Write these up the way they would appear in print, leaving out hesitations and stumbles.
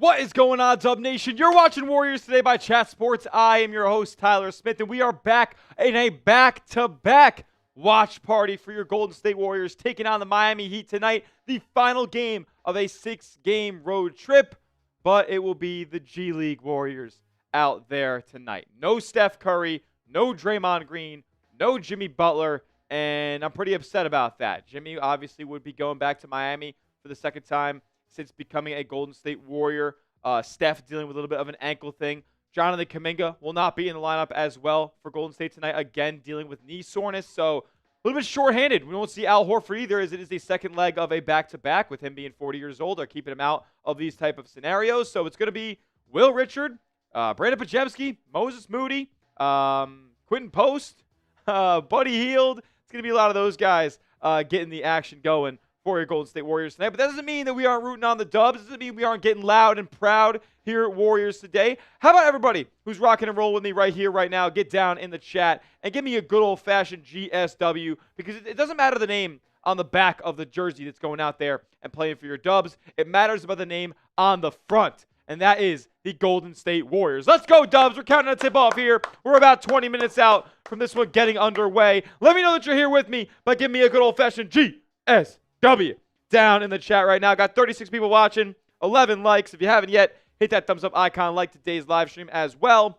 What is going on, Dub Nation? You're watching Warriors Today by Chat Sports. I am your host, Tyler Smith, and we are back in a back-to-back watch party for your Golden State Warriors, taking on the Miami Heat tonight, the final game of a 6-game road trip, but it will be the G League Warriors out there tonight. No Steph Curry, no Draymond Green, no Jimmy Butler, and I'm pretty upset about that. Jimmy obviously would be going back to Miami for the second time since becoming a Golden State Warrior. Steph dealing with a little bit of an ankle thing. Jonathan Kuminga will not be in the lineup as well for Golden State tonight, again dealing with knee soreness. So a little bit shorthanded. We won't see Al Horford either, as it is the second leg of a back-to-back with him being 40 years old. They're keeping him out of these type of scenarios. So it's going to be Will Richard, Brandon Podziemski, Moses Moody, Quentin Post, Buddy Hield. It's going to be a lot of those guys getting the action going for your Golden State Warriors tonight. But that doesn't mean that we aren't rooting on the Dubs. It doesn't mean we aren't getting loud and proud here at Warriors Today. How about everybody who's rocking and rolling with me right here, right now, get down in the chat and give me a good old-fashioned GSW, because it doesn't matter the name on the back of the jersey that's going out there and playing for your Dubs. It matters about the name on the front, and that is the Golden State Warriors. Let's go, Dubs. We're counting a tip-off here. We're about 20 minutes out from this one getting underway. Let me know that you're here with me by giving me a good old-fashioned GSW down in the chat right now. Got 36 people watching, 11 likes. If you haven't yet, hit that thumbs up icon, like today's live stream as well,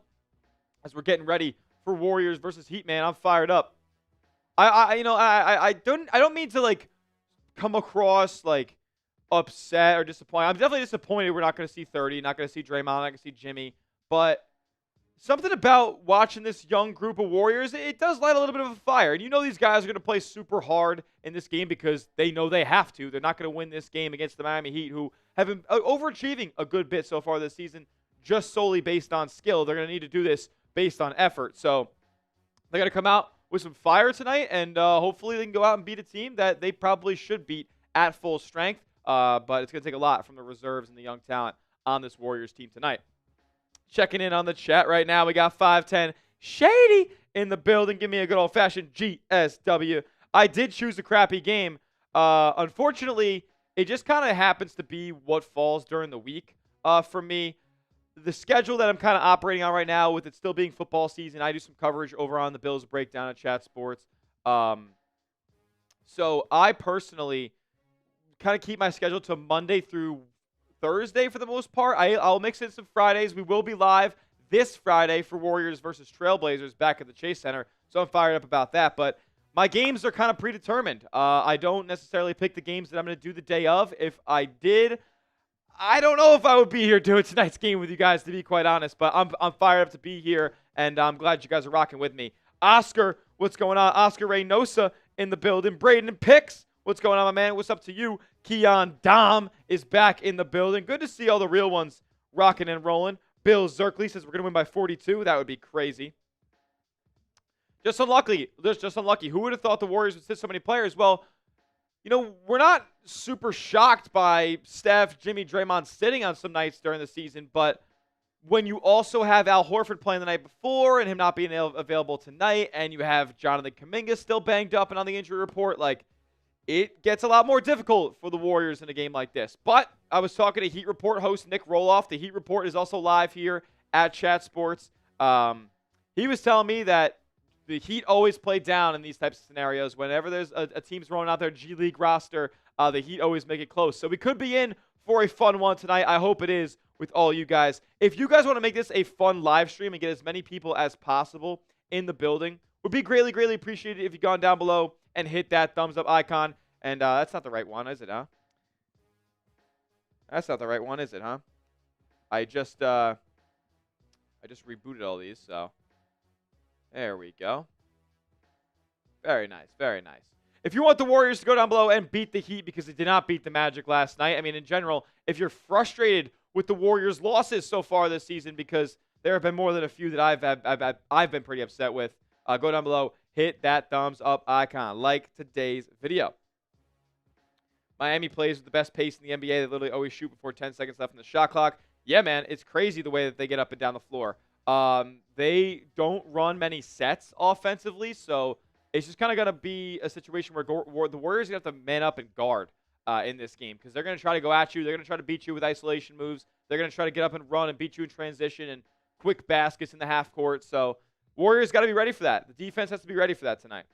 as we're getting ready for Warriors versus Heat. Man, I'm fired up. I don't mean to like come across like upset or disappointed. I'm definitely disappointed we're not going to see 30, not going to see Draymond, not going to see Jimmy, but something about watching this young group of Warriors, it does light a little bit of a fire. And you know these guys are going to play super hard in this game because they know they have to. They're not going to win this game against the Miami Heat, who have been overachieving a good bit so far this season, just solely based on skill. They're going to need to do this based on effort. So they're going to come out with some fire tonight, and hopefully they can go out and beat a team that they probably should beat at full strength. But it's going to take a lot from the reserves and the young talent on this Warriors team tonight. Checking in on the chat right now, we got 510 Shady in the building. Give me a good old-fashioned GSW. I did choose a crappy game. Unfortunately, it just kind of happens to be what falls during the week for me. The schedule that I'm kind of operating on right now, with it still being football season, I do some coverage over on the Bills Breakdown at Chat Sports. So I personally kind of keep my schedule to Monday through Thursday for the most part. I'll mix in some Fridays. We will be live this Friday for Warriors versus Trailblazers back at the Chase Center, so I'm fired up about that. But my games are kind of predetermined. I don't necessarily pick the games that I'm going to do the day of. If I did, I don't know if I would be here doing tonight's game with you guys, to be quite honest. But I'm fired up to be here, and I'm glad you guys are rocking with me. Oscar, what's going on? Oscar Reynosa in the building. Braden Picks, what's going on, my man? What's up to you? Keon Dom is back in the building. Good to see all the real ones rocking and rolling. Bill Zerkley says we're going to win by 42. That would be crazy. Just unlucky. Just unlucky. Who would have thought the Warriors would sit so many players? Well, you know, we're not super shocked by Steph, Jimmy, Draymond sitting on some nights during the season, but when you also have Al Horford playing the night before and him not being available tonight, and you have Jonathan Kuminga still banged up and on the injury report, like, it gets a lot more difficult for the Warriors in a game like this. But I was talking to Heat Report host Nick Roloff. The Heat Report is also live here at Chat Sports. He was telling me that the Heat always play down in these types of scenarios. Whenever there's a team's rolling out their G League roster, the Heat always make it close. So we could be in for a fun one tonight. I hope it is with all you guys. If you guys want to make this a fun live stream and get as many people as possible in the building, would be greatly, greatly appreciated if you've gone down below and hit that thumbs up icon. And that's not the right one, is it, huh? That's not the right one, is it, huh? I just rebooted all these, so there we go. Very nice, very nice. If you want the Warriors to go down below and beat the Heat because they did not beat the Magic last night, I mean, in general, if you're frustrated with the Warriors' losses so far this season, because there have been more than a few that I've been pretty upset with, go down below, hit that thumbs up icon, like today's video. Miami plays with the best pace in the NBA. They literally always shoot before 10 seconds left in the shot clock. Yeah, man, it's crazy the way that they get up and down the floor. They don't run many sets offensively, so it's just kind of going to be a situation where the Warriors are going to have to man up and guard in this game because they're going to try to go at you. They're going to try to beat you with isolation moves. They're going to try to get up and run and beat you in transition and quick baskets in the half court. So Warriors got to be ready for that. The defense has to be ready for that tonight.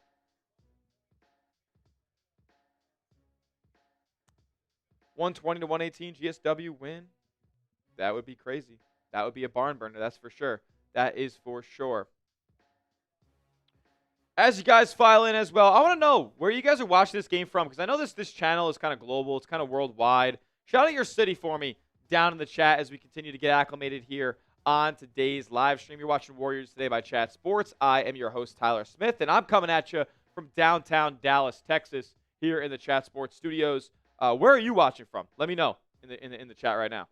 $120 to 118 GSW win. That would be crazy. That would be a barn burner, that's for sure. That is for sure. As you guys file in as well, I want to know where you guys are watching this game from because I know this channel is kind of global. It's kind of worldwide. Shout out your city for me down in the chat as we continue to get acclimated here on today's live stream. You're watching Warriors Today by Chat Sports. I am your host, Tyler Smith, and I'm coming at you from downtown Dallas, Texas, here in the Chat Sports studios. Where are you watching from? Let me know in the chat right now.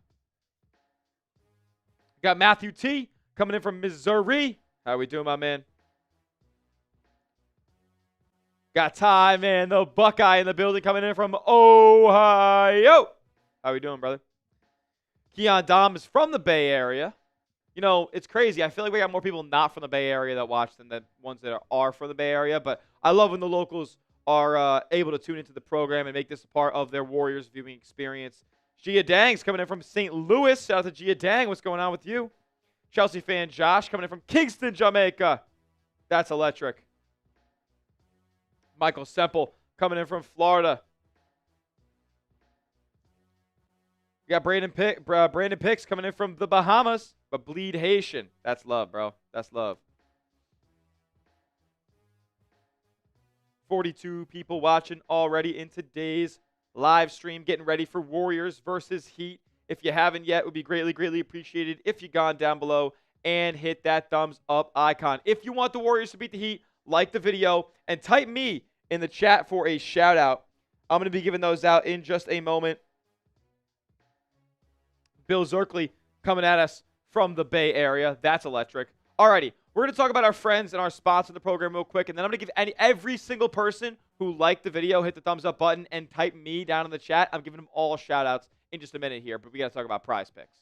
Got Matthew T coming in from Missouri. How we doing, my man? Got Ty, man, the Buckeye in the building coming in from Ohio. How we doing, brother? Keon Dom is from the Bay Area. You know, it's crazy. I feel like we got more people not from the Bay Area that watch than the ones that are from the Bay Area. But I love when the locals are able to tune into the program and make this a part of their Warriors viewing experience. Gia Dang's coming in from St. Louis. Shout out to Gia Dang. What's going on with you? Chelsea fan Josh coming in from Kingston, Jamaica. That's electric. Michael Semple coming in from Florida. You got Brandon Picks coming in from the Bahamas, but bleed Haitian. That's love, bro. That's love. 42 people watching already in today's live stream, getting ready for Warriors versus Heat. If you haven't yet, it would be greatly, greatly appreciated if you gone down below and hit that thumbs up icon. If you want the Warriors to beat the Heat, like the video and type me in the chat for a shout out. I'm going to be giving those out in just a moment. Bill Zerkley coming at us from the Bay Area. That's electric. Alrighty, we're going to talk about our friends and our spots in the program real quick, and then I'm going to give every single person who liked the video, hit the thumbs up button, and type me down in the chat. I'm giving them all shout outs in just a minute here, but we got to talk about Prize Picks.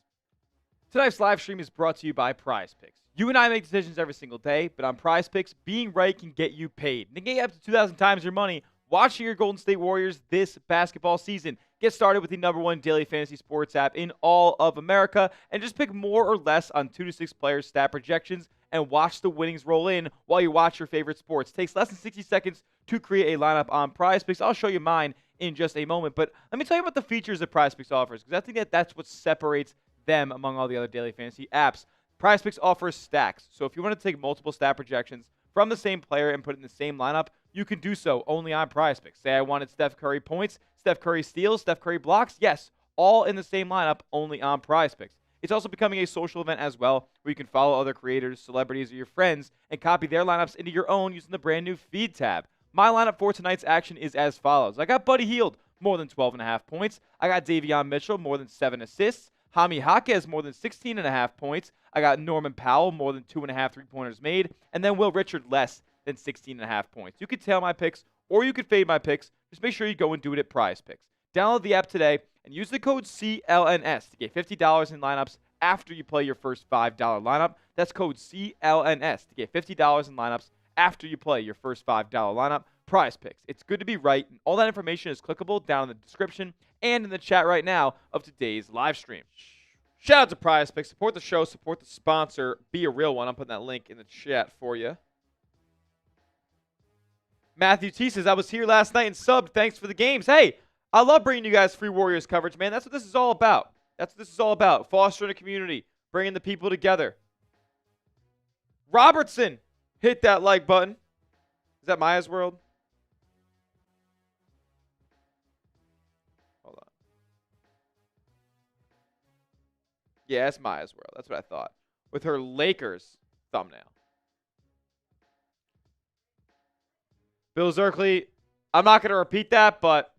Tonight's live stream is brought to you by Prize Picks. You and I make decisions every single day, but on Prize Picks, being right can get you paid. And get you up to 2,000 times your money watching your Golden State Warriors this basketball season. Get started with the #1 daily fantasy sports app in all of America and just pick more or less on 2 to 6 players' stat projections and watch the winnings roll in while you watch your favorite sports. It takes less than 60 seconds to create a lineup on Prize Picks. I'll show you mine in just a moment, but let me tell you about the features that Prize Picks offers because I think that's what separates them among all the other daily fantasy apps. Prize Picks offers stacks, so if you want to take multiple stat projections from the same player and put it in the same lineup, you can do so only on Prize Picks. Say I wanted Steph Curry points, Steph Curry steals, Steph Curry blocks. Yes, all in the same lineup, only on Prize Picks. It's also becoming a social event as well, where you can follow other creators, celebrities, or your friends and copy their lineups into your own using the brand new Feed tab. My lineup for tonight's action is as follows. I got Buddy Hield, more than 12.5 points. I got Davion Mitchell, more than 7 assists. Hami Jaquez, more than 16.5 points. I got Norman Powell, more than 2.5 three-pointers made. And then Will Richard, less than 16.5 points. You could tail my picks, or you could fade my picks. Just make sure you go and do it at Prize Picks. Download the app today and use the code CLNS to get $50 in lineups after you play your first $5 lineup. That's code CLNS to get $50 in lineups after you play your first $5 lineup. Prize Picks. It's good to be right, and all that information is clickable down in the description and in the chat right now of today's live stream. Shout out to Prize Picks. Support the show, support the sponsor. Be a real one. I'm putting that link in the chat for you. Matthew T says, I was here last night and subbed. Thanks for the games. Hey, I love bringing you guys free Warriors coverage, man. That's what this is all about. That's what this is all about. Fostering a community, bringing the people together. Robertson, hit that like button. Is that Maya's World? Hold on. Yeah, it's Maya's World. That's what I thought. With her Lakers thumbnail. Bill Zerkley, I'm not going to repeat that, but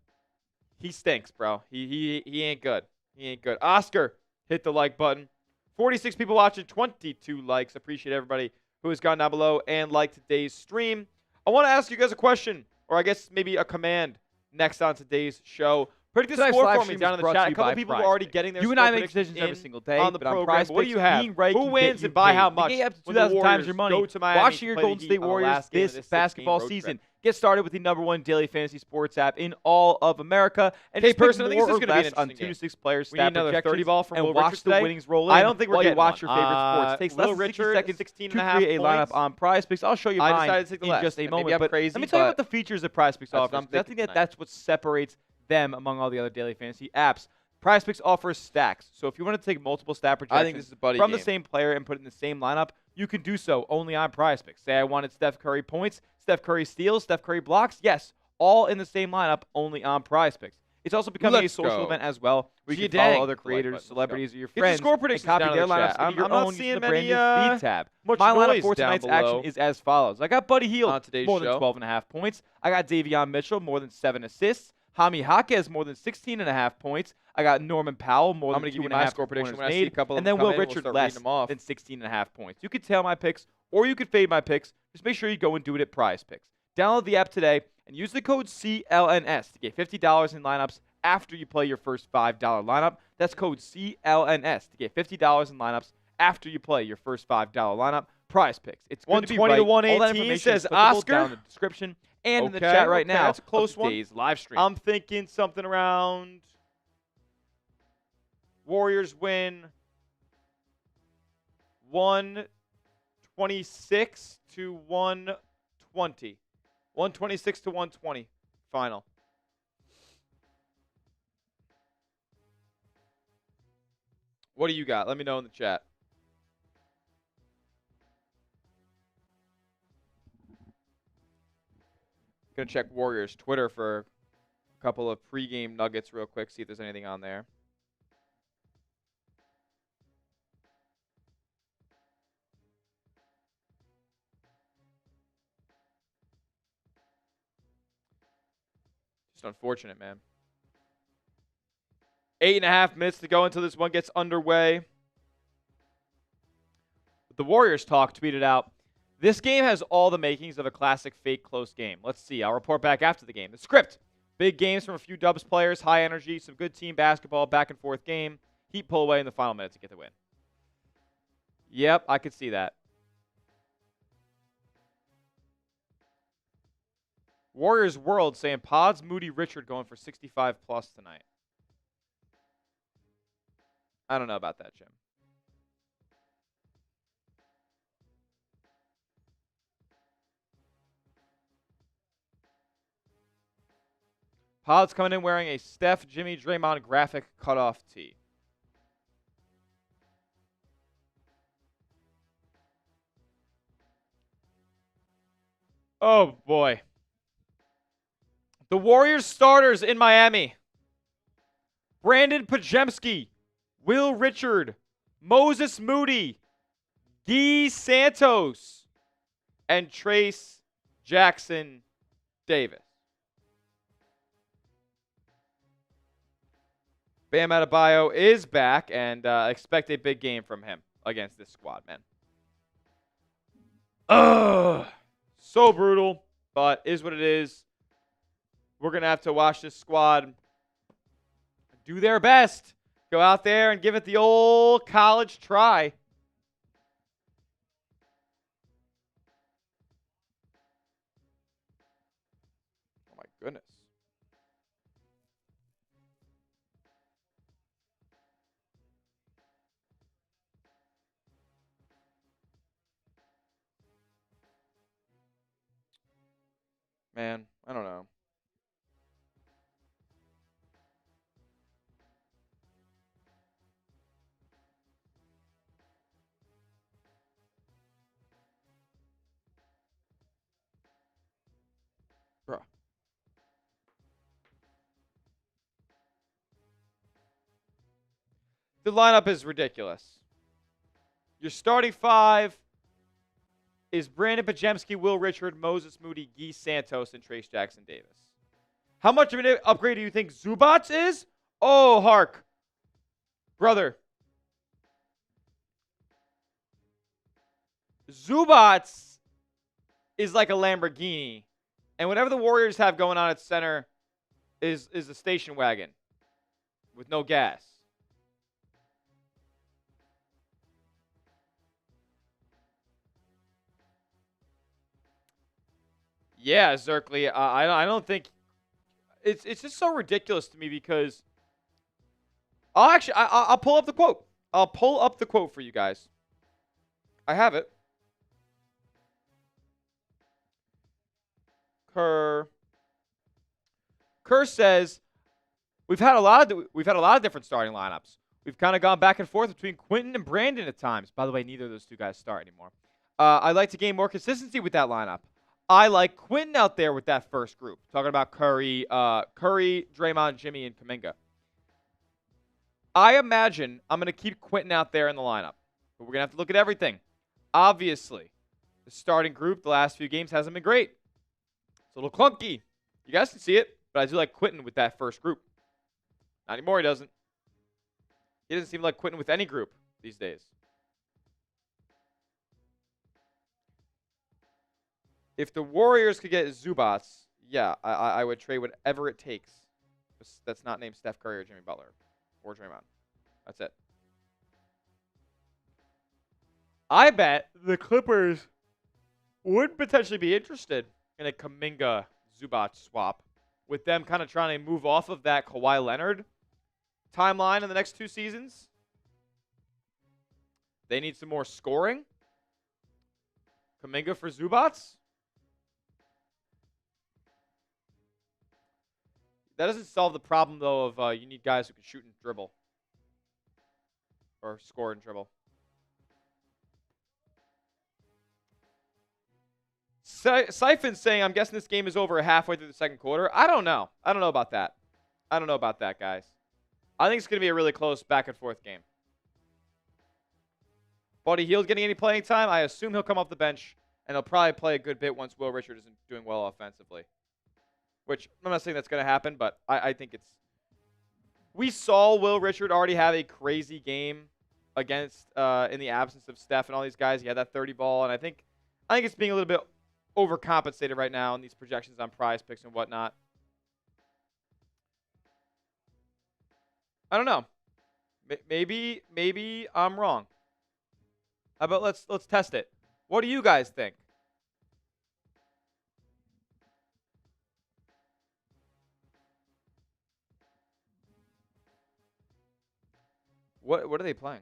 he stinks, bro. He ain't good. He ain't good. Oscar, hit the like button. 46 people watching, 22 likes. Appreciate everybody who has gone down below and liked today's stream. I want to ask you guys a question, or I guess maybe a command next on today's show. Predict the Tonight's score live for me stream down is in the brought chat. to A you couple by people are Prize already Picks. getting their You and score I make predictions decisions every in single day on the but on program. Prize But what do Picks, you have? being right Who can wins get and by you how paid. much? They get up to When the 2,000 times Warriors your money. go to Miami Watching to your play the Golden Heat State on the Warriors last game of this this basketball 6-game road trip. season. Get started with the #1 daily fantasy sports app in all of America. And Okay, just pick person, I think more this is or gonna be an less on interesting 2 to game. 6 players, We need stat another 30 projections, ball from and Will watch Richards the today. winnings roll in I don't think we're while you getting watch one. your favorite sports. It takes less Will than 60 Richard, seconds 16 to and a half create a lineup points. on Prize Picks. I'll show you I mine decided to take the in less. just a Maybe moment. I'm But crazy, let me tell you but about the features that Prize Picks that's what offers. I'm I think thinking that's what separates them among all the other daily fantasy apps. Prize Picks offers stacks. So if you want to take multiple stat projections I think this is a buddy from game. the same player and put it in the same lineup, you can do so only on Prize Picks. Say I wanted Steph Curry points, Steph Curry steals, Steph Curry blocks. Yes, all in the same lineup only on Prize Picks. It's also becoming a social event as well, where you can follow other creators, celebrities, or your friends, score and predictions copy down in their the lineups chat. into your I'm not own seeing using the brand many, new feed tab. much My lineup noise for down tonight's below action is as follows. I got Buddy Hield, on today's more than show. 12.5 points. I got Davion Mitchell, more than 7 assists. Hami Jaquez, more than 16.5 points. I got Norman Powell, more I'm than going to give you 2.5 my score prediction when I see a made. couple of And them then come Will in, we'll Richard, start less reading them off. than 16.5 points. You could tail my picks, or you could fade my picks. Just make sure you go and do it at Prize Picks. Download the app today and use the code CLNS to get $50 in lineups after you play your first $5 lineup. That's code CLNS to get $50 in lineups after you play your first $5 lineup. Prize Picks. It's good to be 120 right. to All that 118 information says is clickable Oscar. down in the description and in the chat right now. That's a close of one. today's live stream. I'm thinking something around Warriors win 126 to 120. 126 to 120 final. What do you got? Let me know in the chat. Gonna check Warriors Twitter for a couple of pregame nuggets real quick, see if there's anything on there. Just unfortunate, man. 8.5 minutes to go until this one gets underway. The Warriors Talk tweeted out, "This game has all the makings of a classic fake close game. Let's see. I'll report back after the game. The script. Big games from a few Dubs players, high energy, some good team basketball, back and forth game. Heat pull away in the final minutes to get the win." Yep, I could see that. Warriors World saying Pods, Moody, Richard going for 65 plus tonight. I don't know about that, Jim. Pods coming in wearing a Steph, Jimmy, Draymond graphic cutoff tee. Oh, boy. The Warriors starters in Miami. Brandon Pajemski, Will Richard, Moses Moody, Guy Santos, and Trace Jackson Davis. Bam Adebayo is back, and expect a big game from him against this squad, man. Ugh. So brutal, but is what it is. We're going to have to watch this squad do their best. Go out there and give it the old college try. Oh, my goodness. Man, I don't know. Bruh. The lineup is ridiculous. Your starting five is Brandon Pajemski, Will Richard, Moses Moody, Guy Santos, and Trace Jackson Davis. How much of an upgrade do you think Zubats is? Oh, Hark. Brother. Zubats is like a Lamborghini. And whatever the Warriors have going on at center is a station wagon. with no gas. Yeah, Zerkly. I don't think it's just so ridiculous to me because I'll pull up the quote. I'll pull up the quote for you guys. I have it. Kerr says we've had a lot of different starting lineups. We've kind of gone back and forth between Quentin and Brandon at times. By the way, neither of those two guys start anymore. I'd like to gain more consistency with that lineup. I like Quentin out there with that first group. Talking about Curry, Draymond, Jimmy, and Kuminga. I imagine I'm going to keep Quentin out there in the lineup. But we're going to have to look at everything. Obviously, the starting group the last few games hasn't been great. It's a little clunky. You guys can see it, but I do like Quentin with that first group. Not anymore, he doesn't. He doesn't seem like Quentin with any group these days. If the Warriors could get Zubats, yeah, I would trade whatever it takes. That's not named Steph Curry or Jimmy Butler or Draymond. That's it. I bet the Clippers would potentially be interested in a Kuminga-Zubac swap, with them kind of trying to move off of that Kawhi Leonard timeline in the next 2 seasons. They need some more scoring. Kuminga for Zubac. That doesn't solve the problem, though, of you need guys who can shoot and dribble. Or score and dribble. Siphon's saying, I'm guessing this game is over halfway through the second quarter. I don't know. I don't know about that. I don't know about that, guys. I think it's going to be a really close back-and-forth game. Buddy Hield's getting any playing time? I assume he'll come off the bench, and he'll probably play a good bit once Will Richard isn't doing well offensively. Which, I'm not saying that's going to happen, but I think it's... We saw Will Richard already have a crazy game against, in the absence of Steph and all these guys. He had that 30 ball, and I think it's being a little bit overcompensated right now in these projections on prize picks and whatnot. I don't know. Maybe I'm wrong. How about let's test it. What do you guys think? What are they playing?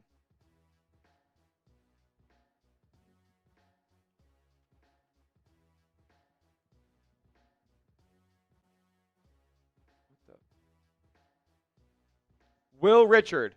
Will Richard.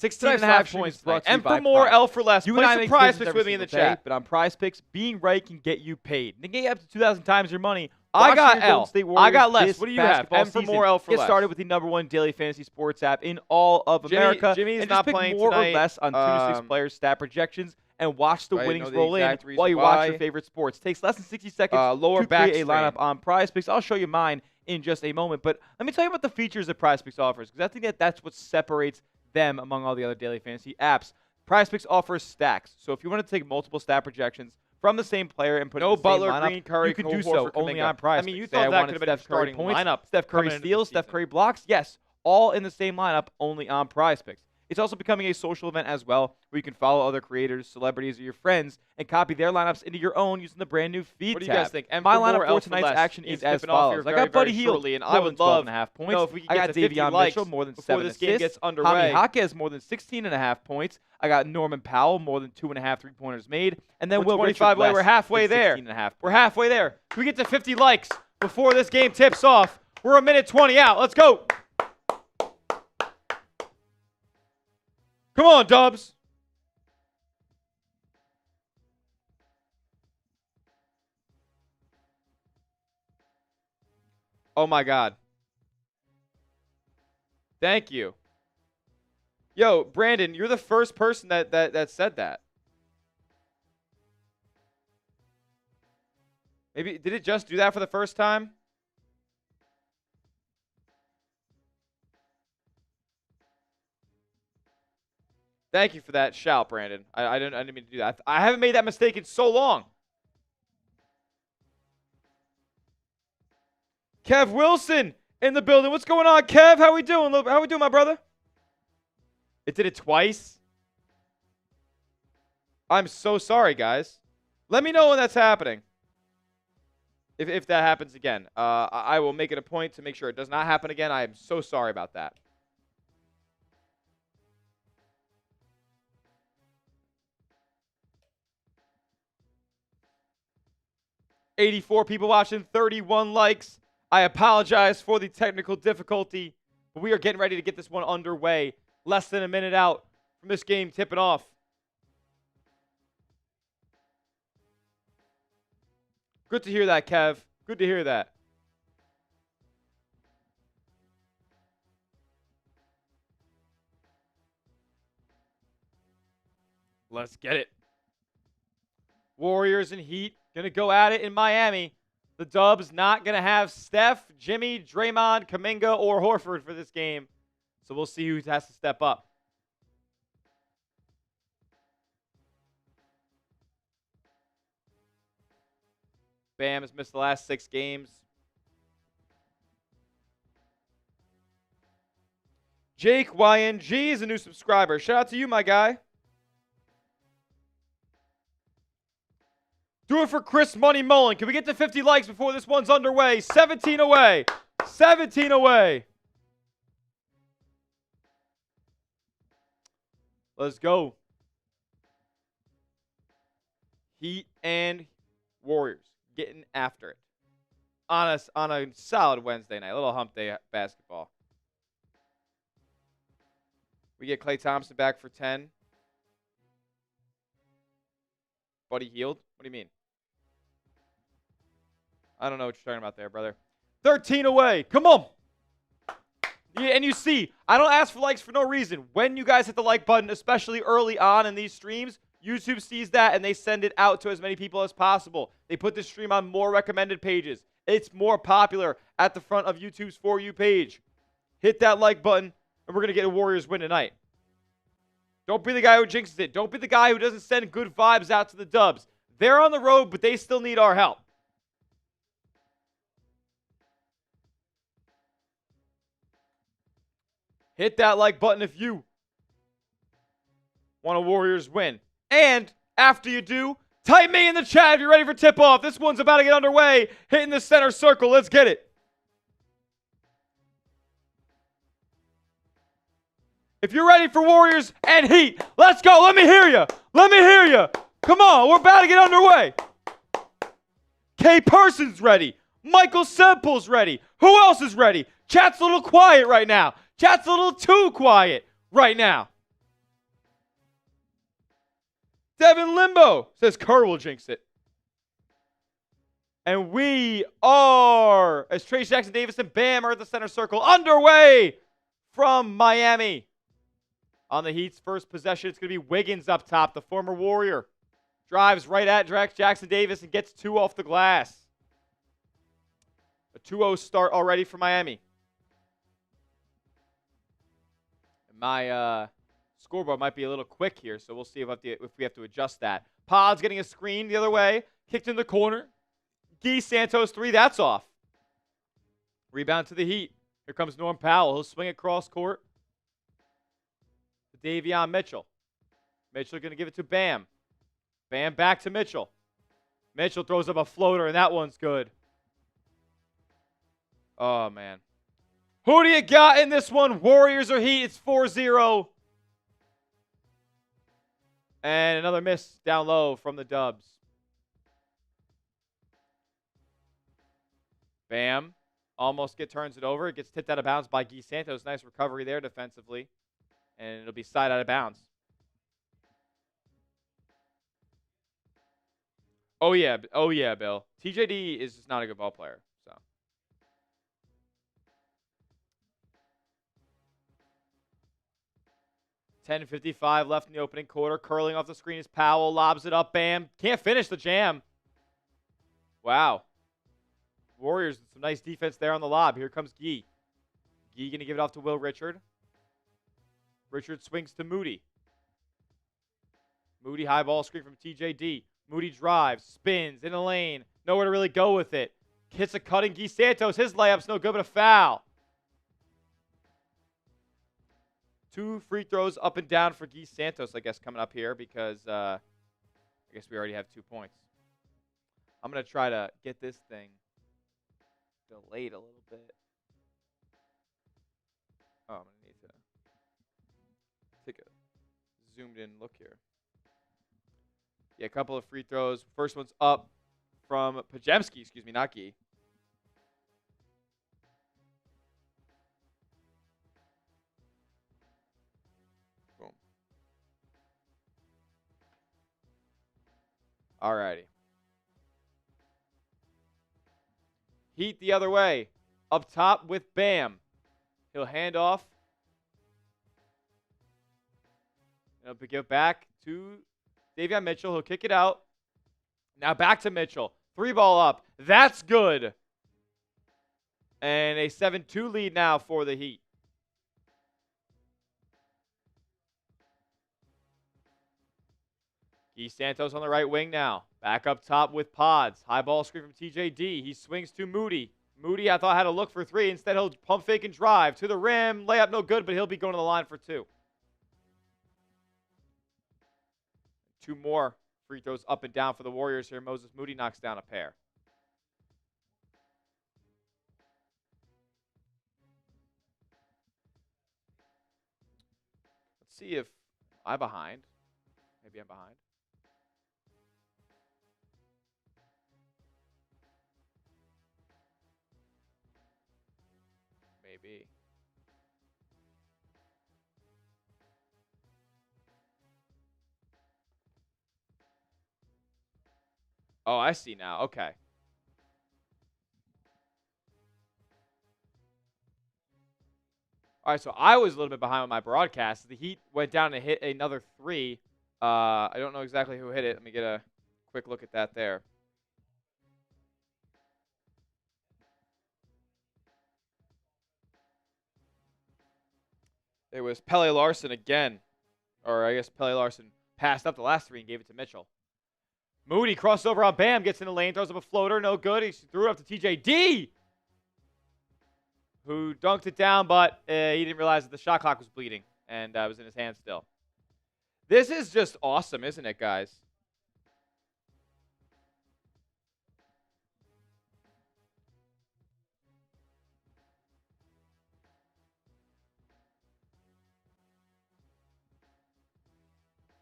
Tonight's 16.5 live points. brought to you And by for more, Prize. L for less. You Play and I some make prize decisions picks with every me in the single day, chat. but on Prize Picks, being right can get you paid. They get you up to 2,000 times your money. I got Watching your Golden L. State I Warriors got less. this What do you have? basketball And for season. more, L for Get less. started with the #1 daily fantasy sports app in all of America. Jimmy's and not just pick playing more tonight. or less on 2 to 6 players' stat projections and watch the I winnings know the roll in exact reason while you watch your why. favorite sports. Takes less than 60 seconds Lower to back create a lineup strain. on Prize Picks. I'll show you mine in just a moment. But let me tell you about the features that Prize Picks offers, because I think that's what separates them among all the other daily fantasy apps. Prize Picks offers stacks. So if you want to take multiple stat projections from the same player and put it in the same Butler, lineup, Green, Curry, you can do Horford, so Kuminga. only on Prize I mean, you Picks. Say I thought that wanted could have been your Steph Curry starting points, lineup Steph Curry coming into the steals, Steph season. Curry blocks. Yes, all in the same lineup, only on Prize Picks. It's also becoming a social event as well, where you can follow other creators, celebrities, or your friends and copy their lineups into your own using the brand new feed What do tab. you guys think? And My for more, lineup L for for tonight's less. action He's is as flipping off here follows. I very, got Buddy very Hield, shortly, and more I than would 12.5 points. know if we could I get got to 50 Davion likes Mitchell, more than before 7 this game assists. gets underway. Jaime Jaquez, more than 16.5 points. I got Norman Powell, more than 2.5 3-pointers made. And then Will Richard, 25 away. less We're halfway than there. 16.5 We're halfway there. Can we get to 50 likes before this game tips off? We're a minute 20 out. Let's go. Come on, Dubs. Oh, my God. Thank you. Yo, Brandon, you're the first person that said that. Maybe, did it just do that for the first time? Thank you for that shout, Brandon. I didn't mean to do that. I haven't made that mistake in so long. Kev Wilson in the building. What's going on, Kev? How we doing? How we doing, my brother? It did it twice. I'm so sorry, guys. Let me know when that's happening. If that happens again, I will make it a point to make sure it does not happen again. I am so sorry about that. $84 people watching, 31 likes. I apologize for the technical difficulty, but we are getting ready to get this one underway. Less than a minute out from this game tipping off. Good to hear that, Kev. Good to hear that. Let's get it. Warriors and Heat going to go at it in Miami. The Dubs not going to have Steph, Jimmy, Draymond, Kuminga, or Horford for this game. So we'll see who has to step up. Bam has missed the last 6 games. Jake YNG is a new subscriber. Shout out to you, my guy. Do it for Chris Money Mullen. Can we get to 50 likes before this one's underway? 17 away. 17 away. Let's go. Heat and Warriors getting after it. On a solid Wednesday night. A little hump day basketball. We get Klay Thompson back for 10. Buddy healed? What do you mean? I don't know what you're talking about there, brother. 13 away. Come on. Yeah, and you see, I don't ask for likes for no reason. When you guys hit the like button, especially early on in these streams, YouTube sees that and they send it out to as many people as possible. They put this stream on more recommended pages. It's more popular at the front of YouTube's For You page. Hit that like button, and we're going to get a Warriors win tonight. Don't be the guy who jinxes it. Don't be the guy who doesn't send good vibes out to the Dubs. They're on the road, but they still need our help. Hit that like button if you want a Warriors win. And after you do, type me in the chat if you're ready for tip-off. This one's about to get underway. Hitting the center circle. Let's get it. If you're ready for Warriors and Heat, let's go. Let me hear you. Let me hear you. Come on. We're about to get underway. K. Person's ready. Michael Semple's ready. Who else is ready? Chat's a little quiet right now. Chat's a little too quiet right now. Devin Limbo says Kerr will jinx it. And we are, as Trace Jackson Davis and Bam are at the center circle, underway from Miami. On the Heat's first possession, it's going to be Wiggins up top, the former Warrior. Drives right at Jackson Davis and gets 2 off the glass. A 2-0 start already for Miami. My scoreboard might be a little quick here, so we'll see if we have to adjust that. Pod's getting a screen the other way. Kicked in the corner. Guy Santos 3, that's off. Rebound to the Heat. Here comes Norm Powell. He'll swing across court. Davion Mitchell. Mitchell going to give it to Bam. Bam back to Mitchell. Mitchell throws up a floater, and that one's good. Oh, man. Who do you got in this one? Warriors or Heat? It's 4-0. And another miss down low from the Dubs. Bam. Almost turns it over. It gets tipped out of bounds by Guy Santos. Nice recovery there defensively. And it'll be side out of bounds. Oh, yeah. Oh, yeah, Bill. TJD is just not a good ball player. So 10:55 left in the opening quarter. Curling off the screen is Powell. Lobs it up. Bam. Can't finish the jam. Wow. Warriors with some nice defense there on the lob. Here comes Guy. Guy going to give it off to Will Richard. Richard swings to Moody. Moody high ball screen from TJD. Moody drives, spins in the lane. Nowhere to really go with it. Hits a cutting Guy Santos. His layup's no good, but a foul. 2 free throws up and down for Guy Santos, I guess, coming up here because I guess we already have 2 points. I'm going to try to get this thing delayed a little bit. Oh, I'm going to need to take a zoomed in look here. Yeah, a couple of free throws. First one's up from Pajemski, excuse me, not Guy. Boom. Alrighty. Heat the other way. Up top with Bam. He'll hand off. He'll give back to Davion Mitchell. He'll kick it out. Now back to Mitchell. 3 ball up. That's good. And a 7-2 lead now for the Heat. Guy Santos on the right wing now. Back up top with Pods. High ball screen from TJD. He swings to Moody. Moody, I thought, had a look for 3. Instead, he'll pump fake and drive to the rim. Layup no good, but he'll be going to the line for 2. 2 more free throws up and down for the Warriors here. Moses Moody knocks down a pair. Let's see if I'm behind. Maybe I'm behind. Maybe. Oh, I see now. Okay. All right, so I was a little bit behind with my broadcast. The Heat went down and hit another 3. I don't know exactly who hit it. Let me get a quick look at that there. It was Pelle Larsson again. Or I guess Pelle Larsson passed up the last 3 and gave it to Mitchell. Moody crossover on Bam, gets in the lane, throws up a floater, no good. He threw it up to TJD, who dunked it down, but he didn't realize that the shot clock was bleeding and was in his hand still. This is just awesome, isn't it, guys?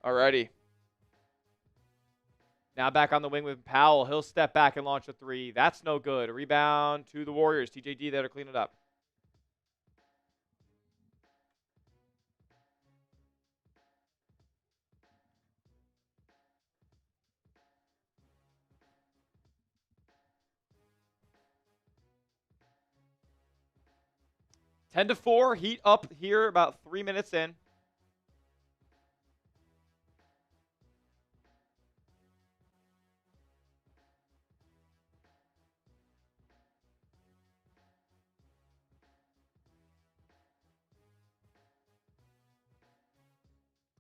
Alrighty. Now back on the wing with Powell. He'll step back and launch a 3. That's no good. A rebound to the Warriors. TJD there to clean it up. Ten to 4. Heat up here about 3 minutes in.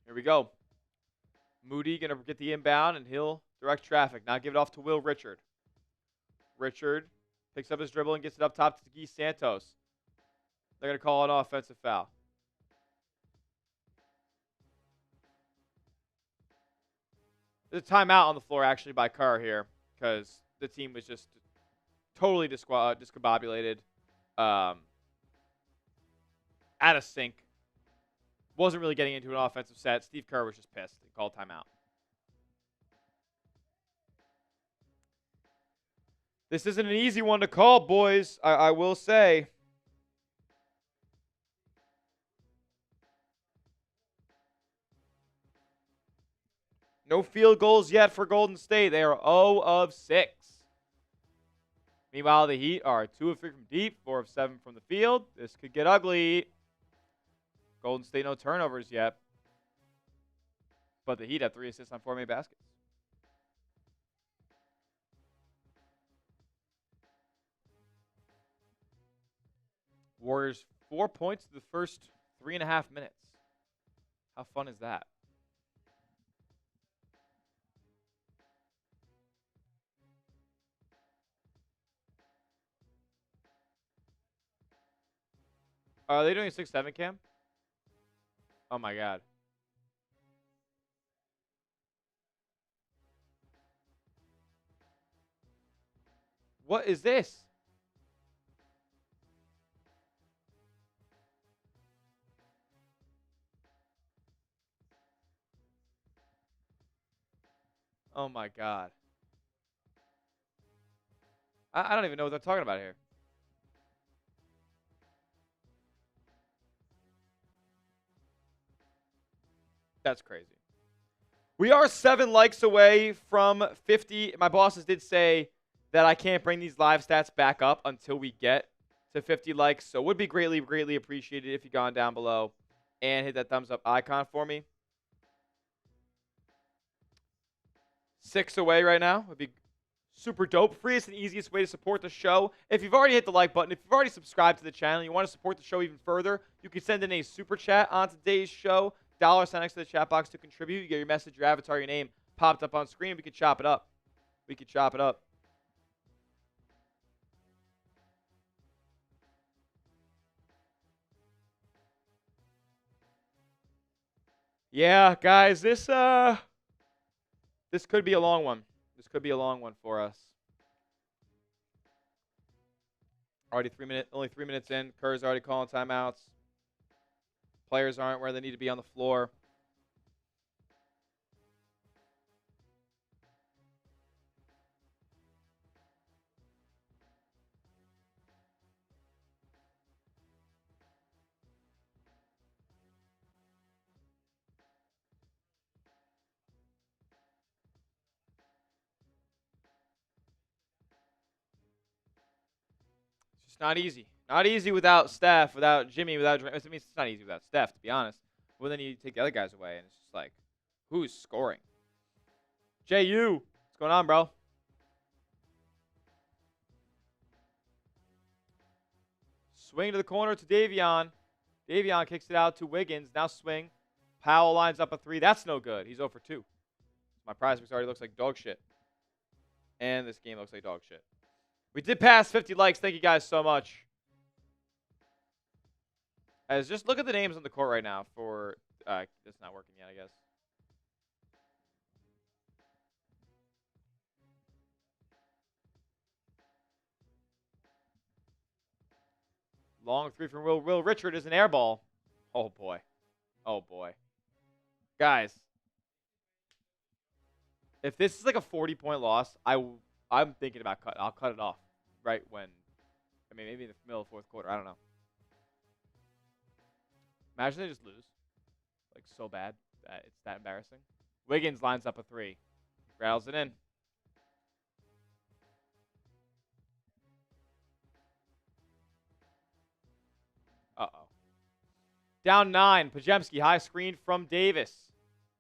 Here we go. Moody going to get the inbound, and he'll direct traffic. Now give it off to Will Richard. Richard picks up his dribble and gets it up top to Guy Santos. They're going to call an offensive foul. There's a timeout on the floor, actually, by Kerr here because the team was just totally discombobulated, out of sync. Wasn't really getting into an offensive set. Steve Kerr was just pissed and called timeout. This isn't an easy one to call, boys. I will say. No field goals yet for Golden State. They are 0 of 6. Meanwhile, the Heat are 2 of 3 from deep, 4 of 7 from the field. This could get ugly. Golden State, no turnovers yet. But the Heat have 3 assists on 4 made baskets. Warriors 4 points in the first 3.5 minutes. How fun is that? Are they doing a 6-7 cam? Oh my god. What is this? Oh my god. I don't even know what they're talking about here. That's crazy. We are 7 likes away from 50. My bosses did say that I can't bring these live stats back up until we get to 50 likes. So it would be greatly, greatly appreciated if you gone down below and hit that thumbs up icon for me. 6 away right now would be super dope. Freest and easiest way to support the show. If you've already hit the like button, if you've already subscribed to the channel, and you want to support the show even further, you can send in a super chat on today's show. $sign next to the chat box to contribute. You get your message, your avatar, your name popped up on screen. We could chop it up. We could chop it up. Yeah, guys, this could be a long one. This could be a long one for us. Already only 3 minutes in. Kerr's already calling timeouts. Players aren't where they need to be on the floor. It's just not easy. Not easy without Steph, without Jimmy, without Draymond. I mean, it's not easy without Steph, to be honest. Well, then you take the other guys away, and it's just like, who's scoring? JU, what's going on, bro? Swing to the corner to Davion. Davion kicks it out to Wiggins. Now swing. Powell lines up a 3. That's no good. He's 0 for 2. My prize picks already looks like dog shit. And this game looks like dog shit. We did pass 50 likes. Thank you guys so much. As just look at the names on the court right now for it's not working yet, I guess. Long 3 from Will Richard is an air ball. Oh boy. Oh boy. Guys, if this is like a 40-point loss, I'm thinking about cut. I'll cut it off right when, I mean, maybe in the middle of the fourth quarter. I don't know. Imagine they just lose. Like, so bad that it's that embarrassing. Wiggins lines up a 3. Rattles it in. Uh-oh. Down 9. Pajemski, high screen from Davis.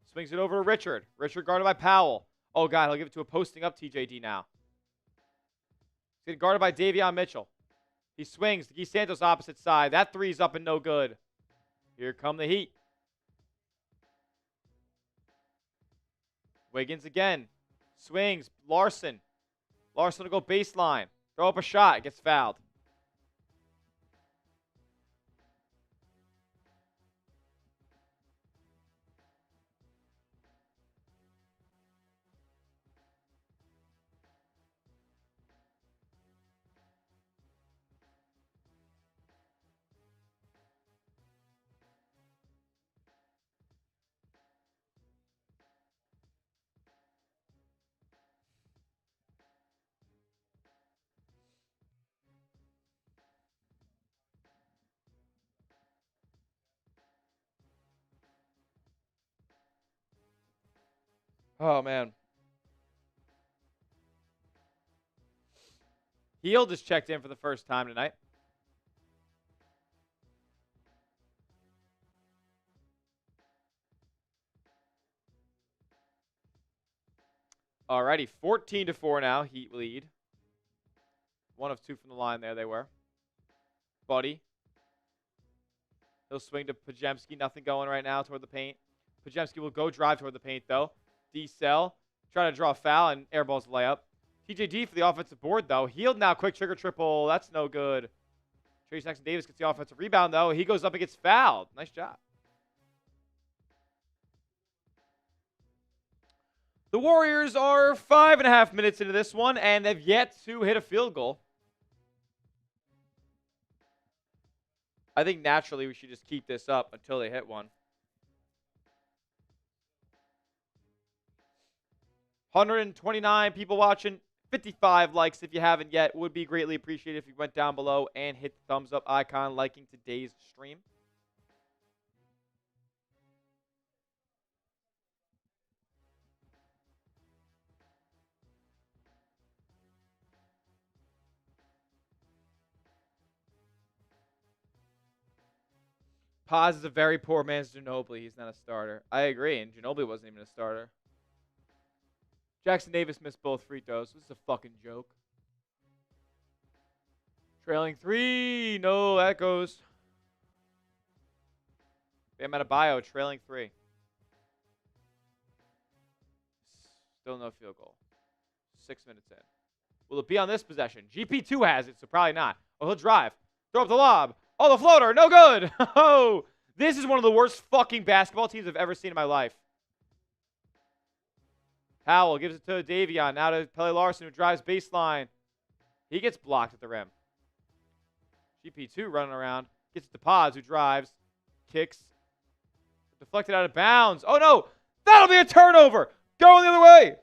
Swings it over to Richard. Richard guarded by Powell. Oh, God, he'll give it to a posting up TJD now. He's getting guarded by Davion Mitchell. He swings. Guy Santos opposite side. That 3's up and no good. Here come the Heat. Wiggins again. Swings. Larsson. Larsson to go baseline. Throw up a shot. Gets fouled. Oh, man. Hield just checked in for the first time tonight. Alrighty, 14-4 now. Heat lead. 1 of 2 from the line there they were. Buddy. He'll swing to Pajemski. Nothing going right now toward the paint. Pajemski will go drive toward the paint, though. D-Cell. Trying to draw a foul and airballs the layup. TJD for the offensive board, though. Hield now. Quick trigger triple. That's no good. Trace Jackson-Davis gets the offensive rebound, though. He goes up and gets fouled. Nice job. The Warriors are 5.5 minutes into this one, and they've yet to hit a field goal. I think naturally we should just keep this up until they hit one. 129 people watching. 55 likes if you haven't yet. Would be greatly appreciated if you went down below and hit the thumbs up icon liking today's stream. Paz is a very poor man's Ginobili. He's not a starter. I agree, and Ginobili wasn't even a starter. Jackson Davis missed both free throws. This is a fucking joke. Trailing 3. No, that goes. Bam Adebayo trailing 3. Still no field goal. 6 minutes in. Will it be on this possession? GP2 has it, so probably not. Oh, he'll drive. Throw up the lob. Oh, the floater. No good. Oh, this is one of the worst fucking basketball teams I've ever seen in my life. Powell gives it to Davion. Now to Pelle Larsson, who drives baseline. He gets blocked at the rim. GP2 running around. Gets it to Paz, who drives. Kicks. Deflected out of bounds. Oh, no. That'll be a turnover. Going the other way.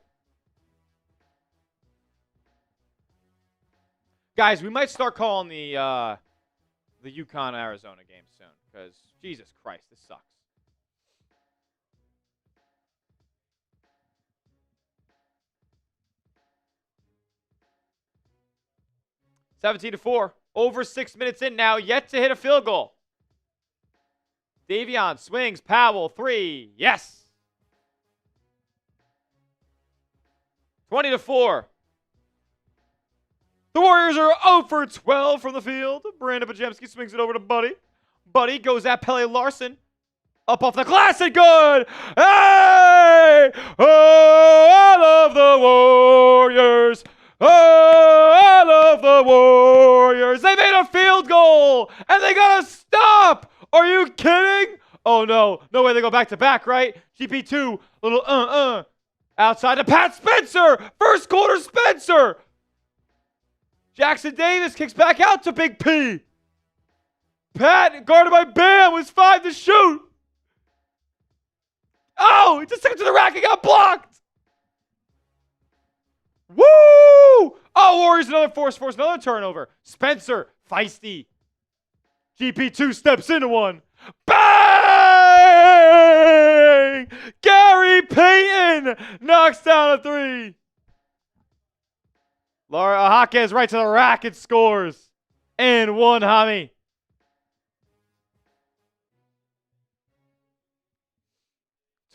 Guys, we might start calling the UConn-Arizona game soon. Because, Jesus Christ, this sucks. (17-4). Over 6 minutes in now. Yet to hit a field goal. Davion swings. Powell, 3. Yes. 20-4. The Warriors are 0 for 12 from the field. Brandon Pajemski swings it over to Buddy. Buddy goes at Pelle Larsson. Up off the glass and good. Hey! Oh, I love the Warriors. Oh, I love the Warriors. They made a field goal, and they got to stop. Are you kidding? Oh, no. No way they go back to back, right? GP2, little outside to Pat Spencer. First quarter Spencer. Jackson Davis kicks back out to Big P. Pat, guarded by Bam, was 5 to shoot. Oh, he just took it to the rack and got blocked. Woo! Oh, Warriors another force another turnover. Spencer, feisty. GP2 steps into one. Bang! Gary Payton knocks down a 3. Laura Jaquez right to the rack and scores. And one, homie.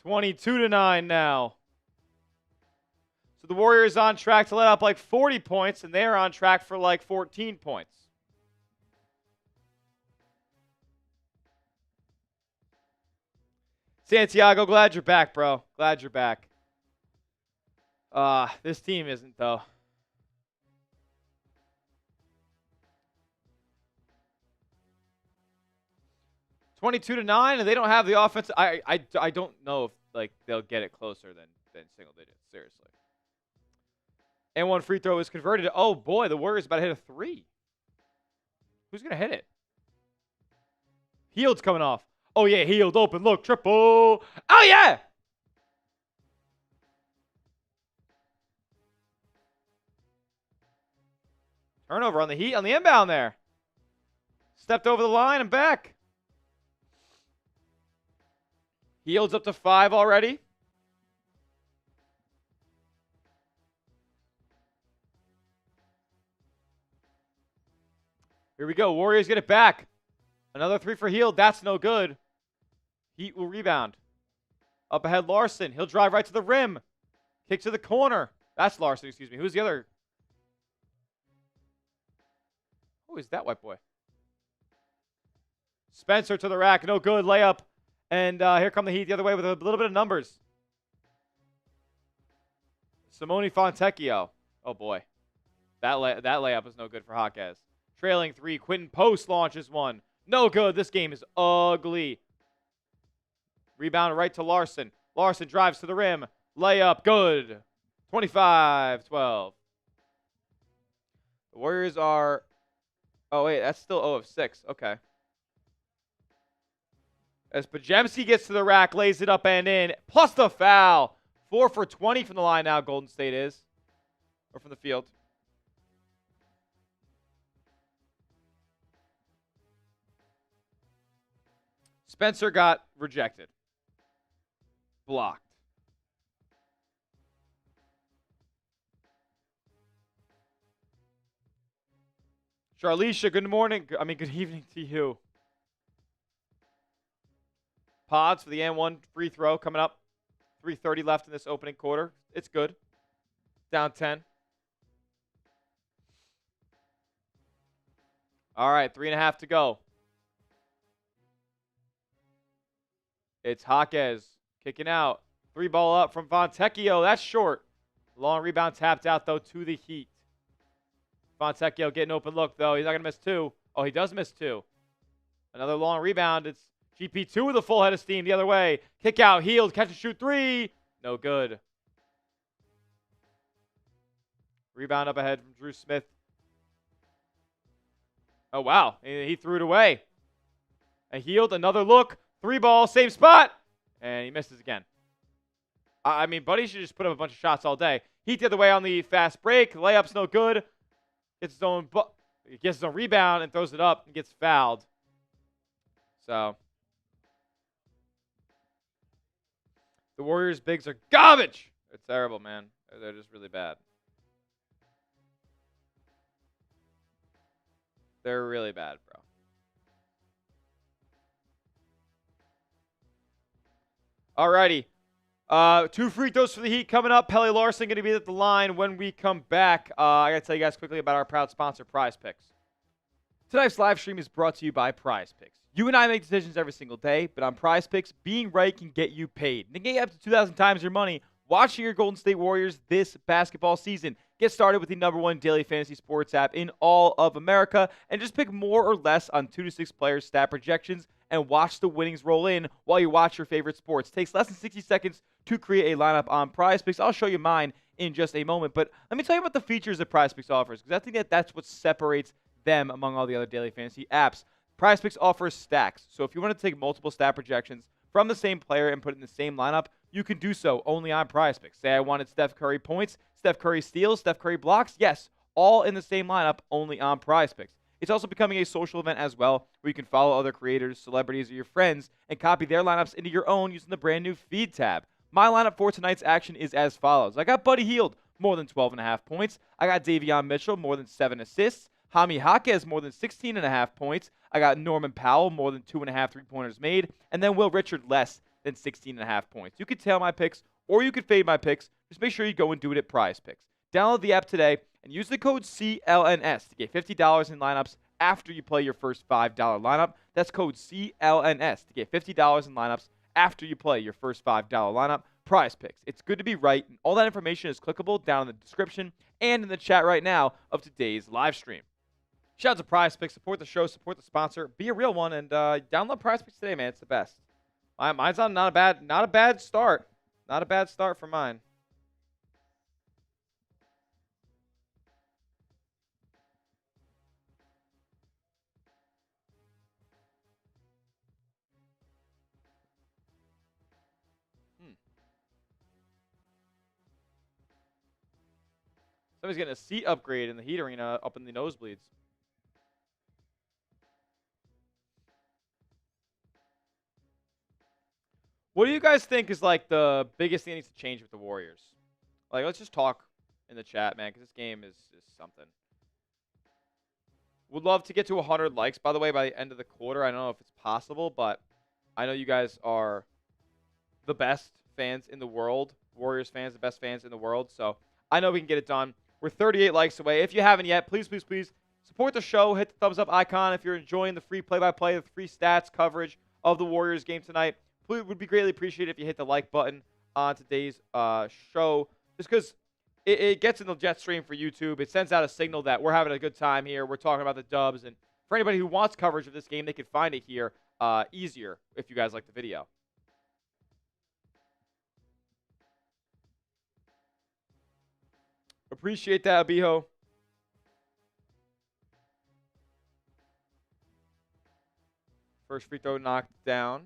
(22-9) now. So the Warriors on track to let up like 40 points, and they're on track for like 14 points. Santiago, glad you're back, bro. Glad you're back. This team isn't, though. (22-9), and they don't have the offense. I don't know if like they'll get it closer than single digits. Seriously. And one free throw is converted. Oh boy, the Warriors about to hit a 3. Who's gonna hit it? Hield's coming off. Oh yeah, Hield open. Look, triple. Oh yeah. Turnover on the Heat on the inbound there. Stepped over the line and back. Hield's up to 5 already. Here we go. Warriors get it back. Another 3 for Hield. That's no good. Heat will rebound. Up ahead, Larsson. He'll drive right to the rim. Kick to the corner. That's Larsson, excuse me. Who's the other? Who is that white boy? Spencer to the rack. No good. Layup. And here come the Heat the other way with a little bit of numbers. Simone Fontecchio. Oh, boy. That layup is no good for Jaquez. Trailing 3. Quinton Post launches one. No good. This game is ugly. Rebound right to Larsson. Larsson drives to the rim. Layup. Good. 25-12. The Warriors are... Oh, wait. That's still 0 of 6. Okay. As Pajemski gets to the rack, lays it up and in. Plus the foul. 4 for 20 from the line now, Golden State is. Or from the field. Spencer got rejected. Blocked. Charlisha, good morning. Good evening to you. Pods for the N1 free throw coming up. 3:30 left in this opening quarter. It's good. Down 10. All right, 3.5 to go. It's Jaquez kicking out. 3 ball up from Fontecchio. That's short. Long rebound tapped out, though, to the Heat. Fontecchio getting open look, though. He's not going to miss 2. Oh, he does miss 2. Another long rebound. It's GP2 with a full head of steam the other way. Kick out, Healed, catch and shoot 3. No good. Rebound up ahead from Drew Smith. Oh, wow. He threw it away. And Healed, another look. 3 ball, same spot. And he misses again. Buddy should just put up a bunch of shots all day. Heat the other way on the fast break. Layup's no good. Gets his own rebound and throws it up and gets fouled. So the Warriors' bigs are garbage. They're terrible, man. They're just really bad. They're really bad, bro. Alrighty. 2 free throws for the Heat coming up. Pelle Larsson going to be at the line when we come back. I got to tell you guys quickly about our proud sponsor, Prize Picks. Tonight's live stream is brought to you by Prize Picks. You and I make decisions every single day, but on Prize Picks, being right can get you paid. And they get you up to 2,000 times your money watching your Golden State Warriors this basketball season. Get started with the #1 daily fantasy sports app in all of America and just pick more or less on 2 to 6 players' stat projections and watch the winnings roll in while you watch your favorite sports. It takes less than 60 seconds to create a lineup on Prize Picks. I'll show you mine in just a moment, but let me tell you about the features that Prize Picks offers, because I think that's what separates them among all the other daily fantasy apps. Prize Picks offers stacks, so if you want to take multiple stat projections from the same player and put it in the same lineup, you can do so only on Prize Picks. Say I wanted Steph Curry points, Steph Curry steals, Steph Curry blocks. Yes, all in the same lineup, only on Prize Picks. It's also becoming a social event as well, where you can follow other creators, celebrities, or your friends and copy their lineups into your own using the brand new Feed tab. My lineup for tonight's action is as follows. I got Buddy Hield, more than 12.5 points. I got Davion Mitchell, more than 7 assists. Jaime Jaquez, more than 16.5 points. I got Norman Powell, more than 2.5 3-pointers made. And then Will Richard, less than 16.5 points. You could tail my picks, or you could fade my picks. Just make sure you go and do it at Prize Picks. Download the app today and use the code CLNS to get $50 in lineups after you play your first $5 lineup. That's code CLNS to get $50 in lineups after you play your first $5 lineup. Prize Picks. It's good to be right, and all that information is clickable down in the description and in the chat right now of today's live stream. Shout out to Prize Picks. Support the show, support the sponsor, be a real one, and download Prize Picks today, man. It's the best. Mine's on not a bad start. Not a bad start for mine. Somebody's getting a seat upgrade in the Heat arena up in the nosebleeds. What do you guys think is like the biggest thing that needs to change with the Warriors? Like, let's just talk in the chat, man, because this game is something. Would love to get to 100 likes, by the way, by the end of the quarter. I don't know if it's possible, but I know you guys are the best fans in the world. Warriors fans, the best fans in the world. So I know we can get it done. We're 38 likes away. If you haven't yet, please, please, please support the show. Hit the thumbs up icon if you're enjoying the free play-by-play, the free stats coverage of the Warriors game tonight. It would be greatly appreciated if you hit the like button on today's show. Just because it gets in the jet stream for YouTube. It sends out a signal that we're having a good time here. We're talking about the Dubs. And for anybody who wants coverage of this game, they can find it here easier if you guys like the video. Appreciate that, Abiho. First free throw knocked down.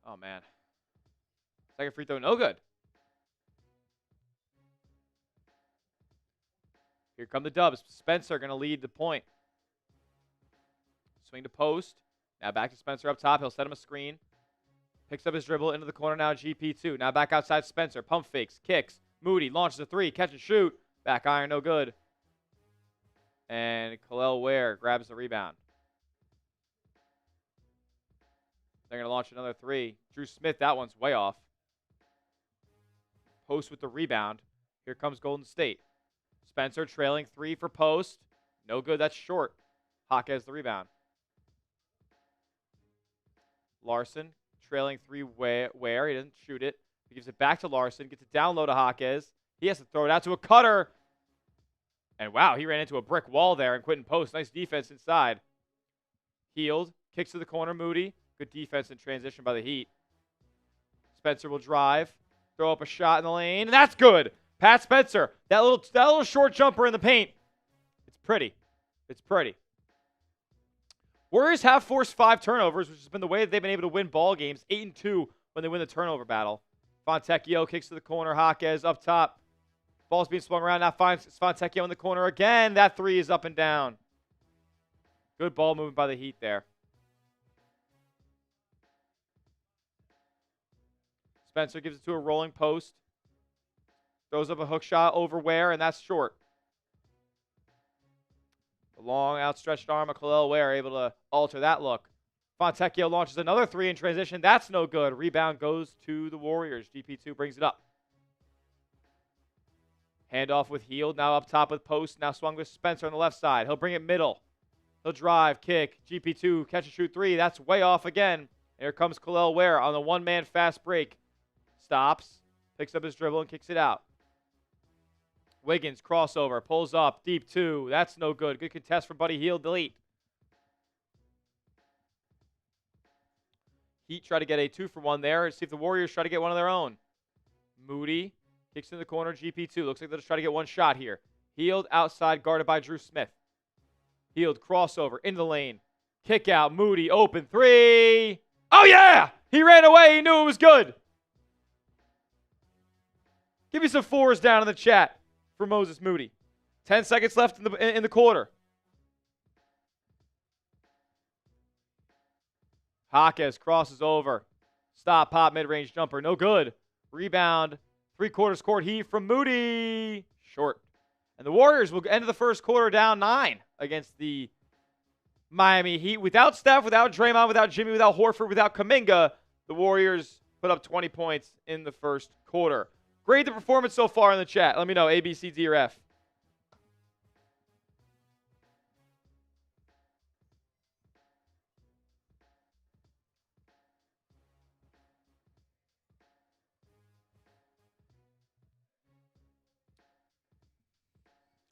Oh, man. Second free throw, no good. Here come the Dubs. Spencer going to lead the point. Swing to post. Now back to Spencer up top. He'll set him a screen. Picks up his dribble into the corner now. GP2. Now back outside Spencer. Pump fakes. Kicks. Moody launches a three. Catch and shoot. Back iron. No good. And Kel'el Ware grabs the rebound. They're going to launch another three. Drew Smith. That one's way off. Post with the rebound. Here comes Golden State. Spencer trailing three for post. No good. That's short. Hawk has the rebound. Larsson trailing three. Ware. He doesn't shoot it. He gives it back to Larsson. Gets it down low to Hawkes. He has to throw it out to a cutter. And wow, he ran into a brick wall there and Quentin Post. Nice defense inside. Healed. Kicks to the corner. Moody. Good defense in transition by the Heat. Spencer will drive. Throw up a shot in the lane. And that's good. Pat Spencer. That little short jumper in the paint. It's pretty. It's pretty. Warriors have forced 5 turnovers, which has been the way that they've been able to win ball games. 8-2 when they win the turnover battle. Fontecchio kicks to the corner. Hawkes up top. Ball's being swung around. Now finds Fontecchio in the corner again. That three is up and down. Good ball movement by the Heat there. Spencer gives it to a rolling post. Throws up a hook shot over Ware, and that's short. The long outstretched arm of Kel'el Ware able to alter that look. Fontecchio launches another three in transition. That's no good. Rebound goes to the Warriors. GP2 brings it up. Handoff with Heald. Now up top with Post. Now swung with Spencer on the left side. He'll bring it middle. He'll drive, kick. GP2 catch and shoot three. That's way off again. And here comes Kel'el Ware on the one-man fast break. Stops. Picks up his dribble and kicks it out. Wiggins crossover. Pulls up. Deep two. That's no good. Good contest for Buddy Hield. Delete. Heat try to get a 2-for-1 there. See if the Warriors try to get one of their own. Moody kicks in the corner. GP2. Looks like they'll just try to get one shot here. Hield outside, guarded by Drew Smith. Hield crossover into the lane. Kick out. Moody open three. Oh, yeah! He ran away. He knew it was good. Give me some fours down in the chat for Moses Moody. 10 seconds left in the quarter. Hawkes crosses over. Stop, pop, mid-range jumper. No good. Rebound. Three-quarters court heat from Moody. Short. And the Warriors will end the first quarter down 9 against the Miami Heat. Without Steph, without Draymond, without Jimmy, without Horford, without Kuminga, the Warriors put up 20 points in the first quarter. Grade the performance so far in the chat. Let me know, A, B, C, D, or F.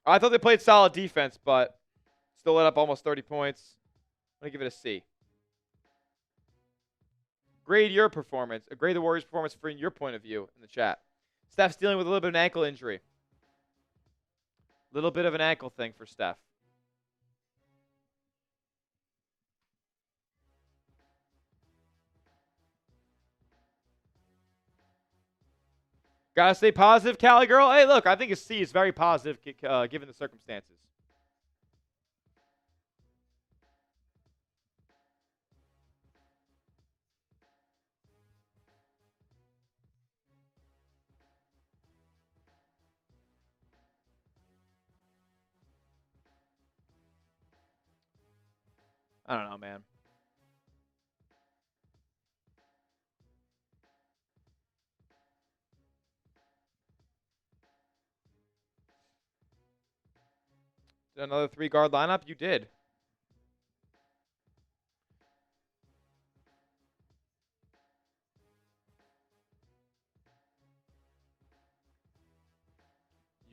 I thought they played solid defense, but still let up almost 30 points. I'm going to give it a C. Grade your performance. Grade the Warriors' performance from your point of view in the chat. Steph's dealing with a little bit of an ankle injury. Little bit of an ankle thing for Steph. Gotta stay positive, Cali girl. Hey, look, I think a C is very positive given the circumstances. I don't know, man. Another 3-guard lineup? You did.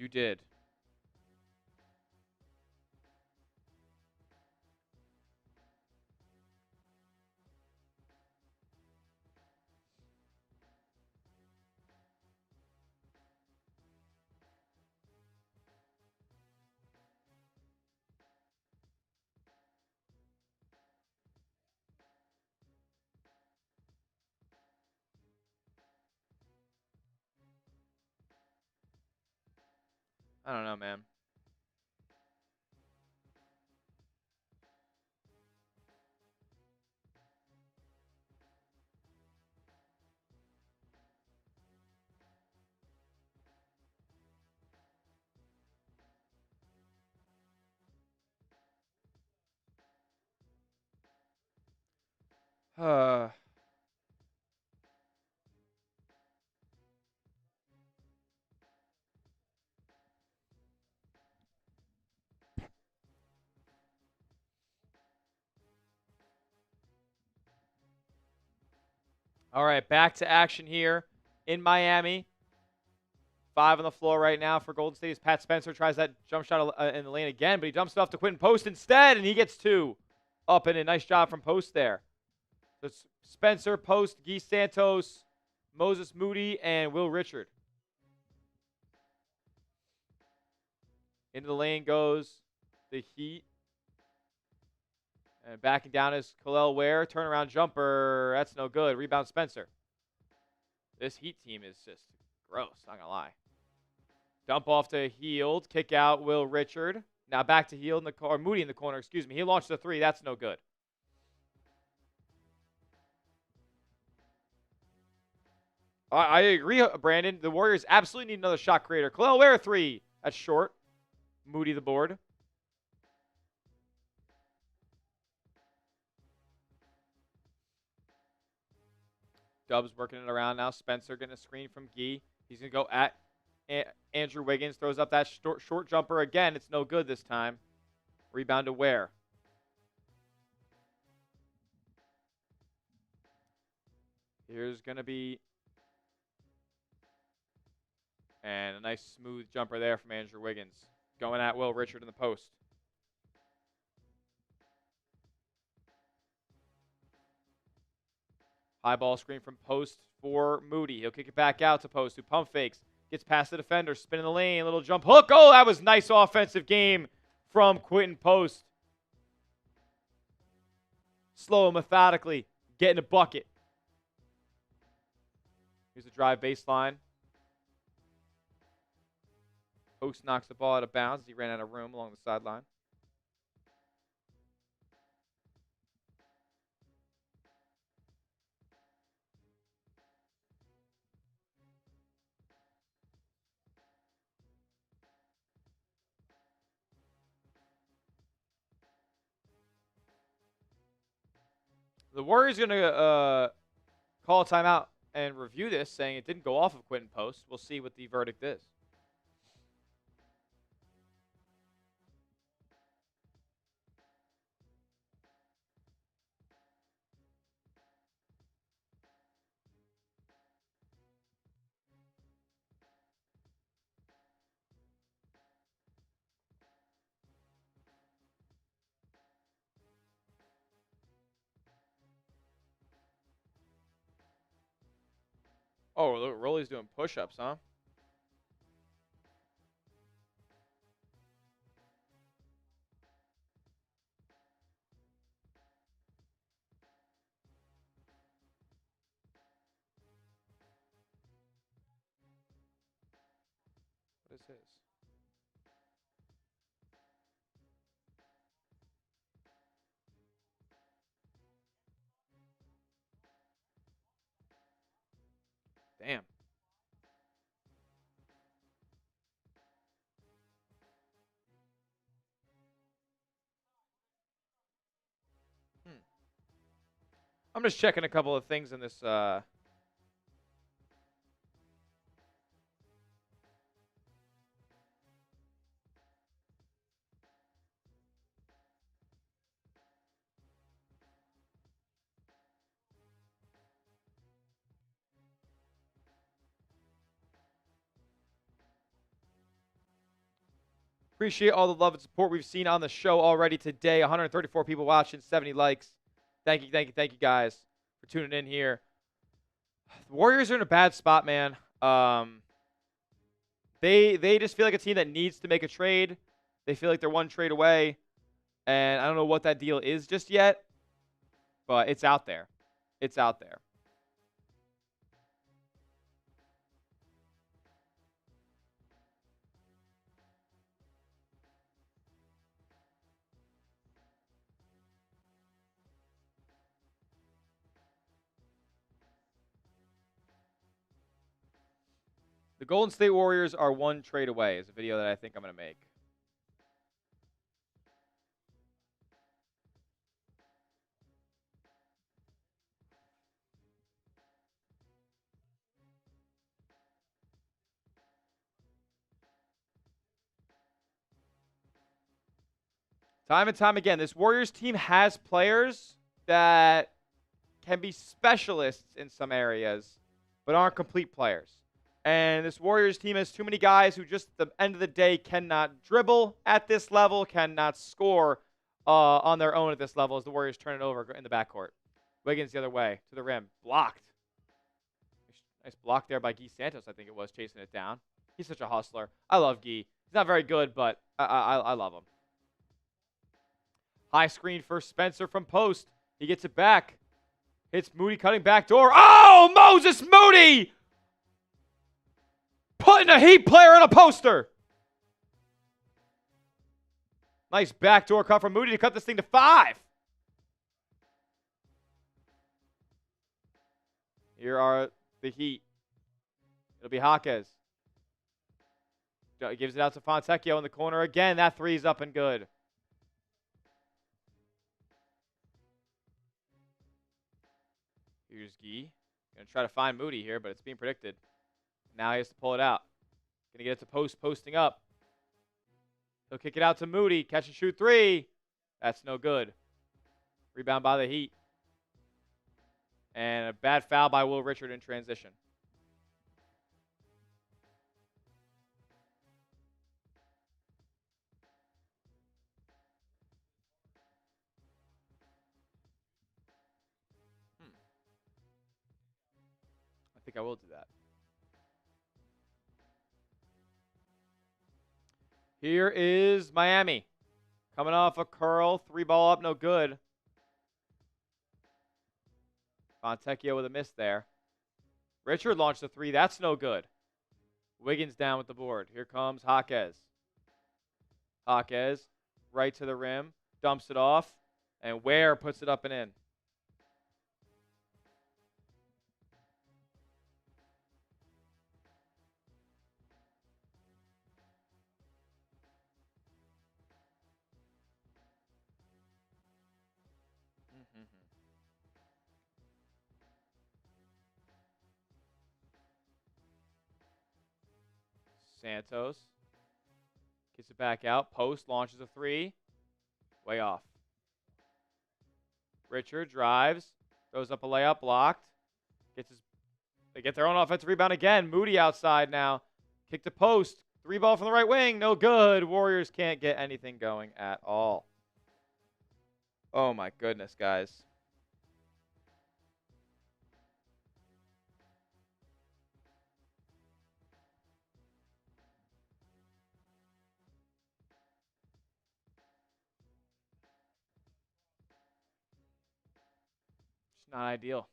You did. I don't know, man. Uh, all right, back to action here in Miami. 5 on the floor right now for Golden State. As Pat Spencer tries that jump shot in the lane again, but he dumps it off to Quentin Post instead, and he gets 2 up and a nice job from Post there. So it's Spencer, Post, Guy Santos, Moses Moody, and Will Richard. Into the lane goes the Heat. And backing down is Kel'el Ware. Turnaround jumper. That's no good. Rebound Spencer. This Heat team is just gross, not going to lie. Dump off to Hield. Kick out Will Richard. Now back to Hield in the corner. Moody in the corner, excuse me. He launched a 3. That's no good. I agree, Brandon. The Warriors absolutely need another shot creator. Kel'el Ware 3. That's short. Moody the board. Dubs working it around now. Spencer getting a screen from Guy. He's going to go at Andrew Wiggins. Throws up that short jumper again. It's no good this time. Rebound to Ware. Here's going to be... And a nice smooth jumper there from Andrew Wiggins. Going at Will Richard in the post. High ball screen from Post for Moody. He'll kick it back out to Post, who pump fakes. Gets past the defender, spinning the lane, little jump hook. Oh, that was nice offensive game from Quentin Post. Slow and methodically getting a bucket. Here's the drive baseline. Post knocks the ball out of bounds as he ran out of room along the sideline. The Warriors are going to call a timeout and review this, saying it didn't go off of Quentin Post. We'll see what the verdict is. Oh, look, Rolly's doing push-ups, huh? What is his? Damn. I'm just checking a couple of things in this. Appreciate all the love and support we've seen on the show already today. 134 people watching, 70 likes. Thank you guys for tuning in here. The Warriors are in a bad spot, man. They just feel like a team that needs to make a trade. They feel like they're one trade away, and I don't know what that deal is just yet, but it's out there. It's out there. The Golden State Warriors are one trade away is a video that I think I'm going to make. Time and time again, this Warriors team has players that can be specialists in some areas, but aren't complete players. And this Warriors team has too many guys who just at the end of the day cannot dribble at this level, cannot score on their own at this level as the Warriors turn it over in the backcourt. Wiggins the other way to the rim. Blocked. Nice block there by Guy Santos, I think it was, chasing it down. He's such a hustler. I love Guy. He's not very good, but I love him. High screen for Spencer from post. He gets it back. Hits Moody cutting back door. Oh, Moses Moody! Putting a Heat player on a poster. Nice backdoor cut from Moody to cut this thing to 5. Here are the Heat. It'll be Jaquez. Gives it out to Fontecchio in the corner again. That three's up and good. Here's Guy. Going to try to find Moody here, but it's being predicted. Now he has to pull it out. Going to get it to post, posting up. He'll kick it out to Moody. Catch and shoot 3. That's no good. Rebound by the Heat. And a bad foul by Will Richard in transition. I think I will do that. Here is Miami. Coming off a curl. 3-ball up, no good. Fontecchio with a miss there. Richard launched a 3. That's no good. Wiggins down with the board. Here comes Jaquez. Jaquez right to the rim. Dumps it off. And Ware puts it up and in. Santos gets it back out. Post launches a 3. Way off. Richard drives. Throws up a layup. Blocked. They get their own offensive rebound again. Moody outside now. Kick to post. 3-ball from the right wing. No good. Warriors can't get anything going at all. Oh my goodness, guys. Not ideal.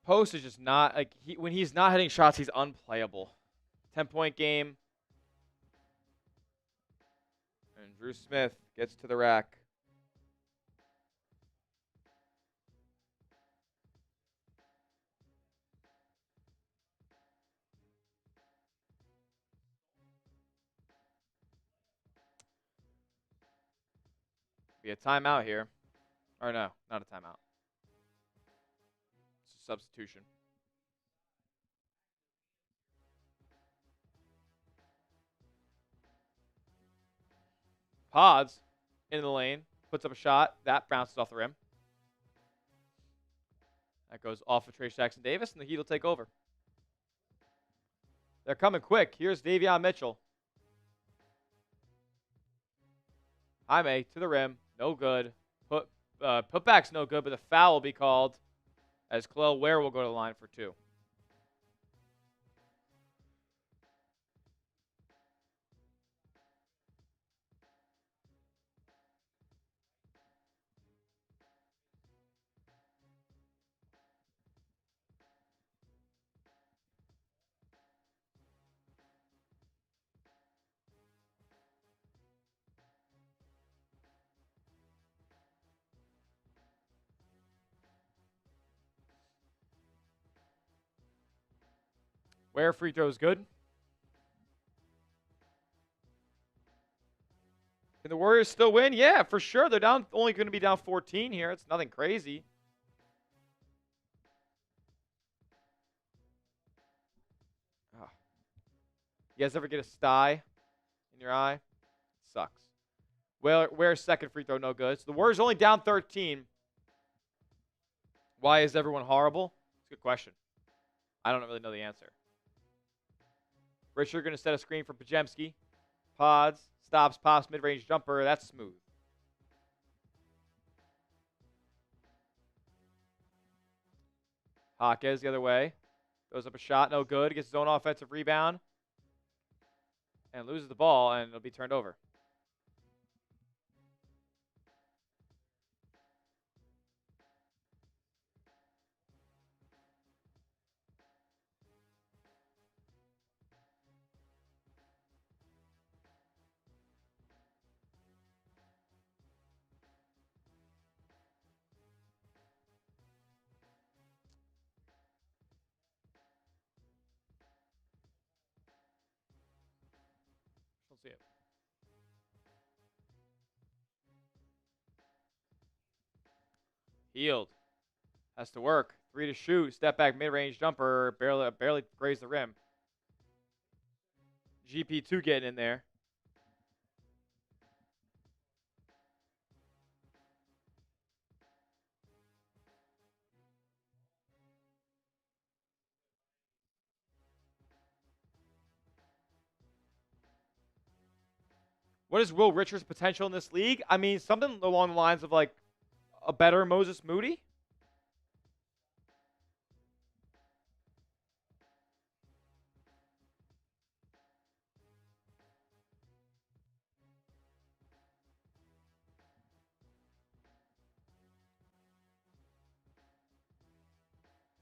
Post is just not like when he's not hitting shots, he's unplayable. 10-point game. And Drew Smith gets to the rack. Be a timeout here. Or no, not a timeout. substitution. Pods in the lane, puts up a shot. That bounces off the rim. That goes off of Trayce Jackson-Davis, and the Heat will take over. They're coming quick. Here's Davion Mitchell. Jaime to the rim. No good. Putback's no good, but the foul will be called as Kel'el Ware will go to the line for 2. Ware free throw is good. Can the Warriors still win? Yeah, for sure. They're only going to be down 14 here. It's nothing crazy. Oh. You guys ever get a sty in your eye? It sucks. Ware's second free throw no good. So the Warriors only down 13. Why is everyone horrible? It's a good question. I don't really know the answer. Richard going to set a screen for Pajemski. Pods. Stops, pops, mid-range jumper. That's smooth. Jaquez the other way. Throws up a shot. No good. Gets his own offensive rebound. And loses the ball, and it'll be turned over. See it. Hield has to work. 3 to shoot. Step back mid-range jumper. Barely grazed the rim. GP2 getting in there. What is Will Richards' potential in this league? I mean, something along the lines of like a better Moses Moody.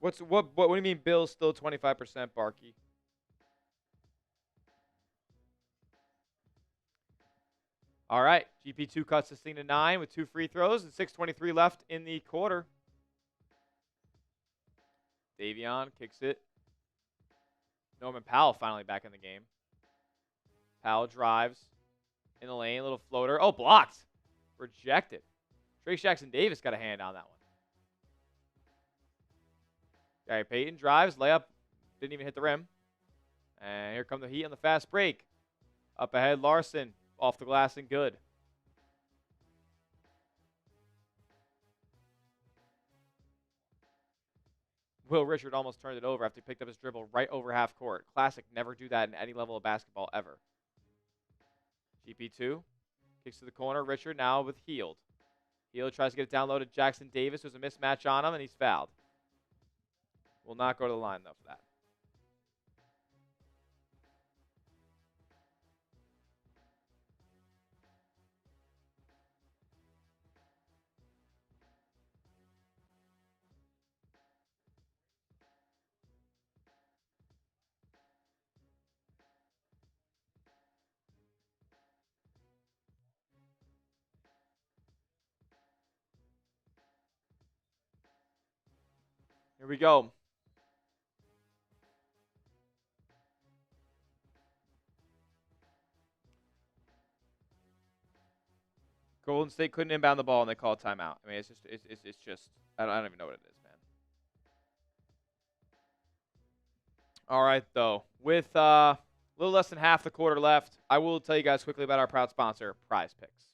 What do you mean Bill's still 25%, Barkey? All right, GP2 cuts this thing to 9 with 2 free throws and 6:23 left in the quarter. Davion kicks it. Norman Powell finally back in the game. Powell drives in the lane, little floater. Oh, blocked. Rejected. Trayce Jackson-Davis got a hand on that one. Gary Payton drives, layup, didn't even hit the rim. And here come the Heat on the fast break. Up ahead, Larsson. Off the glass and good. Will Richard almost turned it over after he picked up his dribble right over half court. Classic, never do that in any level of basketball ever. GP2 kicks to the corner. Richard now with Hield. Hield tries to get it down low to Jackson-Davis. There's a mismatch on him, and he's fouled. Will not go to the line, though, for that. Here we go. Golden State couldn't inbound the ball, and they called timeout. I mean, it's just I don't even know what it is, man. All right, though. With a little less than half the quarter left, I will tell you guys quickly about our proud sponsor, Prize Picks.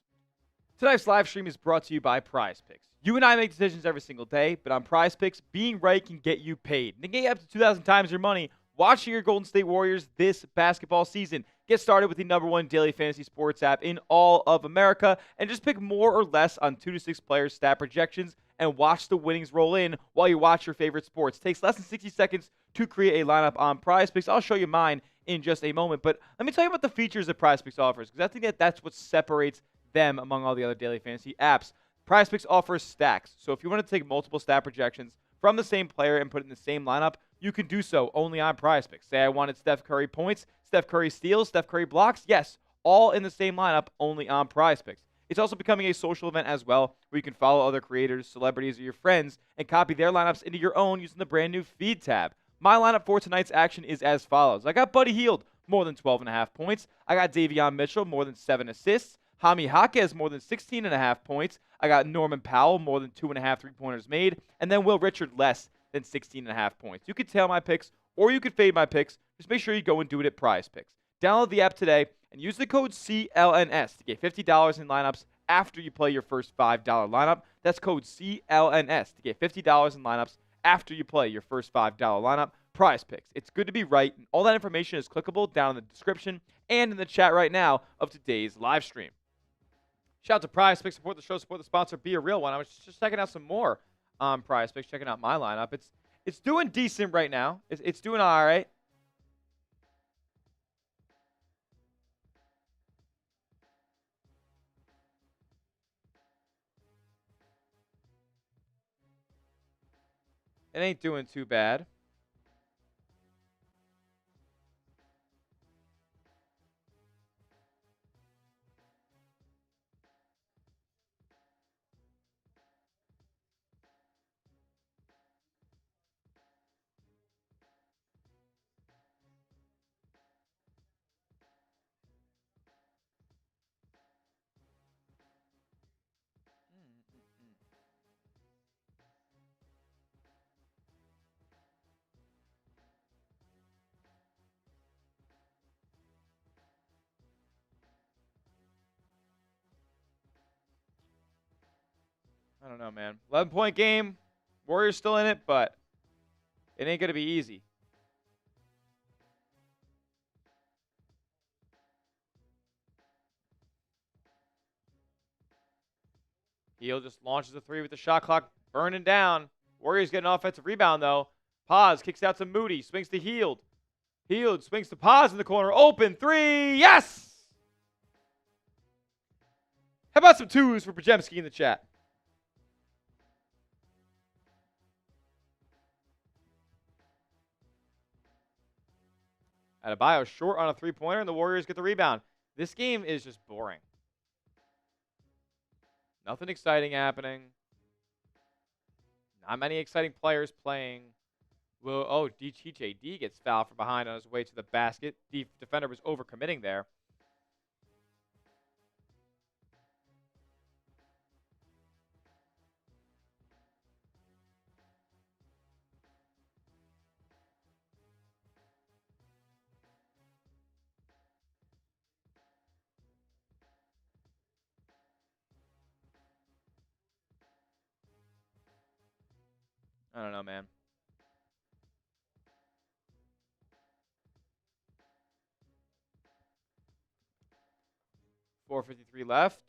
Tonight's live stream is brought to you by Prize Picks. You and I make decisions every single day, but on Prize Picks, being right can get you paid. And they can get up to 2,000 times your money watching your Golden State Warriors this basketball season. Get started with the #1 daily fantasy sports app in all of America and just pick more or less on 2 to 6 players' stat projections and watch the winnings roll in while you watch your favorite sports. It takes less than 60 seconds to create a lineup on Prize Picks. I'll show you mine in just a moment, but let me tell you about the features that Prize Picks offers because I think that's what separates them among all the other daily fantasy apps. Prize Picks offers stacks. So if you want to take multiple stat projections from the same player and put it in the same lineup, you can do so only on Prize Picks. Say I wanted Steph Curry points, Steph Curry steals, Steph Curry blocks. Yes, all in the same lineup, only on Prize Picks. It's also becoming a social event as well, where you can follow other creators, celebrities, or your friends and copy their lineups into your own using the brand new Feed tab. My lineup for tonight's action is as follows. I got Buddy Hield, more than 12.5 points. I got Davion Mitchell, more than 7 assists. Jaime Jaquez, more than 16.5 points. I got Norman Powell, more than 2.5 3-pointers made. And then Will Richard, less than 16.5 points. You could tail my picks, or you could fade my picks. Just make sure you go and do it at Prize Picks. Download the app today and use the code CLNS to get $50 in lineups after you play your first $5 lineup. That's code CLNS to get $50 in lineups after you play your first $5 lineup. Prize Picks. It's good to be right. And all that information is clickable down in the description and in the chat right now of today's live stream. Shout out to Prize Picks. Support the show. Support the sponsor. Be a real one. I was just checking out some more on Prize Picks. Checking out my lineup. It's doing decent right now. It's doing all right. It ain't doing too bad. I don't know, man. 11-point game. Warriors still in it, but it ain't going to be easy. Hield just launches a three with the shot clock burning down. Warriors get an offensive rebound, though. Paz kicks out to Moody. Swings to Hield. Hield swings to Paz in the corner. Open three. Yes! How about some twos for Pajemski in the chat? Adebayo short on a three-pointer, and the Warriors get the rebound. This game is just boring. Nothing exciting happening. Not many exciting players playing. Well, TJD gets fouled from behind on his way to the basket. The defender was overcommitting there. I don't know, man. .453 left.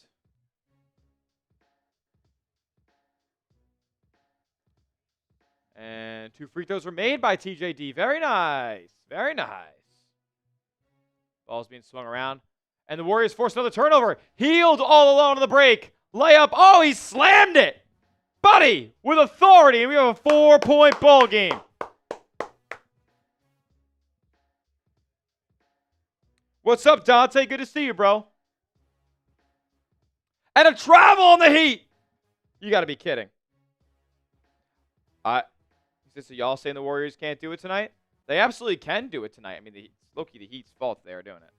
And 2 free throws were made by TJD. Very nice. Very nice. Ball's being swung around. And the Warriors force another turnover. Hield all alone on the break. Layup. Oh, he slammed it. Buddy with authority. And we have a 4-point ball game. What's up, Dante? Good to see you, bro. And a travel on the Heat. You got to be kidding. Is this y'all saying the Warriors can't do it tonight? They absolutely can do it tonight. I mean, it's low-key the Heat's fault they are doing it.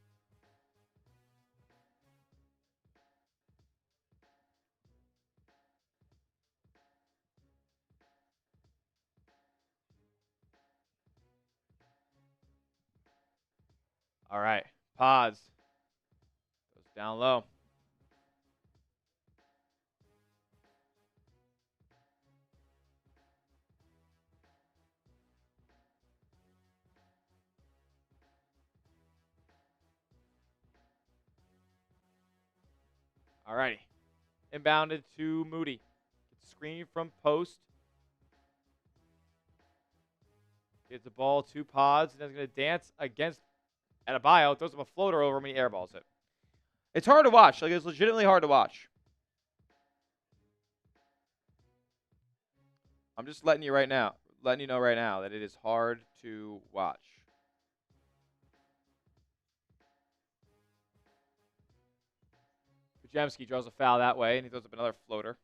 All right. Pods. Goes down low. All righty. Inbounded to Moody. Screen from post. Gets the ball to Pods, and is going to dance against Adebayo. Throws him a floater over him, and he airballs it. It's hard to watch. Like, it's legitimately hard to watch. I'm just letting you know right now that it is hard to watch. Podziemski draws a foul that way, and he throws up another floater.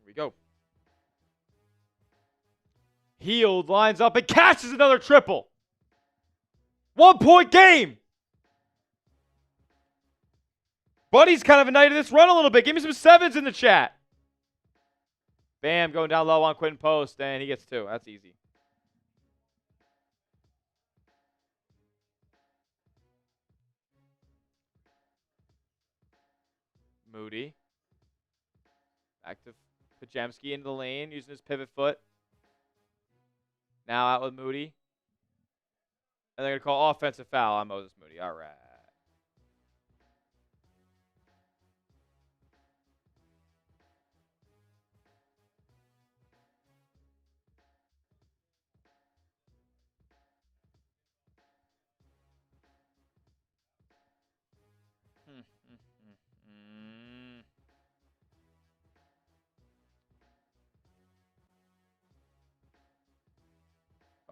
Here we go. Hield lines up and catches another triple. 1-point game. Buddy's kind of ignited this run a little bit. Give me some sevens in the chat. Bam, going down low on Quinton Post, and he gets 2. That's easy. Moody. Back to Podziemski into the lane, using his pivot foot. Now out with Moody. And they're going to call offensive foul on Moses Moody. All right.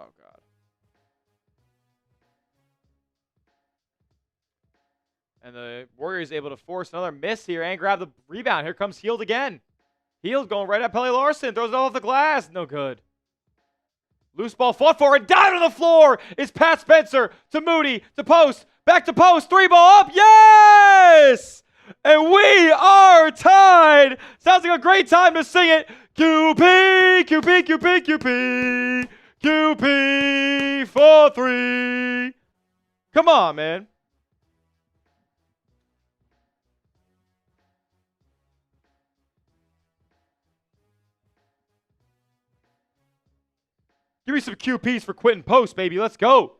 Oh, God. And the Warriors able to force another miss here and grab the rebound. Here comes Hield again. Hield going right at Pelle Larsson. Throws it off the glass. No good. Loose ball fought for and down on the floor is Pat Spencer to Moody to post. Back to post. 3 ball up. Yes! And we are tied. Sounds like a great time to sing it. QP, QP, QP, QP. QP for 3. Come on, man. Give me some QPs for Quinton Post, baby. Let's go.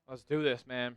Let's do this, man.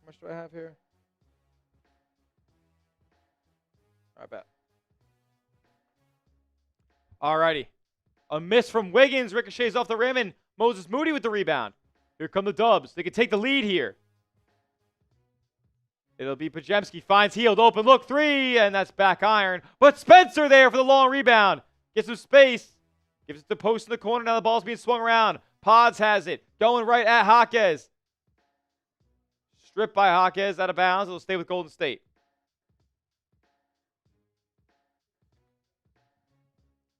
How much do I have here? I bet. Alrighty. A miss from Wiggins. Ricochets off the rim, and Moses Moody with the rebound. Here come the Dubs. They can take the lead here. It'll be Podziemski. Finds Hield. Open look. 3. And that's back iron. But Spencer there for the long rebound. Gets some space. Gives it to post in the corner. Now the ball's being swung around. Pods has it. Going right at Jaquez. Stripped by Jaquez out of bounds. It'll stay with Golden State.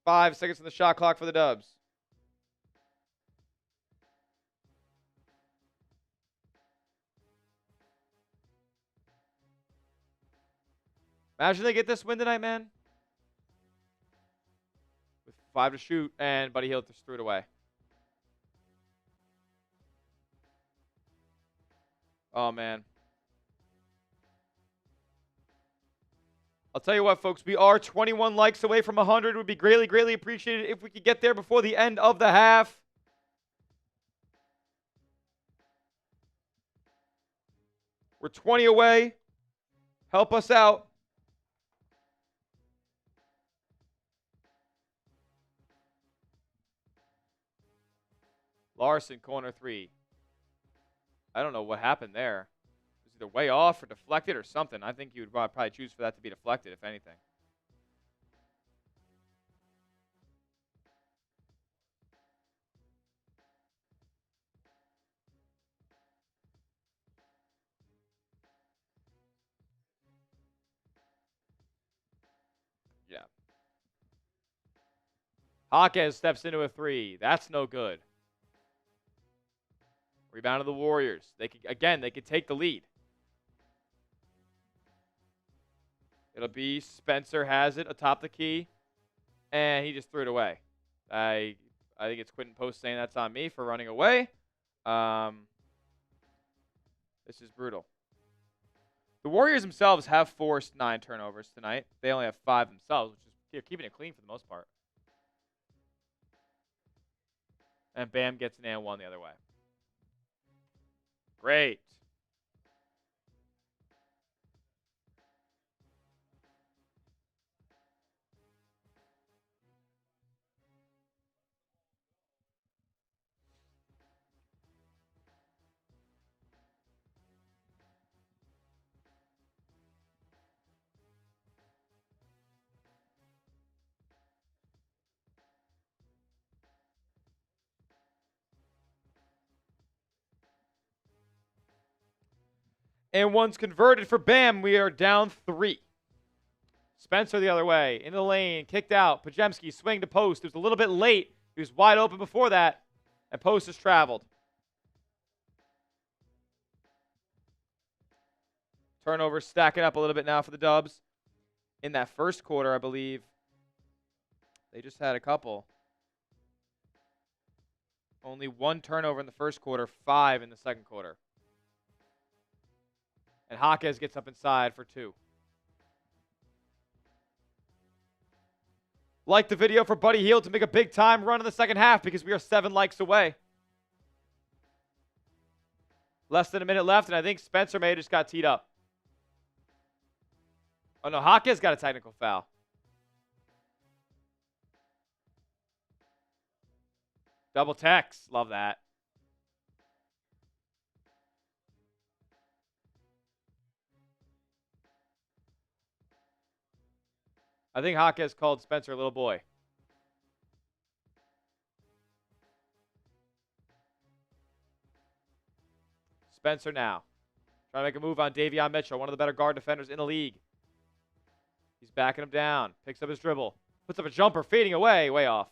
Five seconds on the shot clock for the Dubs. Imagine they get this win tonight, man. With 5 to shoot, and Buddy Hield just threw it away. Oh, man. I'll tell you what, folks. We are 21 likes away from 100. It would be greatly, greatly appreciated if we could get there before the end of the half. We're 20 away. Help us out. Larsson, corner 3. I don't know what happened there. It was either way off or deflected or something. I think you would probably choose for that to be deflected, if anything. Yeah. Jaquez steps into a 3. That's no good. Rebound of the Warriors. They could take the lead. It'll be Spencer has it atop the key, and he just threw it away. I think it's Quentin Post saying that's on me for running away. This is brutal. The Warriors themselves have forced 9 turnovers tonight. They only have 5 themselves, which is keeping it clean for the most part. And Bam gets an and 1 the other way. Great. And one's converted for Bam. We are down 3. Spencer the other way. Into the lane. Kicked out. Podziemski swing to Post. It was a little bit late. He was wide open before that. And Post has traveled. Turnovers stacking up a little bit now for the Dubs. In that first quarter, I believe, they just had a couple. Only 1 turnover in the first quarter, 5 in the second quarter. And Jaquez gets up inside for 2. Like the video for Buddy Hield to make a big-time run in the second half because we are 7 likes away. Less than a minute left, and I think Spencer may have just got teed up. Oh, no, Jaquez got a technical foul. Double text. Love that. I think Jaquez called Spencer a little boy. Spencer now. Trying to make a move on Davion Mitchell, one of the better guard defenders in the league. He's backing him down. Picks up his dribble. Puts up a jumper, fading away, way off.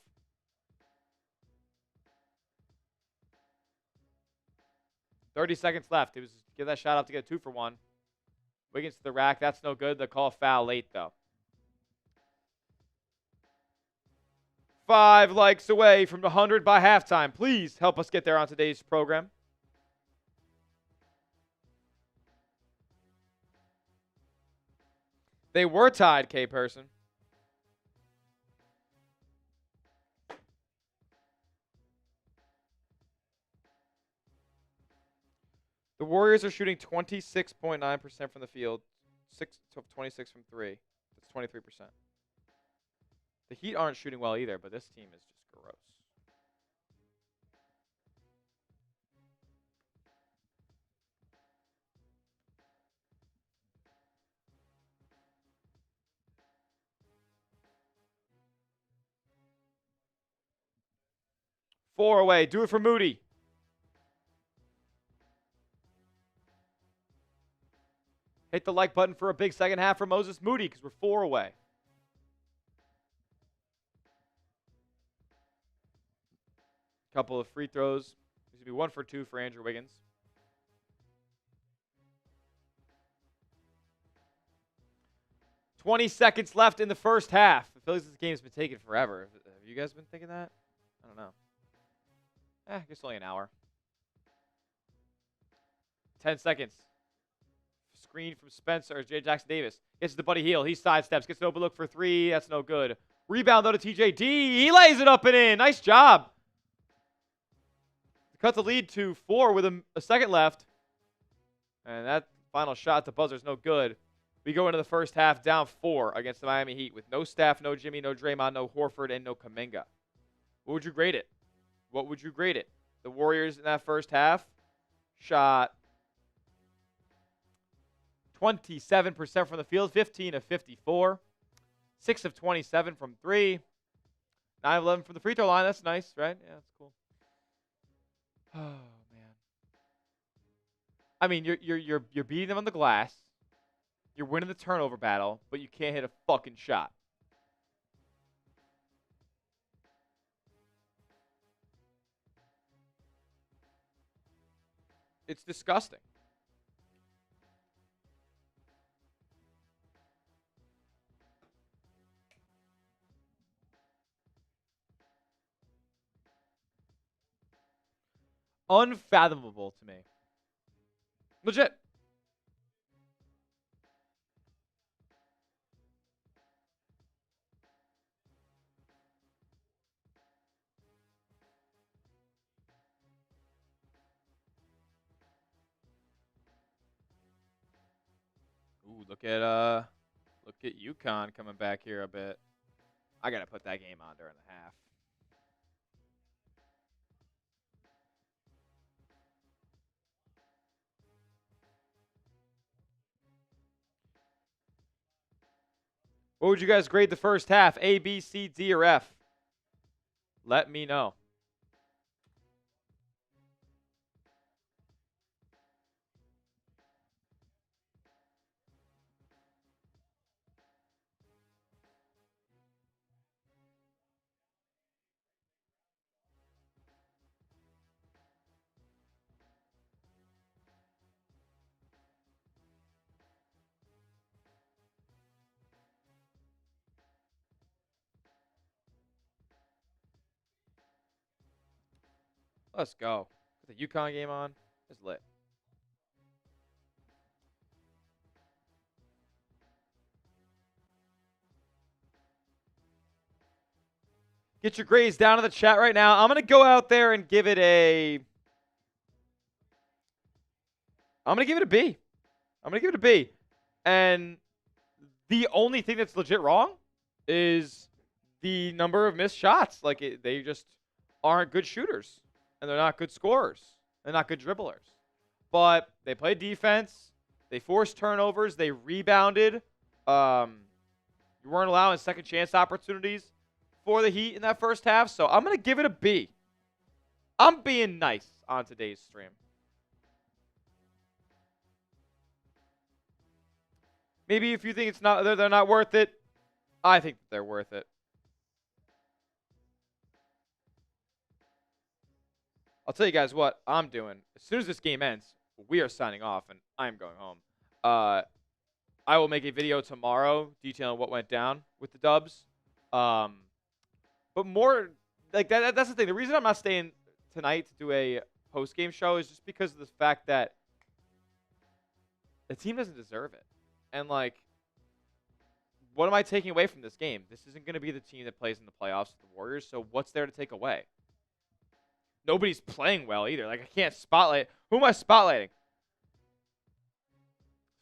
.30 seconds left. He was give that shot up to get a 2 for 1. Wiggins to the rack. That's no good. They call foul late, though. 5 likes away from 100 by halftime. Please help us get there on today's program. They were tied, K-Person. The Warriors are shooting 26.9% from the field, 6 of 26 from 3. That's 23%. The Heat aren't shooting well either, but this team is just Gross. Four away. Do it for Moody. Hit the like button for a big second half for Moses Moody because we're 4 away. Couple of free throws. There's going to be 1 for 2 for Andrew Wiggins. $20 left in the first half. I feel like this game's been taking forever. Have you guys been thinking that? I don't know. I guess only an hour. 10 seconds. Screen from Spencer or Jackson Davis. Gets to the Buddy Hield. He sidesteps. Gets an open look for 3. That's no good. Rebound, though, to TJD. He lays it up and in. Nice job. Cut the lead to 4 with a second left. And that final shot at the buzzer is no good. We go into the first half down 4 against the Miami Heat with no Steph, no Jimmy, no Draymond, no Horford, and no Kuminga. What would you grade it? What would you grade it? The Warriors in that first half shot 27% from the field, 15 of 54, 6 of 27 from 3, 9 of 11 from the free throw line. That's nice, right? Yeah, that's cool. Oh man. I mean, you're beating them on the glass. You're winning the turnover battle, but you can't hit a fucking shot. It's disgusting. Unfathomable to me. Legit. Ooh, look at UConn coming back here a bit. I gotta put that game on during the half. What would you guys grade the first half? A, B, C, D, or F? Let me know. Let's go. Put the UConn game on. It's lit. Get your grades down in the chat right now. I'm going to go out there and give it a... I'm going to give it a B. I'm going to give it a B. And the only thing that's legit wrong is the number of missed shots. Like, they just aren't good shooters. And they're not good scorers. They're not good dribblers. But they played defense. They forced turnovers. They rebounded. You weren't allowing second chance opportunities for the Heat in that first half. So I'm going to give it a B. I'm being nice on today's stream. Maybe if you think it's not, they're not worth it, I think they're worth it. I'll tell you guys what I'm doing. As soon as this game ends, we are signing off, and I'm going home. I will make a video tomorrow detailing what went down with the Dubs. But more, like, that's the thing. The reason I'm not staying tonight to do a post-game show is just because of the fact that the team doesn't deserve it. And, like, what am I taking away from this game? This isn't going to be the team that plays in the playoffs with the Warriors, so what's there to take away? Nobody's playing well either. Like, I can't spotlight. Who am I spotlighting?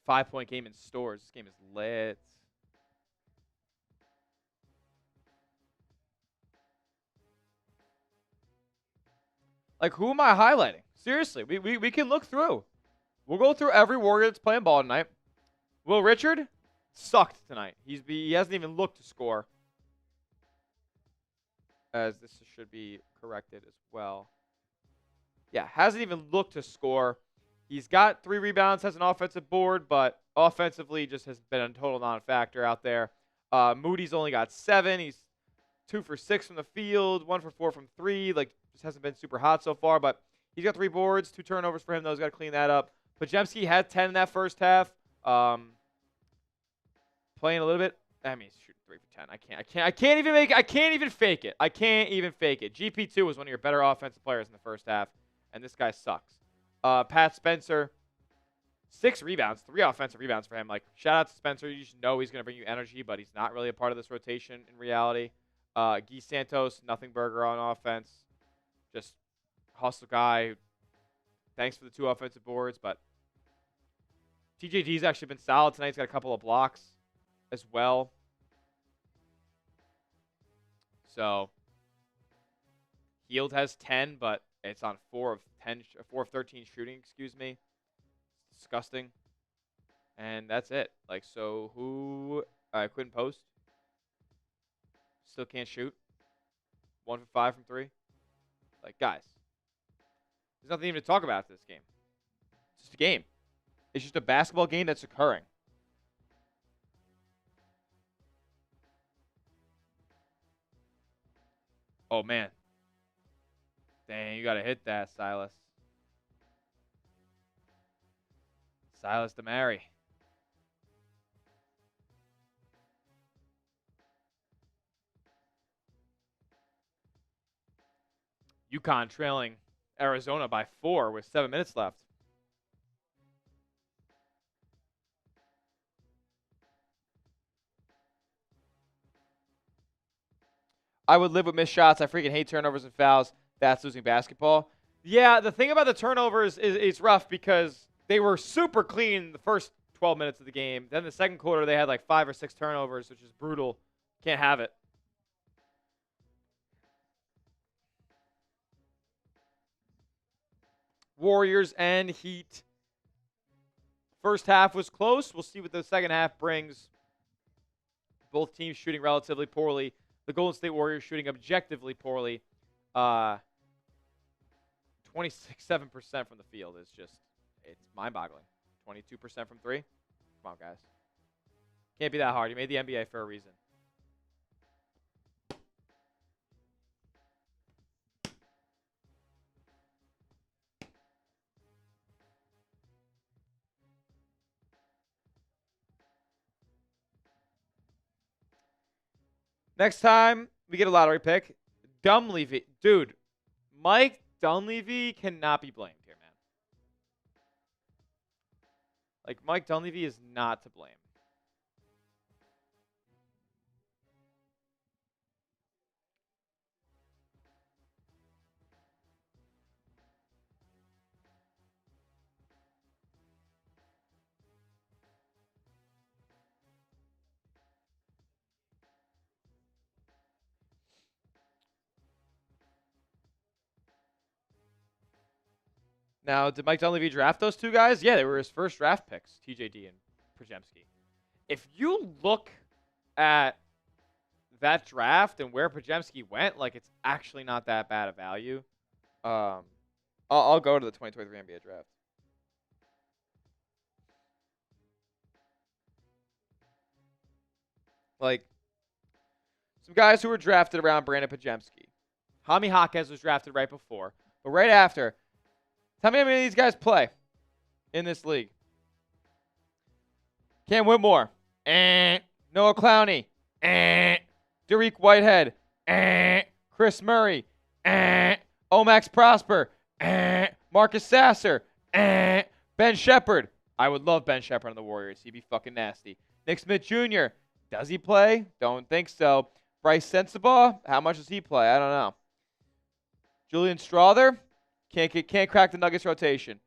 5-point game in stores. This game is lit. Like, who am I highlighting? Seriously, we can look through. We'll go through every Warrior that's playing ball tonight. Will Richard sucked tonight. He hasn't even looked to score. As this should be corrected as well. Yeah, hasn't even looked to score. He's got 3 rebounds, has an offensive board, but offensively just has been a total non-factor out there. Moody's only got 7. He's 2 for 6 from the field, 1 for 4 from 3. Like, just hasn't been super hot so far, but he's got 3 boards, 2 turnovers for him, though. He's got to clean that up. Podziemski had 10 in that first half. Playing a little bit. I mean, he's shooting 3 for 10. I can't even fake it. I can't even fake it. GP2 was one of your better offensive players in the first half, and this guy sucks. Pat Spencer, 6 rebounds, 3 offensive rebounds for him. Like, shout out to Spencer. You just know he's going to bring you energy, but he's not really a part of this rotation in reality. Guy Santos, nothing burger on offense. Just hustle guy. Thanks for the 2 offensive boards, but TJD's actually been solid tonight. He's got a couple of blocks as well. So, Hield has 10, but it's on 4 of 13 shooting, excuse me. Disgusting. And that's it. Like, so who I couldn't post. Still can't shoot. 1 for 5 from 3. Like, guys, there's nothing even to talk about this game. It's just a game. It's just a basketball game that's occurring. Oh, man. Dang, you got to hit that, Silas. Silas DeMary. UConn trailing Arizona by 4 with 7 minutes left. I would live with missed shots. I freaking hate turnovers and fouls. That's losing basketball. Yeah, the thing about the turnovers is it's rough because they were super clean the first 12 minutes of the game. Then the second quarter, they had like 5 or 6 turnovers, which is brutal. Can't have it. Warriors and Heat. First half was close. We'll see what the second half brings. Both teams shooting relatively poorly. The Golden State Warriors shooting objectively poorly. 26.7% from the field is just, it's mind-boggling. 22% from 3. Come on, guys. Can't be that hard. You made the NBA for a reason. Next time we get a lottery pick, Dunleavy. Dude, Mike Dunleavy cannot be blamed here, man. Like, Mike Dunleavy is not to blame. Now, did Mike Dunleavy draft those 2 guys? Yeah, they were his first draft picks, TJD and Podziemski. If you look at that draft and where Podziemski went, like, it's actually not that bad a value. I'll go to the 2023 NBA draft. Like, some guys who were drafted around Brandon Podziemski. Jaime Jaquez was drafted right before. But right after, tell me how many of these guys play in this league. Cam Whitmore. Noah Clowney. Dariq Whitehead. Chris Murray. Omax Prosper. Marcus Sasser. Ben Shepherd. I would love Ben Shepherd on the Warriors. He'd be fucking nasty. Nick Smith Jr. Does he play? Don't think so. Bryce Sensabaugh. How much does he play? I don't know. Julian Strawther. Can't crack the Nuggets rotation.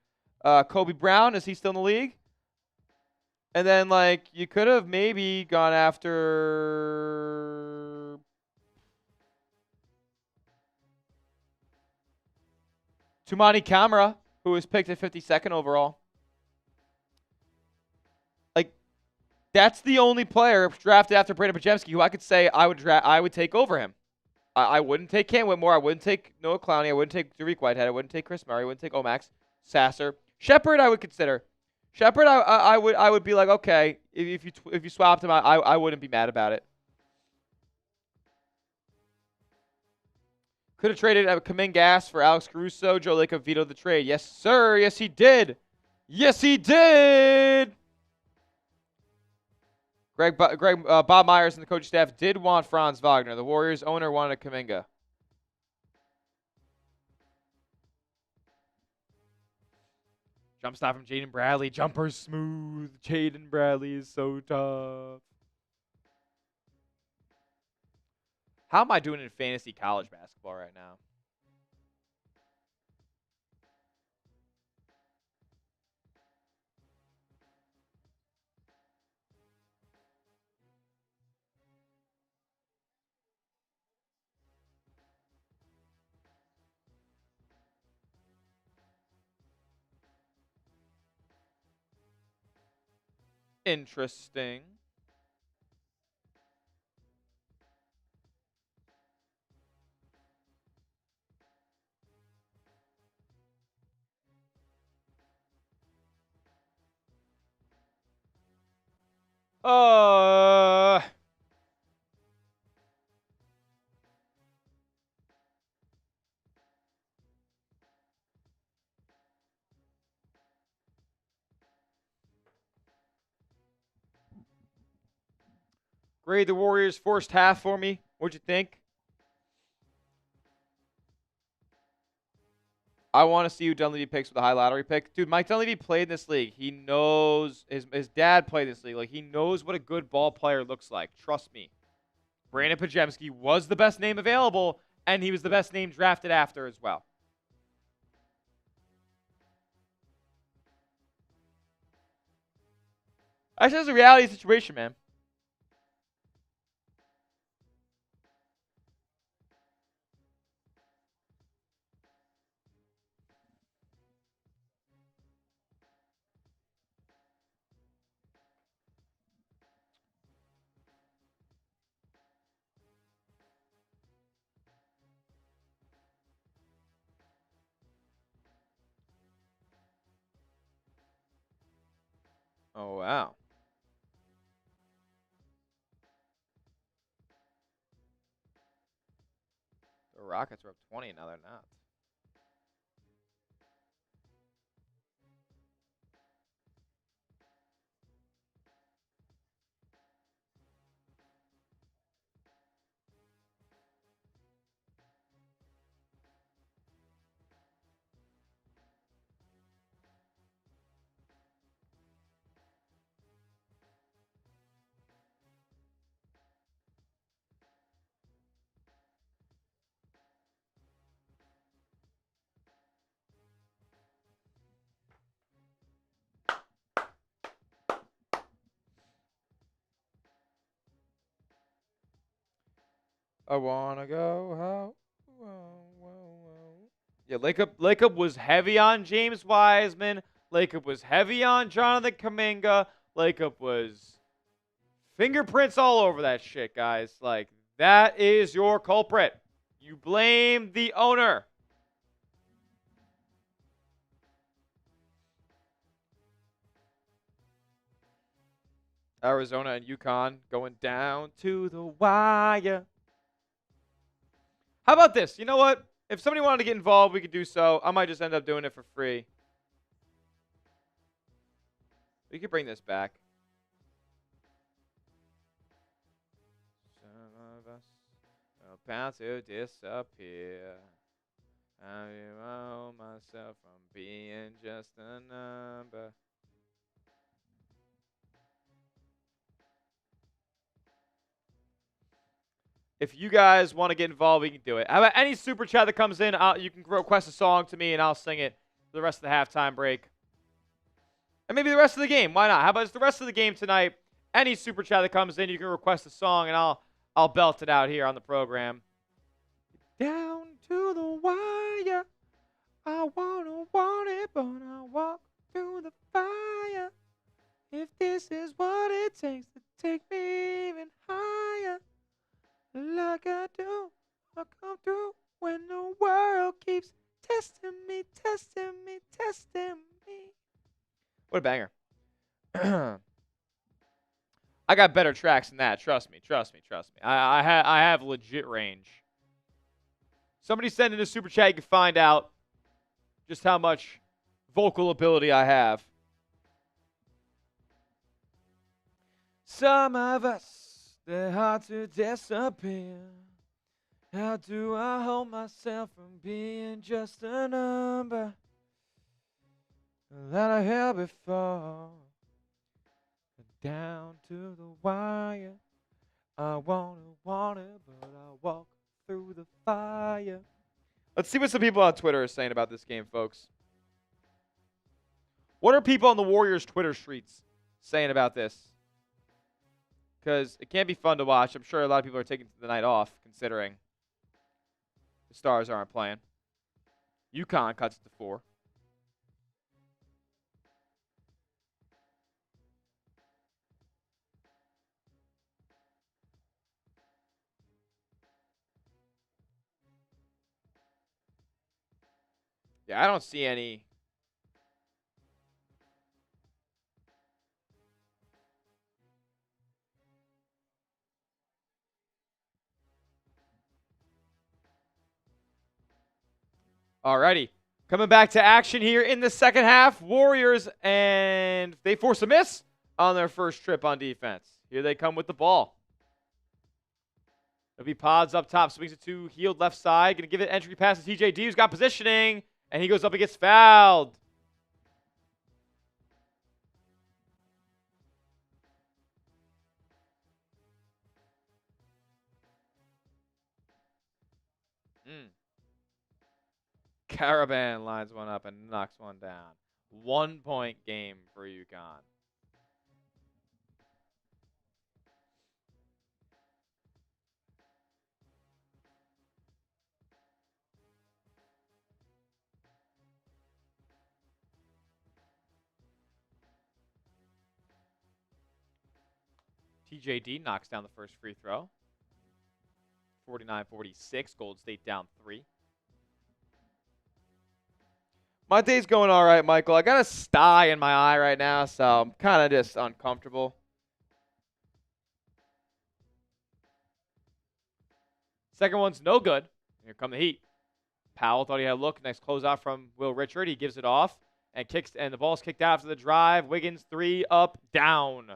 Kobe Brown, is he still in the league? And then, like, you could have maybe gone after Tumani Camara, who was picked at 52nd overall. Like, that's the only player drafted after Brandon Podziemski who I could say I would take over him. I wouldn't take Cam Whitmore. I wouldn't take Noah Clowney. I wouldn't take Derek Whitehead. I wouldn't take Chris Murray. I wouldn't take Omax, Sasser, Shepard. I would consider Shepard. I would be like, okay, if you swapped him, I wouldn't be mad about it. Could have traded Kuminga for Alex Caruso. Joe Lacob vetoed the trade. Yes, sir. Yes, he did. Yes, he did. Bob Myers and the coaching staff did want Franz Wagner. The Warriors owner wanted Kuminga. Jump stop from Jaden Bradley. Jumper smooth. Jaden Bradley is so tough. How am I doing in fantasy college basketball right now? Interesting. Grade the Warriors' first half for me. What'd you think? I want to see who Dunleavy picks with a high lottery pick. Dude, Mike Dunleavy played in this league. He knows his dad played this league. Like, he knows what a good ball player looks like. Trust me. Brandon Podziemski was the best name available, and he was the best name drafted after as well. That's just a reality situation, man. Oh, wow. The Rockets are up 20. Now they're not. I wanna go out. Yeah, Lacob was heavy on James Wiseman. Lacob was heavy on Jonathan Kuminga. Lacob was fingerprints all over that shit, guys. Like, that is your culprit. You blame the owner. Arizona and UConn going down to the wire. How about this? You know what? If somebody wanted to get involved, we could do so. I might just end up doing it for free. We could bring this back. Some of us are about to disappear. I remove myself from being just a number. If you guys want to get involved, we can do it. How about any super chat that comes in? You can request a song to me, and I'll sing it for the rest of the halftime break. And maybe the rest of the game. Why not? How about it's the rest of the game tonight? Any super chat that comes in, you can request a song, and I'll belt it out here on the program. Down to the wire. I wanna want it, but I walk through the fire. If this is what it takes to take me even higher, like I do, I'll come through when the world keeps testing me, testing me, testing me. What a banger. I got better tracks than that. Trust me, trust me, trust me. I have legit range. Somebody send in a super chat. You can find out just how much vocal ability I have. Some of us, they're hard to disappear. How do I hold myself from being just a number that I held before? Down to the wire. I want it, but I walk through the fire. Let's see what some people on Twitter are saying about this game, folks. What are people on the Warriors Twitter streets saying about this? Because it can't be fun to watch. I'm sure a lot of people are taking the night off, considering the Stars aren't playing. UConn cuts it to 4. Yeah, I don't see any. Alrighty. Coming back to action here in the second half. Warriors, and they force a miss on their first trip on defense. Here they come with the ball. It'll be Pods up top. Swings it to Healed left side. Going to give it entry pass to TJD, who's got positioning. And he goes up and gets fouled. Caravan lines one up and knocks one down. 1 point game for UConn. TJD knocks down the first free throw. 49-46. Gold State down 3. My day's going all right, Michael. I got a sty in my eye right now, so I'm kind of just uncomfortable. Second one's no good. Here come the Heat. Powell thought he had a look. Nice closeout from Will Richard. He gives it off and kicks, and the ball's kicked out after the drive. Wiggins 3 up, down.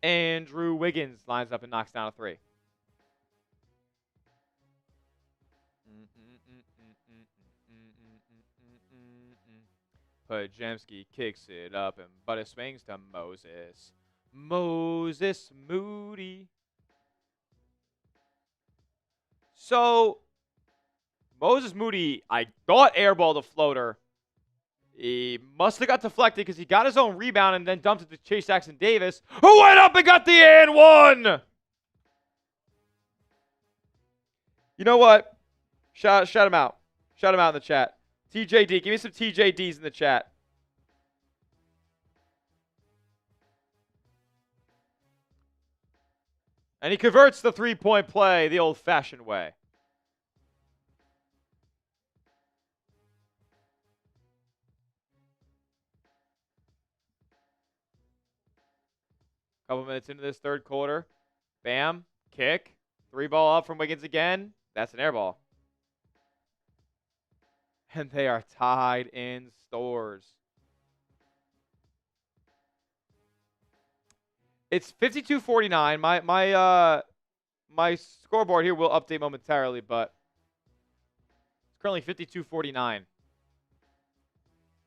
Andrew Wiggins lines up and knocks down a 3. Pajemski kicks it up, but it swings to Moses. Moses Moody. So, Moses Moody, I thought airballed a floater. He must have got deflected because he got his own rebound and then dumped it to Chase Jackson Davis, who went up and got the and one. You know what? Shout him out. Shout him out in the chat. TJD. Give me some TJDs in the chat. And he converts the three-point play the old-fashioned way. Couple minutes into this third quarter. Bam. Kick. 3-ball up from Wiggins again. That's an air ball. And they are tied in stores. It's 52-49. My scoreboard here will update momentarily, but it's currently 52-49.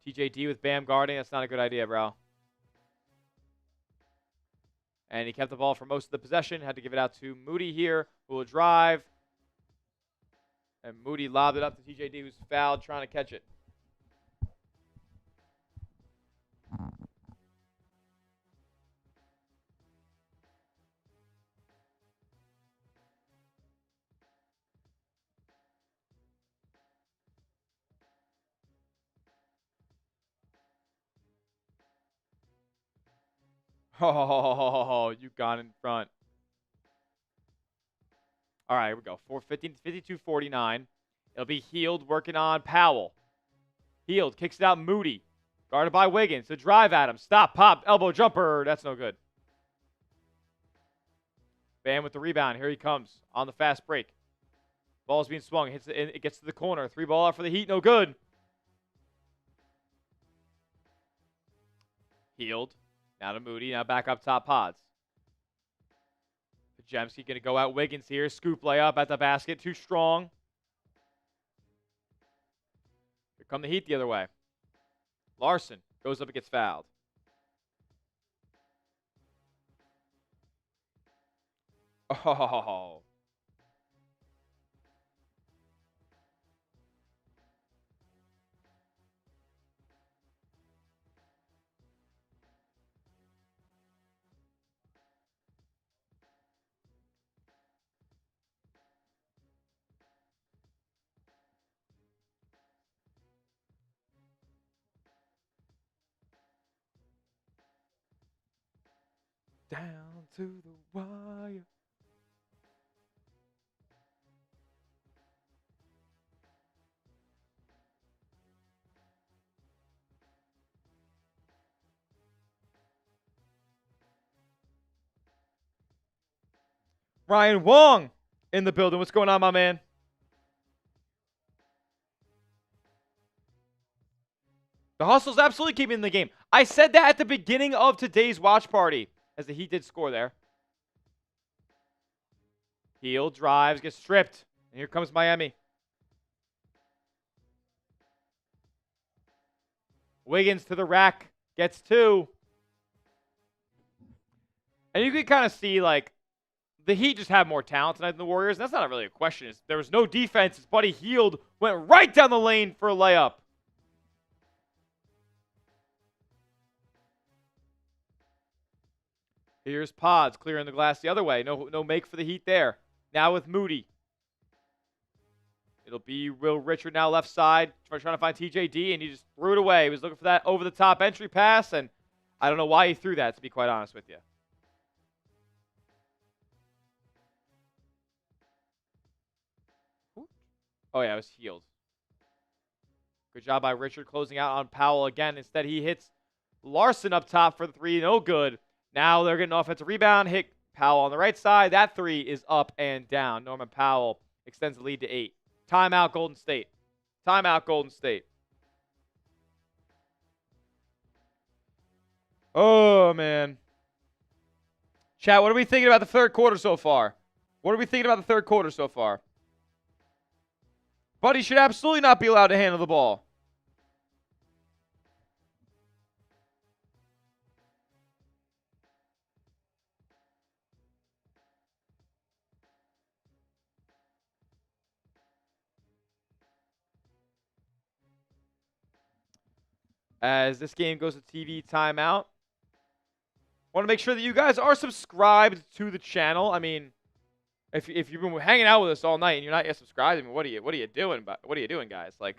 TJD with Bam guarding. That's not a good idea, bro. And he kept the ball for most of the possession. Had to give it out to Moody here, who will drive. And Moody lobbed it up to TJD, who's fouled, trying to catch it. Oh, you got in front. All right, here we go. 52-49. It'll be Healed working on Powell. Healed kicks it out. Moody. Guarded by Wiggins. The drive at him. Stop, pop, elbow jumper. That's no good. Bam with the rebound. Here he comes on the fast break. Ball's being swung. It gets to the corner. 3 ball out for the Heat. No good. Healed. Now to Moody. Now back up top Pods. Jemski going to go out Wiggins here. Scoop layup at the basket. Too strong. Here come the Heat the other way. Larsson goes up and gets fouled. Oh. Down to the wire. Ryan Wong in the building. What's going on, my man? The hustle's absolutely keeping in the game. I said that at the beginning of today's watch party, as the Heat did score there. Heel drives, gets stripped. And here comes Miami. Wiggins to the rack, gets 2. And you can kind of see, like, the Heat just have more talent tonight than the Warriors. And that's not really a question. There was no defense. His buddy Healed went right down the lane for a layup. Here's Pods clearing the glass the other way. No make for the Heat there. Now with Moody. It'll be Will Richard now left side. Trying to find TJD, and he just threw it away. He was looking for that over-the-top entry pass, and I don't know why he threw that, to be quite honest with you. Oh, yeah, it was Healed. Good job by Richard closing out on Powell again. Instead, he hits Larsson up top for the 3. No good. Now they're getting an offensive rebound. Hit Powell on the right side. That 3 is up and down. Norman Powell extends the lead to 8. Timeout, Golden State. Timeout, Golden State. Oh, man. Chat, what are we thinking about the third quarter so far? What are we thinking about the third quarter so far? Buddy should absolutely not be allowed to handle the ball. As this game goes to TV timeout. Want to make sure that you guys are subscribed to the channel. I mean, if you've been hanging out with us all night and you're not yet subscribed, I mean, what are you doing? What are you doing, guys? Like,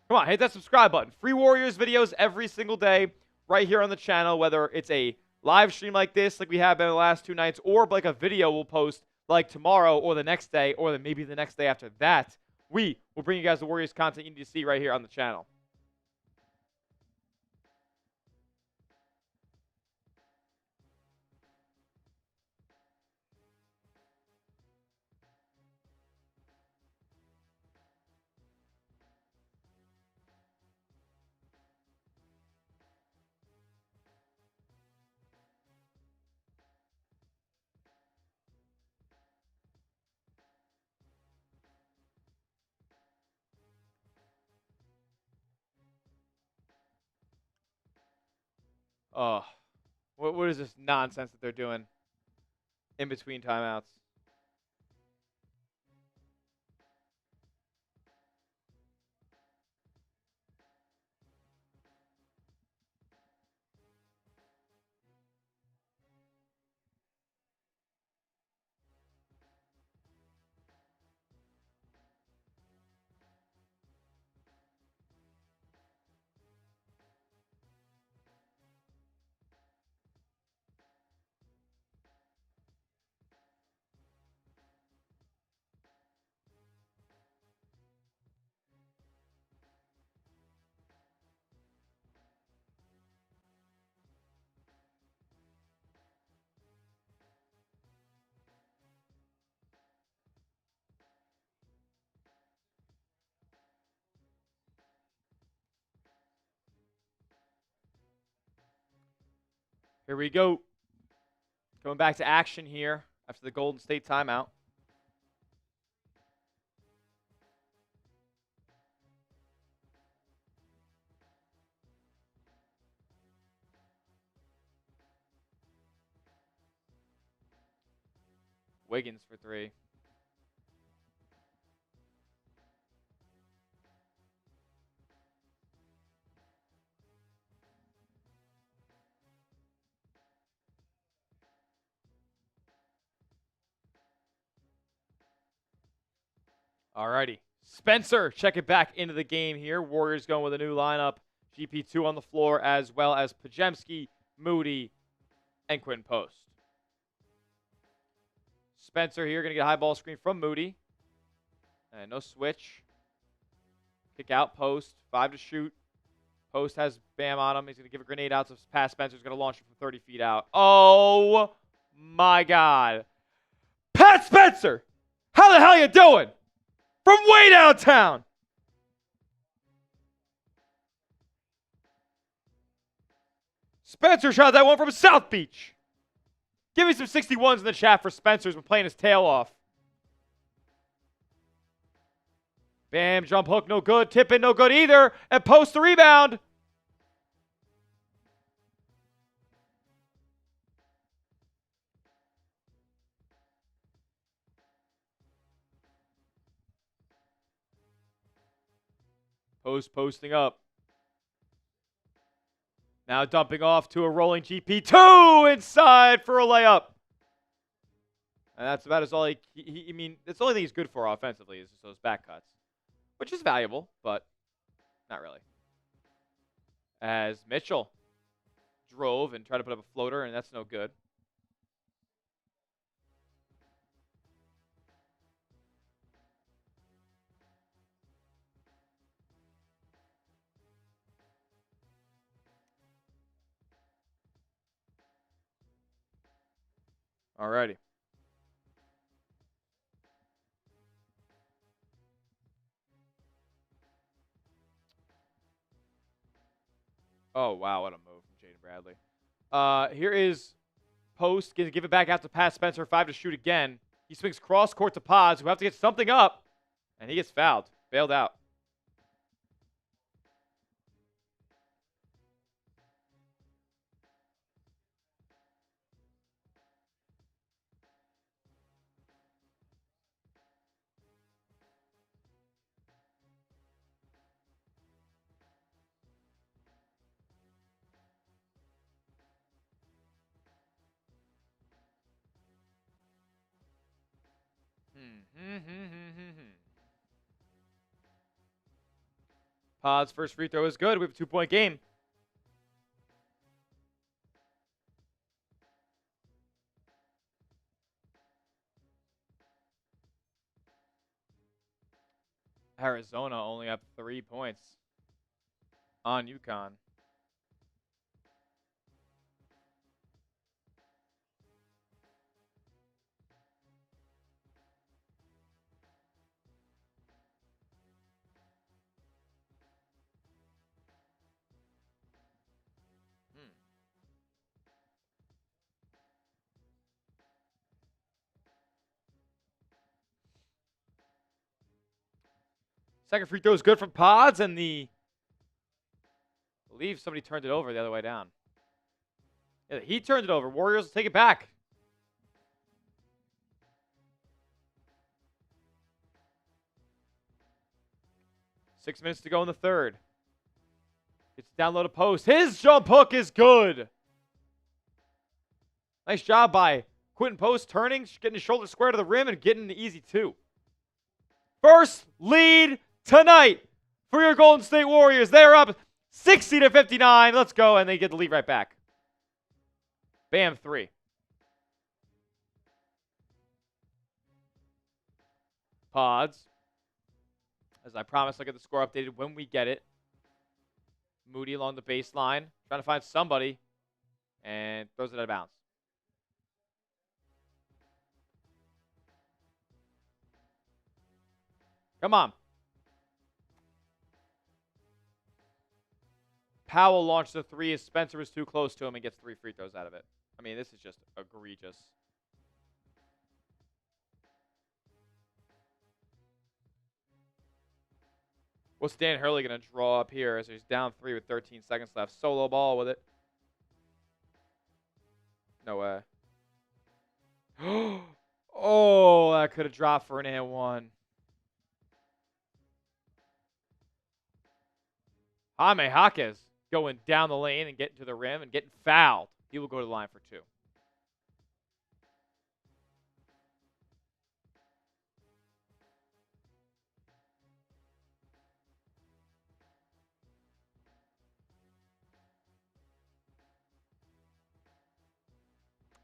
come on, hit that subscribe button. Free Warriors videos every single day right here on the channel, whether it's a live stream like this, like we have been the last 2 nights, or like a video we'll post like tomorrow or the next day, or then maybe the next day after that. We will bring you guys the Warriors content you need to see right here on the channel. Oh, what is this nonsense that they're doing in between timeouts? Here we go. Going back to action here after the Golden State timeout. Wiggins for 3. Alrighty. Spencer, check it back into the game here. Warriors going with a new lineup. GP2 on the floor, as well as Pajemski, Moody, and Quinn Post. Spencer here going to get a high ball screen from Moody. And no switch. Kick out, Post. 5 to shoot. Post has Bam on him. He's going to give a grenade out to pass. Spencer's going to launch it from 30 feet out. Oh, my God. Pat Spencer! How the hell you doing? From way downtown. Spencer shot that one from South Beach. Give me some 61s in the chat for Spencer's been playing his tail off. Bam, jump hook, no good. Tip in, no good either. And Post the rebound. Post posting up. Now dumping off to a rolling GP2 inside for a layup. And that's about as all I mean, that's the only thing he's good for offensively is just those back cuts, which is valuable, but not really. As Mitchell drove and tried to put up a floater, and that's no good. Alrighty. Oh, wow, what a move from Jaden Bradley. Here is Post. Going to give it back out to Pat Spencer. 5 to shoot again. He swings cross court to Pods, who have to get something up. And he gets fouled. Bailed out. Pod's first free throw is good. We have a 2-point game. Arizona only up 3 points on UConn. Second free throw is good from Pods, and I believe somebody turned it over the other way down. Yeah, he turned it over. Warriors will take it back. Six minutes to go in the third. It's down low to Post. His jump hook is good. Nice job by Quentin Post turning, getting his shoulder square to the rim, and getting the easy 2. First lead tonight for your Golden State Warriors. They're up 60-59. Let's go, and they get the lead right back. Bam, 3. Pods. As I promised, I'll get the score updated when we get it. Moody along the baseline, trying to find somebody, and throws it out of bounds. Come on. Powell launched the three as Spencer was too close to him and gets 3 free throws out of it. I mean, this is just egregious. What's Dan Hurley going to draw up here as he's down 3 with 13 seconds left? Solo ball with it. No way. Oh, that could have dropped for an and one. Jaime Jaquez going down the lane and getting to the rim and getting fouled. He will go to the line for 2.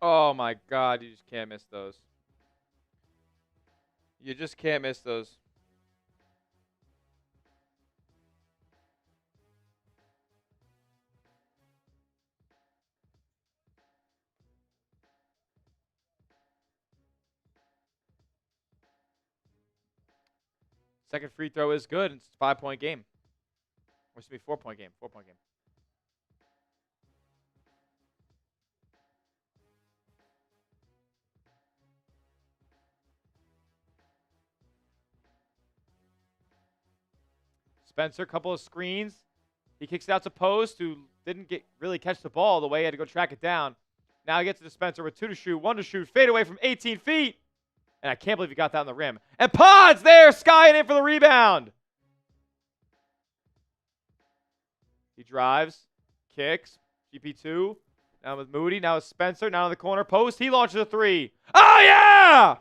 Oh my God, you just can't miss those. You just can't miss those. Second free throw is good. It's a 5-point game. Or it's going to be 4-point game. 4-point game. Spencer, couple of screens. He kicks it out to Post, who didn't really catch the ball the way he had to go track it down. Now he gets to Spencer with 2 to shoot, 1 to shoot. Fade away from 18 feet. And I can't believe he got that on the rim. And Pod's there, skying in for the rebound. He drives, kicks, GP2. Now with Moody, now with Spencer, now in the corner post. He launches a 3. Oh, yeah!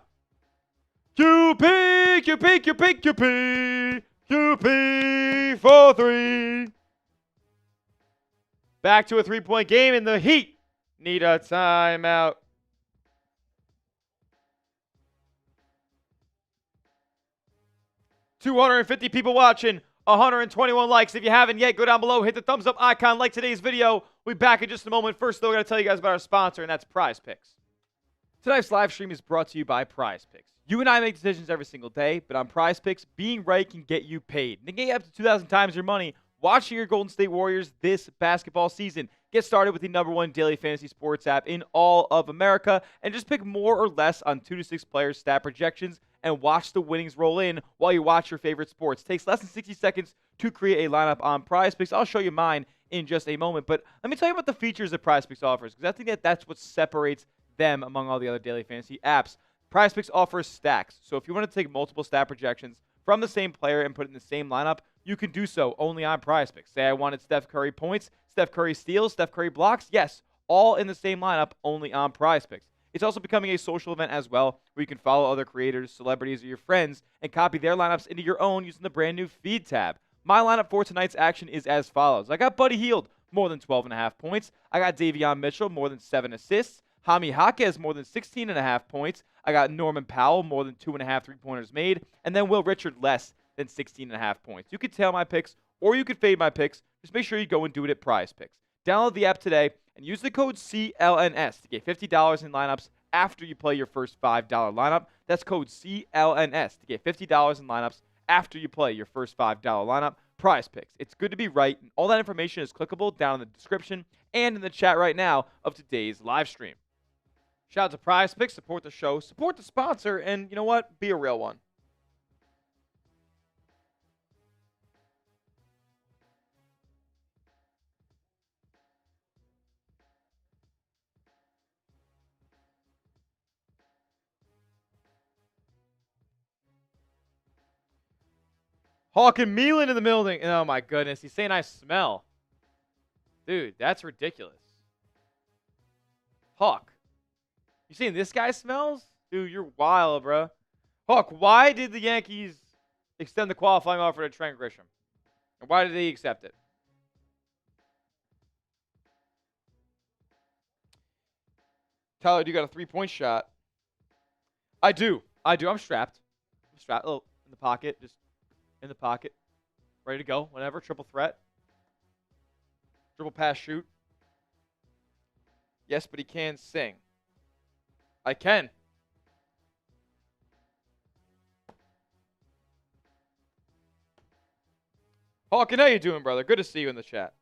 QP, QP, QP, QP. QP for 3. Back to a 3-point game, and the Heat need a timeout. $250 people watching, 121 likes. If you haven't yet, go down below, hit the thumbs up icon, like today's video. We'll be back in just a moment. First, though, I got to tell you guys about our sponsor, and that's Prize Picks. Tonight's live stream is brought to you by Prize Picks. You and I make decisions every single day, but on Prize Picks, being right can get you paid. And get you up to 2,000 times your money watching your Golden State Warriors this basketball season. Get started with the #1 daily fantasy sports app in all of America and just pick more or less on 2 to 6 players' stat projections and watch the winnings roll in while you watch your favorite sports. It takes less than 60 seconds to create a lineup on Prize Picks. I'll show you mine in just a moment, but let me tell you about the features that Prize Picks offers, because I think that's what separates them among all the other daily fantasy apps. Prize Picks offers stacks, so if you want to take multiple stat projections from the same player and put it in the same lineup, you can do so only on Prize Picks. Say I wanted Steph Curry points, Steph Curry steals, Steph Curry blocks. Yes, all in the same lineup, only on Prize Picks. It's also becoming a social event as well, where you can follow other creators, celebrities, or your friends and copy their lineups into your own using the brand new Feed tab. My lineup for tonight's action is as follows. I got Buddy Hield, more than 12.5 points. I got Davion Mitchell, more than 7 assists. Jaime Jaquez, more than 16.5 points. I got Norman Powell, more than 2.5 3-pointers made. And then Will Richard, less than 16.5 points. You could tail my picks, or you could fade my picks. Just make sure you go and do it at Prize Picks. Download the app today and use the code CLNS to get $50 in lineups after you play your first $5 lineup. That's code CLNS to get $50 in lineups after you play your first $5 lineup. Prize Picks. It's good to be right, and all that information is clickable down in the description and in the chat right now of today's live stream. Shout out to Prize Picks. Support the show, support the sponsor, and you know what? Be a real one. Hawk and Milan in the building. Oh, my goodness. He's saying I smell. Dude, that's ridiculous. Hawk. You saying this guy smells? Dude, you're wild, bro. Hawk, why did the Yankees extend the qualifying offer to Trent Grisham? And why did he accept it? Tyler, do you got a 3-point shot? I do. I'm strapped. I'm strapped. Oh, in the pocket. Just in the pocket. Ready to go. Whenever. Triple threat. Triple pass shoot. Yes, but he can sing. I can. Hawkin, how you doing, brother? Good to see you in the chat.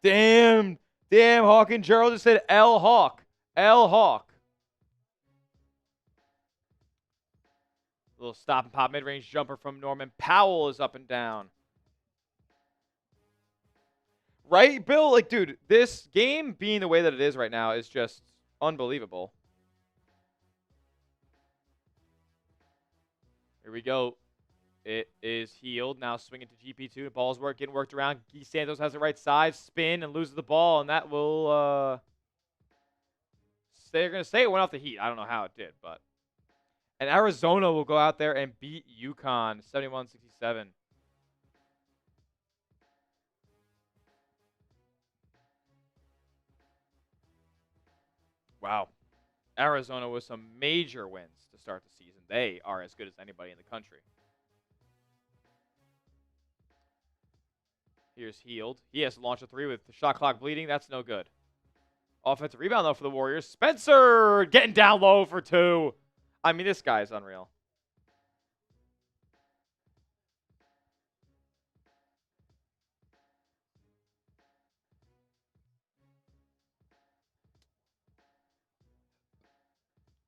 Damn. Damn, Hawk and Gerald just said L Hawk. L Hawk. Little stop and pop mid-range jumper from Norman Powell is up and down. Right, Bill? Like, dude, this game being the way that it is right now is just unbelievable. Here we go. It is healed. Now swinging to GP2. The ball's getting worked around. Guy Santos has the right side. Spin and loses the ball. And that will, they're going to say it went off the Heat. I don't know how it did, but. And Arizona will go out there and beat UConn 71-67. Wow. Arizona with some major wins to start the season. They are as good as anybody in the country. Here's Healed. He has to launch a three with the shot clock bleeding. That's no good. Offensive rebound, though, for the Warriors. Spencer getting down low for two. I mean, this guy is unreal.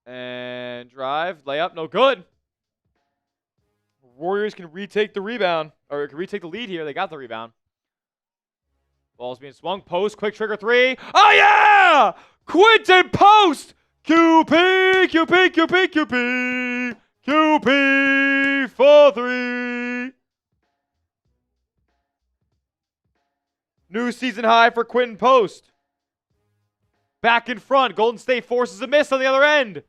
And drive. Layup. No good. Warriors can retake the rebound. Or can retake the lead here. They got the rebound. Ball's being swung. Post. Quick trigger three. Oh, yeah! Quinton Post! QP! QP! QP! QP! QP for three. New season high for Quinton Post. Back in front. Golden State forces a miss on the other end.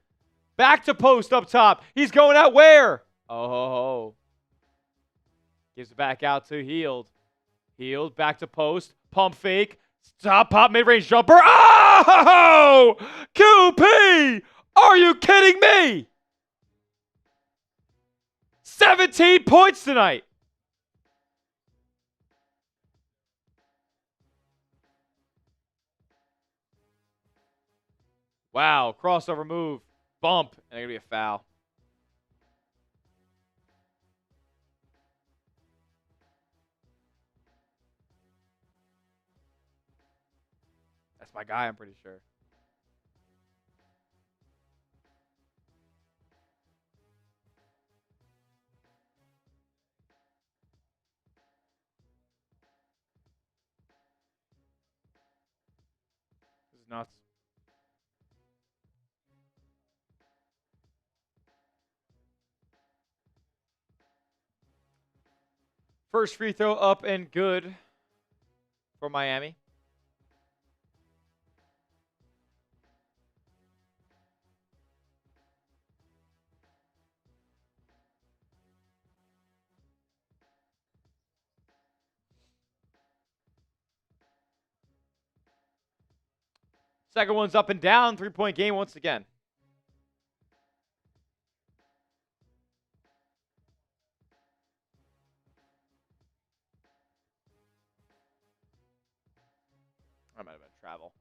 Back to Post up top. He's going out where? Oh. Gives it back out to Healed. Healed. Back to Post. Pump fake. Stop pop mid-range jumper. Oh! QP! Are you kidding me? 17 points tonight. Wow. Crossover move. Bump. And there's going to be a foul. That's my guy, I'm pretty sure. This is nuts. First free throw up and good for Miami. Second one's up and down. 3-point game once again. I might have been travel.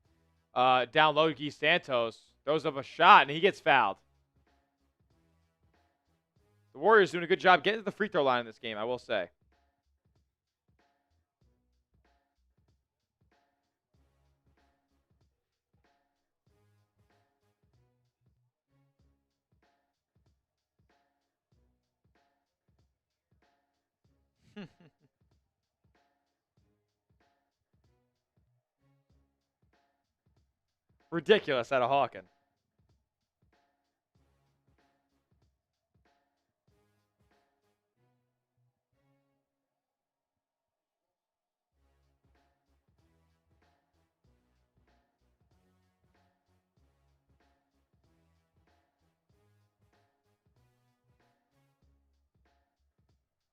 Down low, Guy Santos throws up a shot, and he gets fouled. The Warriors doing a good job getting to the free throw line in this game, I will say. Ridiculous out of Hawken.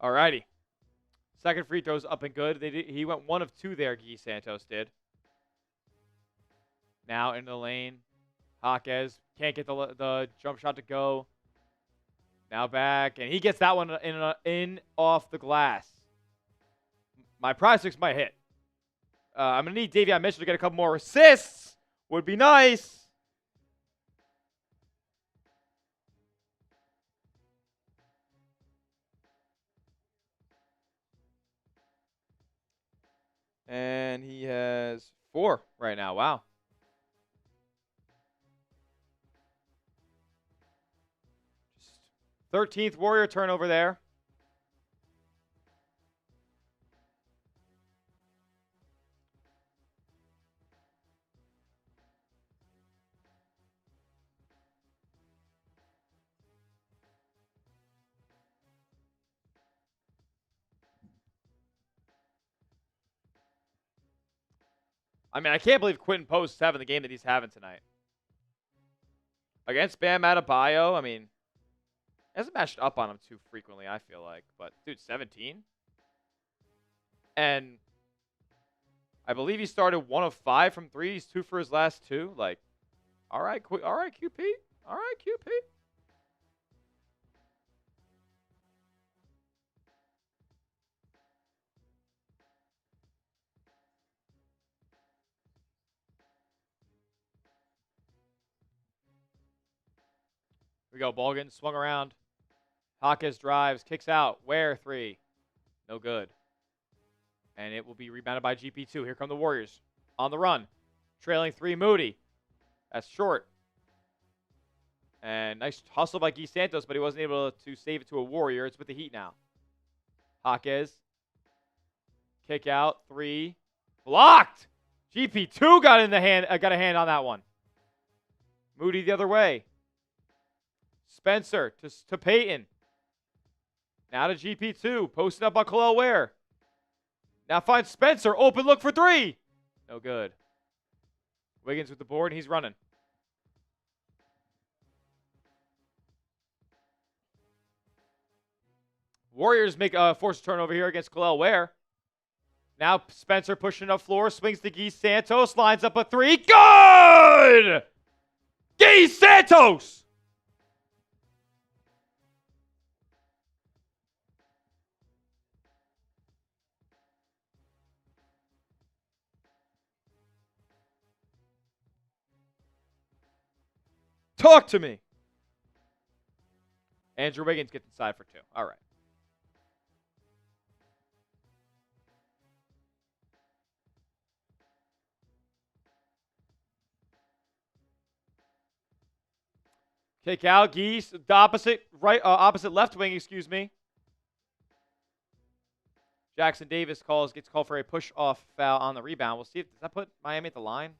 Alrighty. Second free throw's up and good. He went 1 of 2 there, Guy Santos did. Now into the lane. Jaquez can't get the jump shot to go. Now back, and he gets that one in off the glass. My prize picks might hit. I'm going to need Davion Mitchell to get a couple more assists. Would be nice. And he has 4 right now. Wow. Just 13th Warrior turnover there. I mean, I can't believe Quentin Post is having the game that he's having tonight. Against Bam Adebayo, I mean, hasn't matched up on him too frequently, I feel like. But, dude, 17? And I believe he started 1 of 5 from 3. He's 2 for his last 2. Like, all right, QP. All right, QP. Here we go. Ball getting swung around. Hawkes drives, kicks out. Ware 3. No good. And it will be rebounded by GP2. Here come the Warriors. On the run. Trailing 3, Moody. That's short. And nice hustle by Guy Santos, but he wasn't able to save it to a Warrior. It's with the Heat now. Hawkes. Kick out. 3. Blocked! GP2 got a hand on that one. Moody the other way. Spencer to Peyton. Now to GP2. Posting up on Kel'el Ware. Now finds Spencer. Open look for 3. No good. Wiggins with the board, and he's running. Warriors make a forced turnover here against Kel'el Ware. Now Spencer pushing up floor. Swings to Guy Santos. Lines up a 3. Good! Guy Santos! Talk to me. Andrew Wiggins gets inside for 2. All right. Kick out, Geese. The opposite left wing, excuse me. Jackson Davis gets called for a push-off foul on the rebound. We'll see if does that put Miami at the line.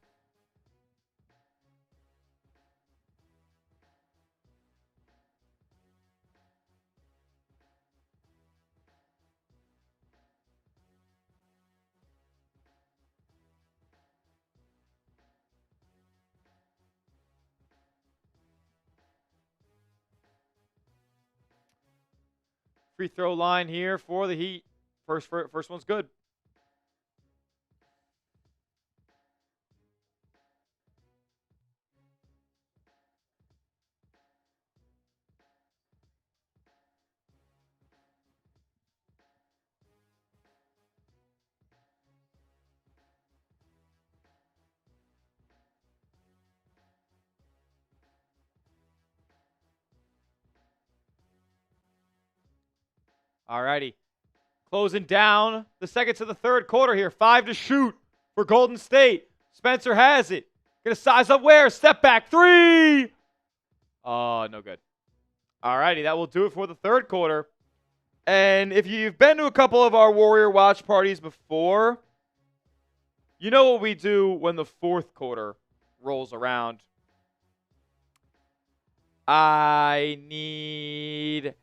Free throw line here for the Heat. First one's good. Alrighty. Closing down the second to the third quarter here. 5 to shoot for Golden State. Spencer has it. Gonna size up Ware. Step back 3. Oh, no good. Alrighty, that will do it for the third quarter. And if you've been to a couple of our Warrior watch parties before, you know what we do when the fourth quarter rolls around. I need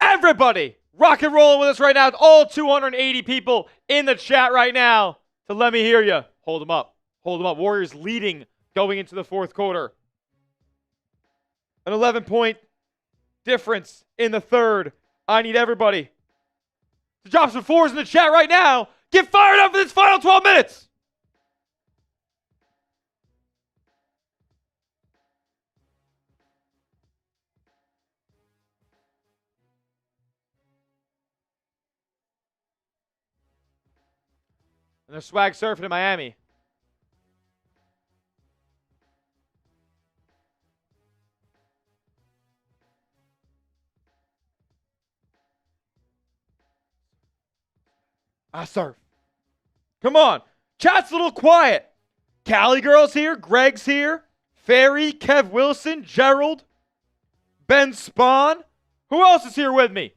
everybody rock and rolling with us right now. All 280 people in the chat right now to let me hear you. Hold them up. Hold them up. Warriors leading going into the fourth quarter. An 11-point difference in the third. I need everybody to drop some 4s in the chat right now. Get fired up for this final 12 minutes. And they're swag surfing in Miami. I surf. Come on. Chat's a little quiet. Cali Girl's here. Greg's here. Ferry, Kev Wilson, Gerald, Ben Spahn. Who else is here with me?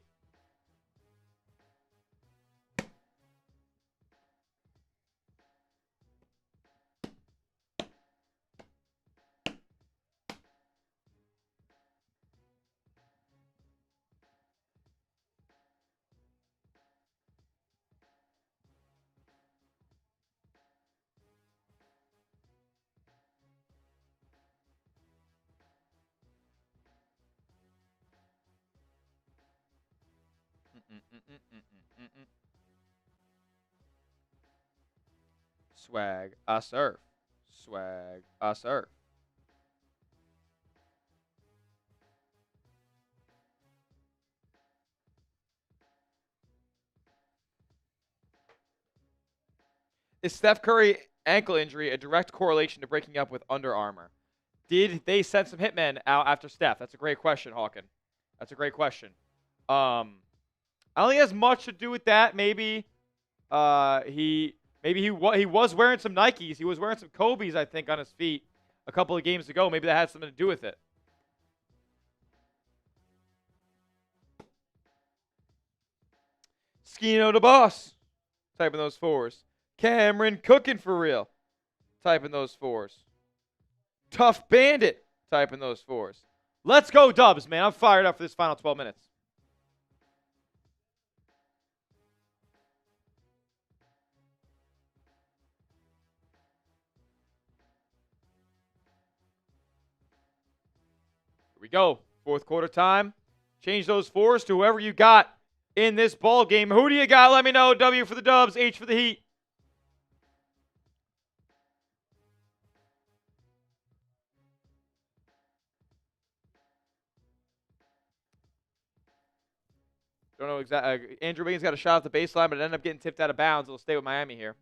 Swag a surf. Swag a surf. Is Steph Curry ankle injury a direct correlation to breaking up with Under Armour? Did they send some hitmen out after Steph? That's a great question, Hawken. That's a great question. I don't think it has much to do with that. Maybe he was wearing some Nikes. He was wearing some Kobe's, I think, on his feet a couple of games ago. Maybe that had something to do with it. Skino the boss. Typing those fours. Cameron cooking for real. Typing those fours. Tough Bandit. Typing those fours. Let's go, Dubs, man. I'm fired up for this final 12 minutes. Here we go. Fourth quarter time. Change those fours to whoever you got in this ball game. Who do you got? Let me know. W for the Dubs, H for the Heat. Don't know exactly. Andrew Wiggins got a shot at the baseline, but it ended up getting tipped out of bounds. It'll stay with Miami here.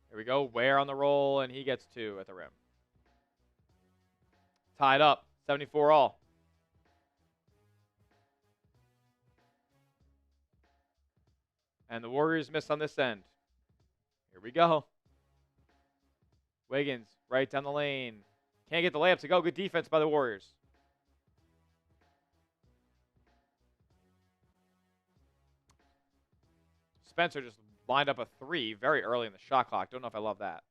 Here we go. Ware on the roll, and he gets 2 at the rim. Tied up. 74 all. And the Warriors miss on this end. Here we go. Wiggins right down the lane. Can't get the layup to go. Good defense by the Warriors. Spencer just lined up a 3 very early in the shot clock. Don't know if I love that.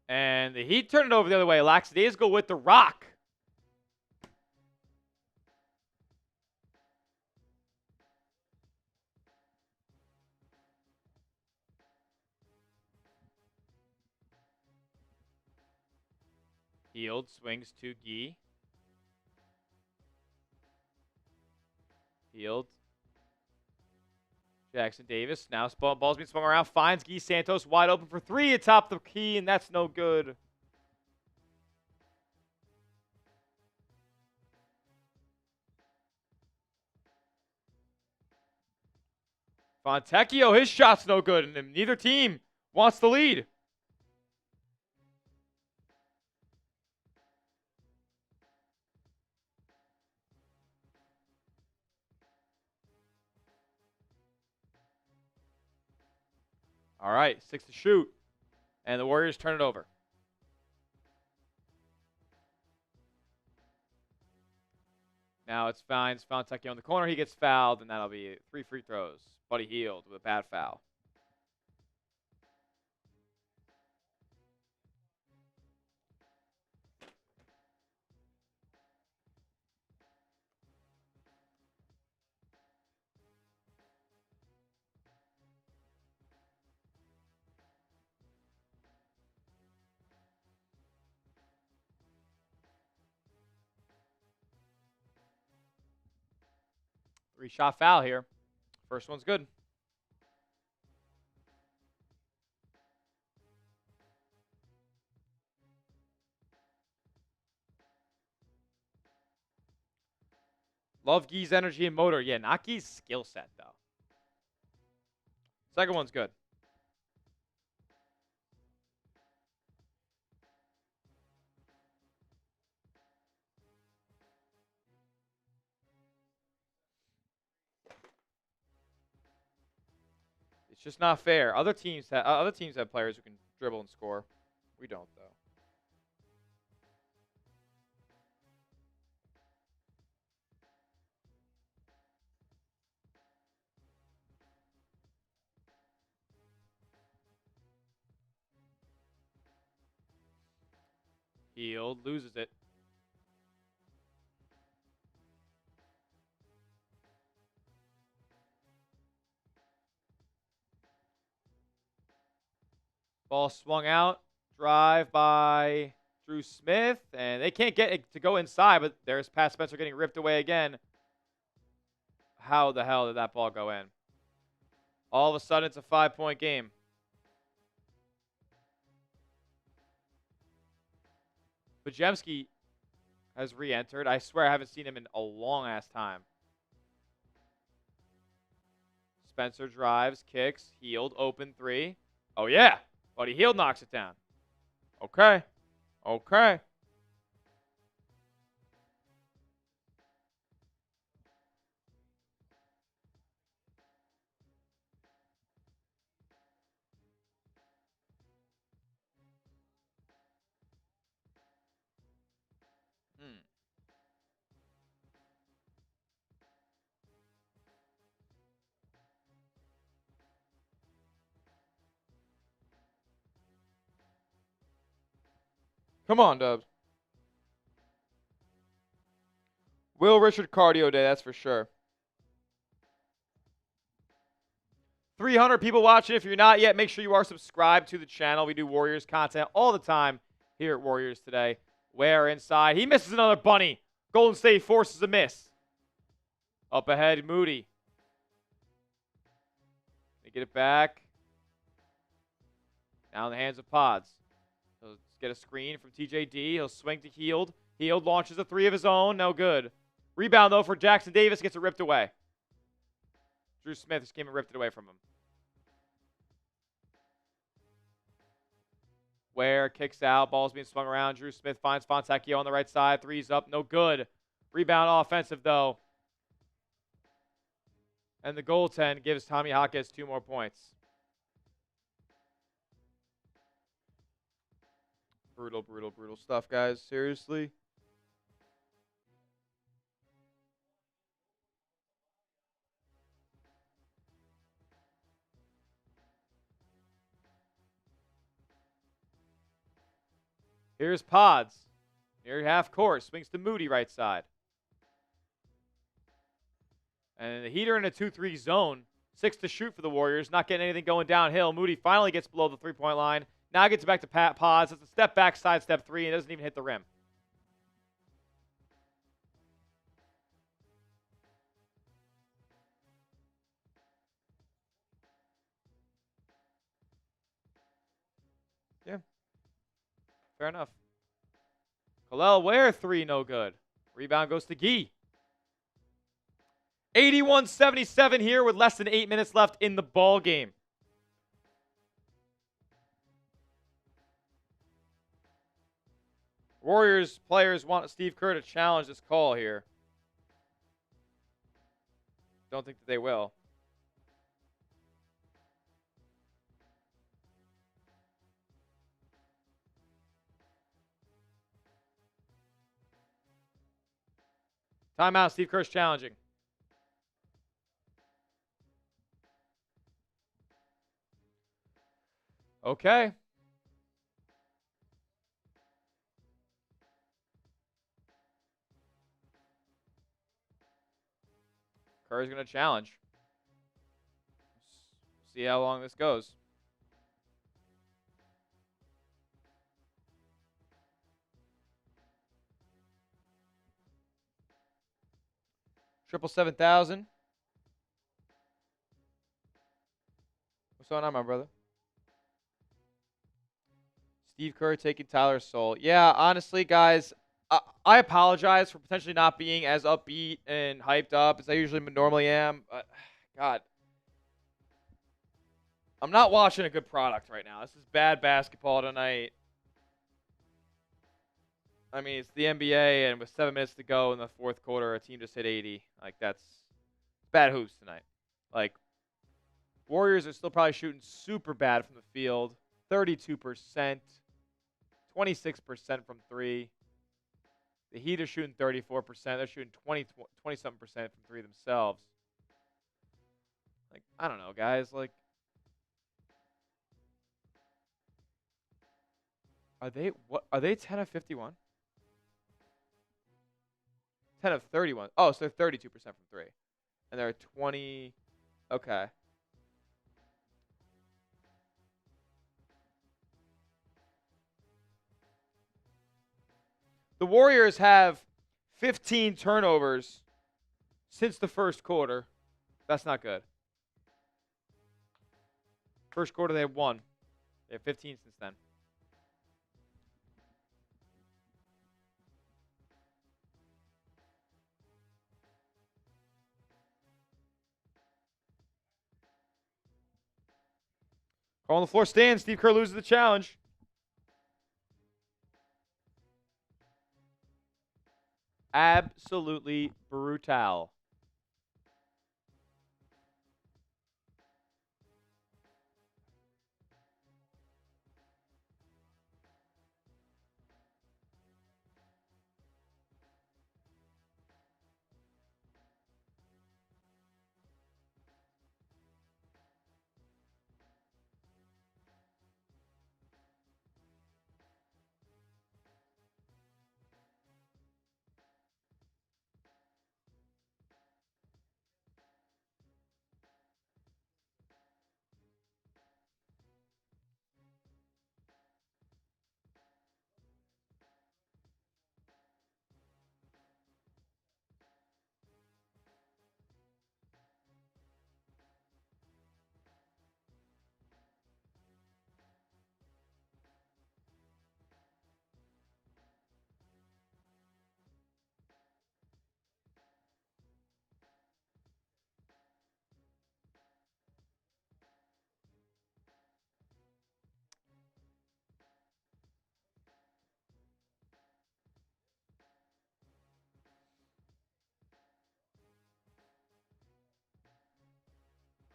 And the Heat turn it over the other way. Lackadaisical with the rock. Hield swings to Gee. Hield. Jackson Davis. Now ball's being swung around. Finds Gee Santos wide open for 3 atop the key, and that's no good. Fontecchio, his shot's no good, and neither team wants the lead. All right, 6 to shoot. And the Warriors turn it over. Now it's finds Fontecchio on the corner. He gets fouled, and that'll be 3 free throws. Buddy Hield with a bad foul. Three-shot foul here. First one's good. Love Gee's energy and motor. Yeah, not Gee's skill set, though. Second one's good. It's just not fair. Other teams have players who can dribble and score. We don't, though. Hield loses it. Ball swung out. Drive by Drew Smith. And they can't get it to go inside, but there's Pat Spencer getting ripped away again. How the hell did that ball go in? All of a sudden, it's a 5-point game. Bajemski has re-entered. I swear I haven't seen him in a long-ass time. Spencer drives, kicks, Hield, open three. Oh, yeah. Buddy Hield knocks it down. Okay. Okay. Come on, Dubs. Will Richard cardio day, that's for sure. 300 people watching. If you're not yet, make sure you are subscribed to the channel. We do Warriors content all the time here at Warriors Today. Ware inside. He misses another bunny. Golden State forces a miss. Up ahead, Moody. They get it back. Now in the hands of Pods. He'll get a screen from TJD. He'll swing to Hield. Hield launches a three of his own. No good. Rebound, though, for Jackson Davis. Gets it ripped away. Drew Smith just came and ripped it away from him. Ware kicks out. Ball's being swung around. Drew Smith finds Fontecchio on the right side. Three's up. No good. Rebound offensive, though. And the goaltend gives Tommy Hawkins 2 more points. Brutal, brutal, brutal stuff, guys. Seriously. Here's Pods. Near half court. Swings to Moody right side. And the Heater in a 2-3 zone. 6 to shoot for the Warriors. Not getting anything going downhill. Moody finally gets below the 3-point line. Now gets back to Pods. It's a step back, side step three, and doesn't even hit the rim. Yeah. Fair enough. Kel'el Ware, three, no good. Rebound goes to Gee. 81-77 here with less than 8 minutes left in the ball game. Warriors players want Steve Kerr to challenge this call here. Don't think that they will. Timeout. Steve Kerr's challenging. Okay. Kerr's going to challenge. See how long this goes. Triple 7,000. What's going on, my brother? Steve Kerr taking Tyler's soul. Yeah, honestly, guys, I apologize for potentially not being as upbeat and hyped up as I usually normally am. But, God, I'm not watching a good product right now. This is bad basketball tonight. I mean, it's the NBA, and with 7 minutes to go in the fourth quarter, a team just hit 80. Like, that's bad hoops tonight. Like, Warriors are still probably shooting super bad from the field. 32%. 26% from 3. The Heat are shooting 34%. They're shooting 20-something percent from 3 themselves. Like, I don't know, guys. Like, are they 10 of 51? 10 of 31. Oh, so they're 32% from 3. And they're 20. Okay. The Warriors have 15 turnovers since the first quarter. That's not good. First quarter, they have 1. They have 15 since then. Call on the floor stands. Steve Kerr loses the challenge. Absolutely brutal.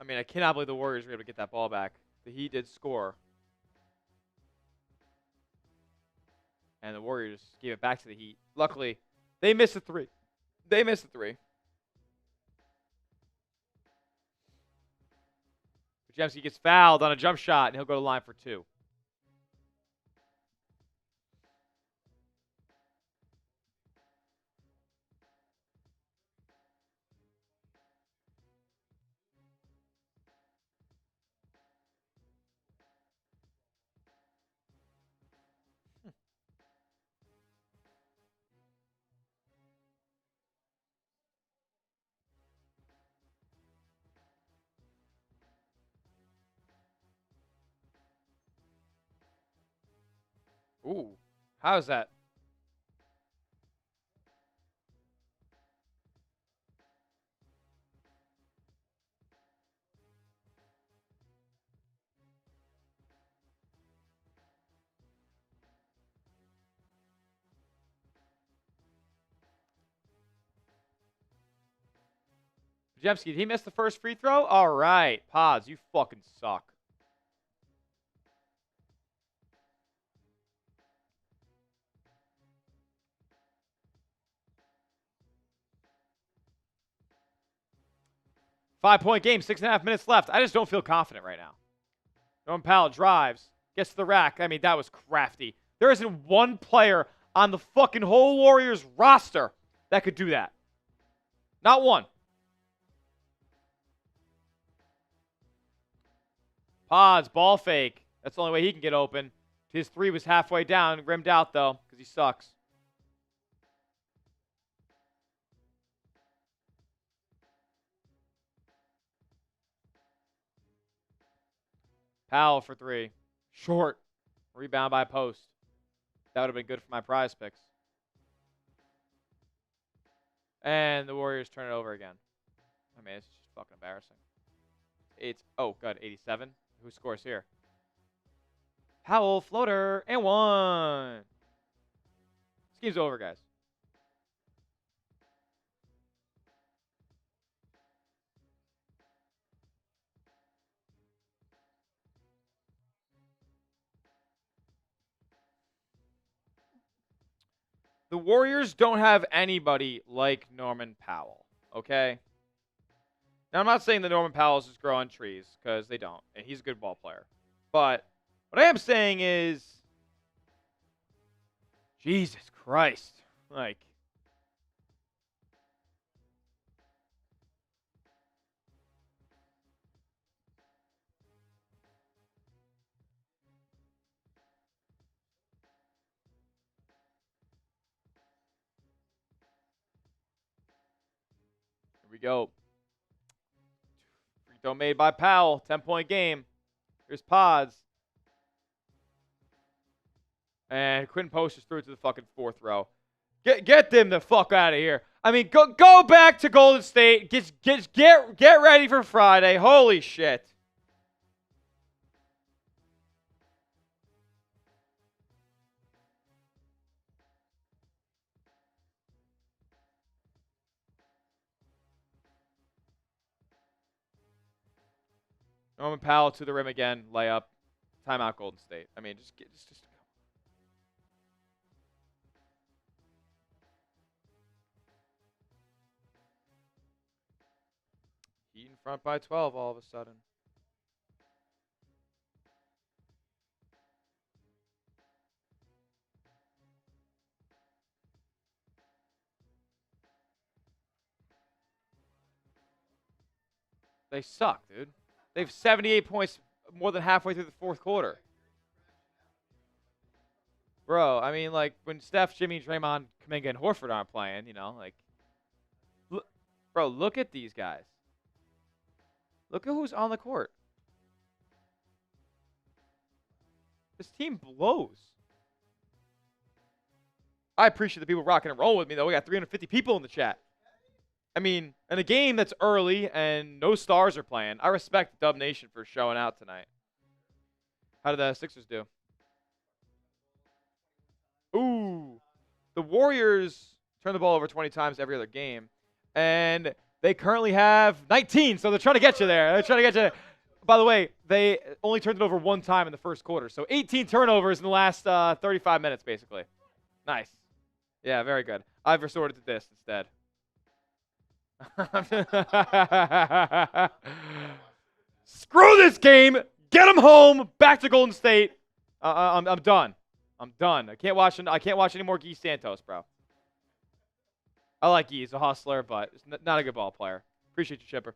I mean, I cannot believe the Warriors were able to get that ball back. The Heat did score. And the Warriors gave it back to the Heat. Luckily, they missed a 3. They missed a 3. Podziemski gets fouled on a jump shot, and he'll go to the line for 2. Ooh, how's that? Podziemski, did he miss the first free throw? All right, Pods, you fucking suck. Five-point game, 6.5 minutes left. I just don't feel confident right now. Norman Powell drives, gets to the rack. I mean, that was crafty. There isn't one player on the fucking whole Warriors roster that could do that. Not one. Pods, ball fake. That's the only way he can get open. His 3 was halfway down, rimmed out, though, because he sucks. Powell for 3. Short. Rebound by Post. That would have been good for my prize picks. And the Warriors turn it over again. I mean, it's just fucking embarrassing. It's, oh, good, 87. Who scores here? Powell, floater, and 1. This game's over, guys. The Warriors don't have anybody like Norman Powell, okay? Now, I'm not saying that Norman Powell's just growing trees, because they don't, and he's a good ball player. But what I am saying is, Jesus Christ, like, here we go. Free throw made by Powell, 10-point game. Here's Pods. And Quinn Post just threw it to the fucking fourth row. Get them the fuck out of here. I mean, go back to Golden State. Get ready for Friday. Holy shit. Norman Powell to the rim again. Layup. Timeout Golden State. I mean, just Heat in front by 12 all of a sudden. They suck, dude. They have 78 points more than halfway through the fourth quarter. Bro, I mean, like, when Steph, Jimmy, Draymond, Kuminga, and Horford aren't playing, you know, like, bro, look at these guys. Look at who's on the court. This team blows. I appreciate the people rocking and rolling with me, though. We got 350 people in the chat. I mean, in a game that's early and no stars are playing, I respect Dub Nation for showing out tonight. How did the Sixers do? Ooh. The Warriors turn the ball over 20 times every other game. And they currently have 19, so they're trying to get you there. They're trying to get you. By the way, they only turned it over one time in the first quarter. So 18 turnovers in the last 35 minutes, basically. Nice. Yeah, very good. I've resorted to this instead. Screw this game. Get them home. Back to Golden State. I'm done. I'm done. I can't watch any more Guy Santos, bro. I like Guy. He's a hustler, but he's not a good ball player. Appreciate you, Chipper.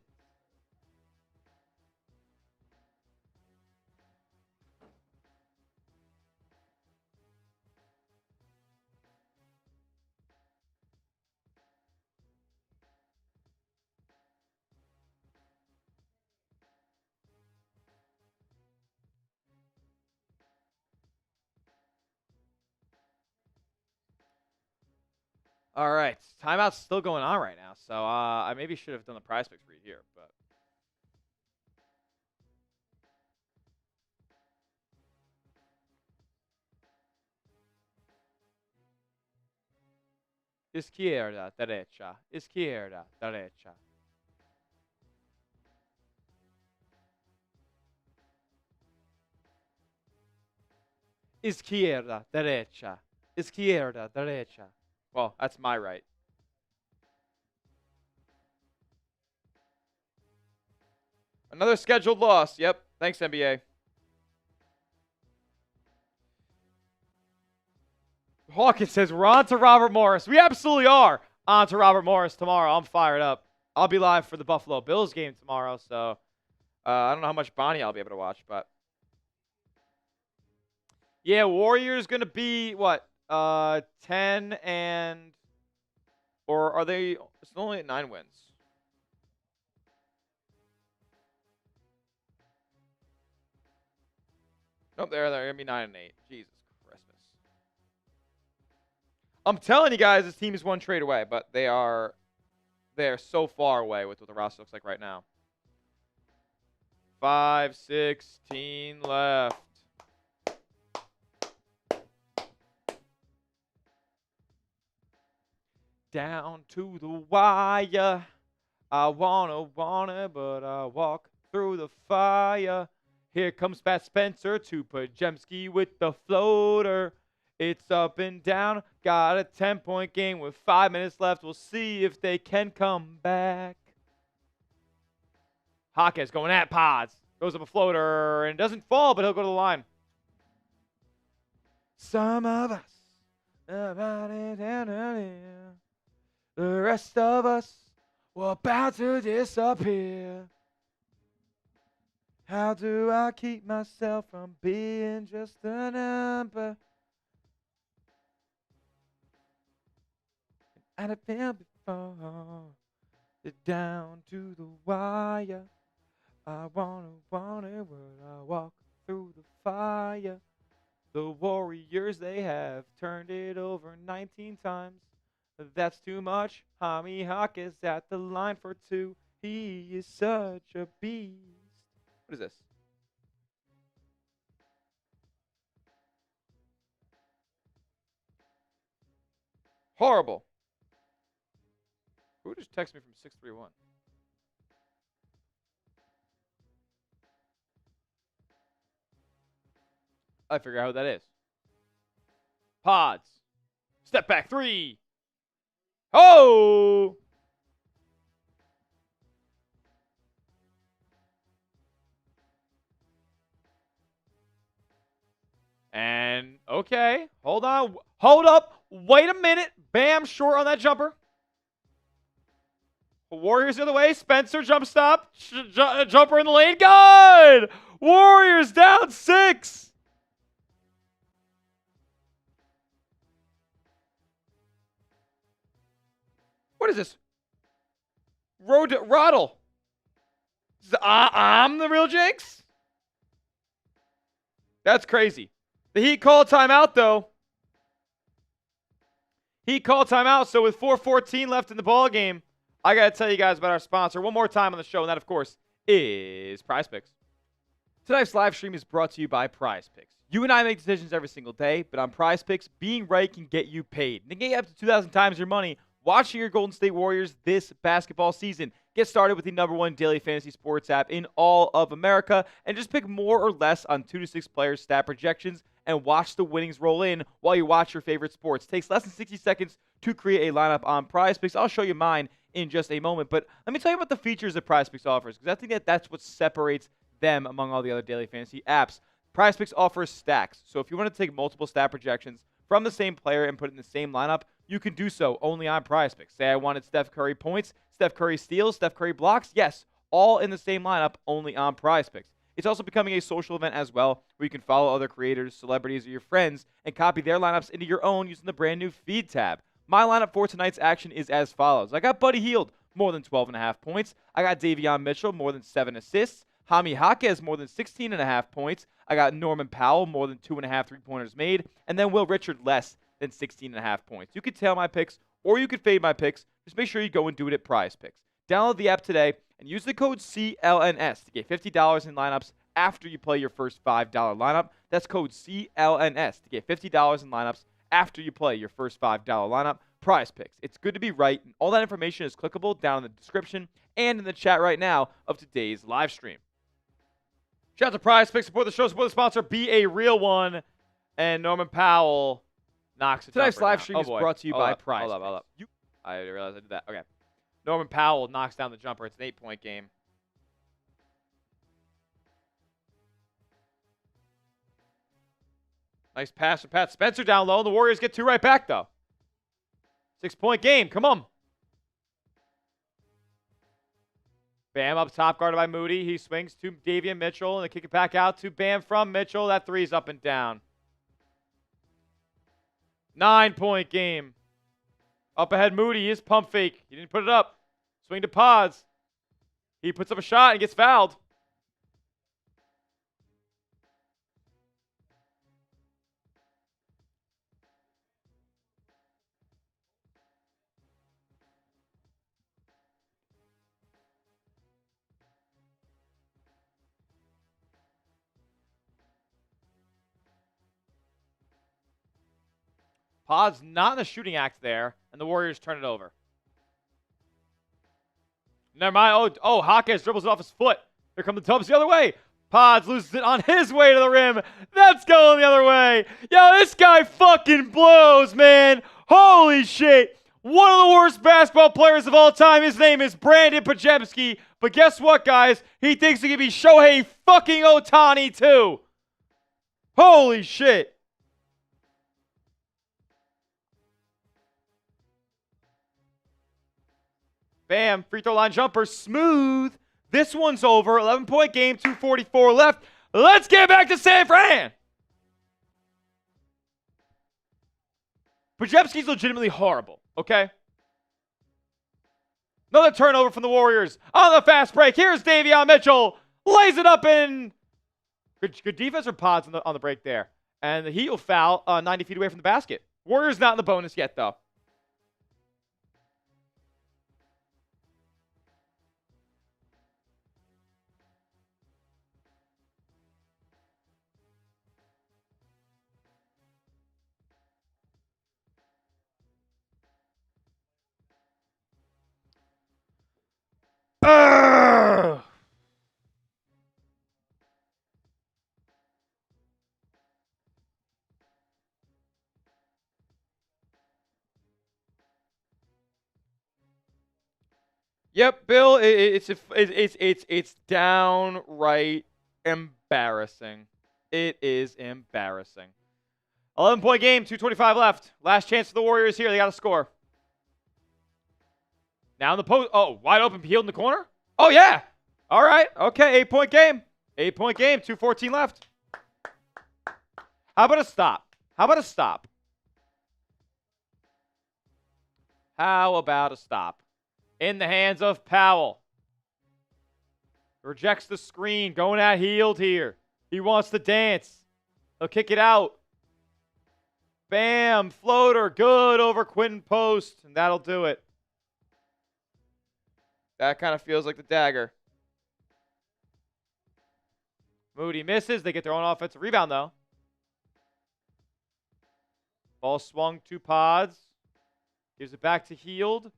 All right. Timeout's still going on right now, so I maybe should have done the prize picks read here, but. Izquierda, derecha. Izquierda, derecha. Izquierda, derecha. Izquierda, derecha. Well, that's my right. Another scheduled loss. Yep. Thanks, NBA. Hawkins says we're on to Robert Morris. We absolutely are on to Robert Morris tomorrow. I'm fired up. I'll be live for the Buffalo Bills game tomorrow, so I don't know how much Bonnie I'll be able to watch, but yeah, Warriors gonna be what 10 and or are they still only at 9 wins? Nope, they're gonna be 9 and 8. Jesus Christmas. I'm telling you guys, this team is one trade away, but they are so far away with what the roster looks like right now. 5:16 left. Down to the wire. I wanna, but I walk through the fire. Here comes Pat Spencer to Pajemski with the floater. It's up and down. Got a 10-point game with 5 minutes left. We'll see if they can come back. Hawkes going at Pods. Goes up a floater and doesn't fall, but he'll go to the line. Some of us, the rest of us, we're about to disappear. How do I keep myself from being just a number? And I've been before, down to the wire. I want it when I walk through the fire. The Warriors, they have turned it over 19 times. That's too much. Jaime Hawk is at the line for two. He is such a beast. What is this? Horrible. Who just texted me from 631? I figure out who that is. Pods. Step back three. Oh! And, okay. Hold on. Hold up. Wait a minute. Bam, short on that jumper. Warriors the other way. Spencer, jump stop. Jumper in the lane. Good! Warriors down 6. What is this? Roddle. I'm the real Jinx? That's crazy. The Heat called timeout, though. Heat called timeout, so with 4:14 left in the ball game, I got to tell you guys about our sponsor one more time on the show, and that, of course, is Prize Picks. Tonight's live stream is brought to you by Prize Picks. You and I make decisions every single day, but on Prize Picks, being right can get you paid. They can get up to 2,000 times your money watching your Golden State Warriors this basketball season. Get started with the #1 daily fantasy sports app in all of America and just pick more or less on 2 to 6 players' stat projections and watch the winnings roll in while you watch your favorite sports. It takes less than 60 seconds to create a lineup on Prize Picks. I'll show you mine in just a moment, but let me tell you about the features that Prize Picks offers, because I think that's what separates them among all the other daily fantasy apps. Prize Picks offers stacks, so if you want to take multiple stat projections from the same player and put it in the same lineup, you can do so only on Prize Picks. Say I wanted Steph Curry points, Steph Curry steals, Steph Curry blocks. Yes, all in the same lineup, only on Prize Picks. It's also becoming a social event as well, where you can follow other creators, celebrities, or your friends and copy their lineups into your own using the brand new Feed tab. My lineup for tonight's action is as follows. I got Buddy Hield, more than 12.5 points. I got Davion Mitchell, more than 7 assists. Jaime Hawkes, more than 16.5 points. I got Norman Powell, more than 2.5 three-pointers made. And then Will Richard, less than 16.5 points. You could tail my picks, or you could fade my picks. Just make sure you go and do it at Prize Picks. Download the app today and use the code CLNS to get $50 in lineups after you play your first $5 lineup. That's code CLNS to get $50 in lineups after you play your first $5 lineup. Prize Picks. It's good to be right, and all that information is clickable down in the description and in the chat right now of today's live stream. Shout out to Prize Picks. Support the show. Support the sponsor. Be a real one. And Norman Powell knocks it. Tonight's live stream is brought to you by Prize Picks. Hold up. I realized I did that. Okay. Norman Powell knocks down the jumper. It's an 8-point game. Nice pass from Pat Spencer down low. The Warriors get 2 right back, though. 6-point game. Come on. Bam up top, guarded by Moody. He swings to Davion Mitchell, and they kick it back out to Bam from Mitchell. That 3's up and down. 9-point game. Up ahead, Moody. His pump fake. He didn't put it up. Swing to Pods. He puts up a shot and gets fouled. Pods not in the shooting act there, and the Warriors turn it over. Never mind. Oh, Hawkes dribbles it off his foot. Here come the Dubs the other way. Pods loses it on his way to the rim. That's going the other way. Yo, this guy fucking blows, man. Holy shit. One of the worst basketball players of all time. His name is Brandon Podziemski. But guess what, guys? He thinks he can be Shohei fucking Ohtani, too. Holy shit. Bam. Free throw line jumper. Smooth. This one's over. 11-point game. 2:44 left. Let's get back to San Fran. Podziemski's legitimately horrible, okay? Another turnover from the Warriors on the fast break. Here's Davion Mitchell. Lays it up in. Good defense or Pods on the break there. And the Heat will foul 90 feet away from the basket. Warriors not in the bonus yet, though. Urgh! Yep, Bill. It's downright embarrassing. It is embarrassing. 11-point game, 2:25 left. Last chance for the Warriors here. They got to score. Now in the post. Oh, wide open, Hield in the corner. Oh yeah. All right. Okay. 8-point game. 8-point game. 2:14 left. How about a stop? How about a stop? How about a stop? In the hands of Powell. Rejects the screen. Going at Hield here. He wants to dance. He'll kick it out. Bam. Floater. Good over Quinton Post. And that'll do it. That kind of feels like the dagger. Moody misses. They get their own offensive rebound, though. Ball swung to Pods. Gives it back to Hield.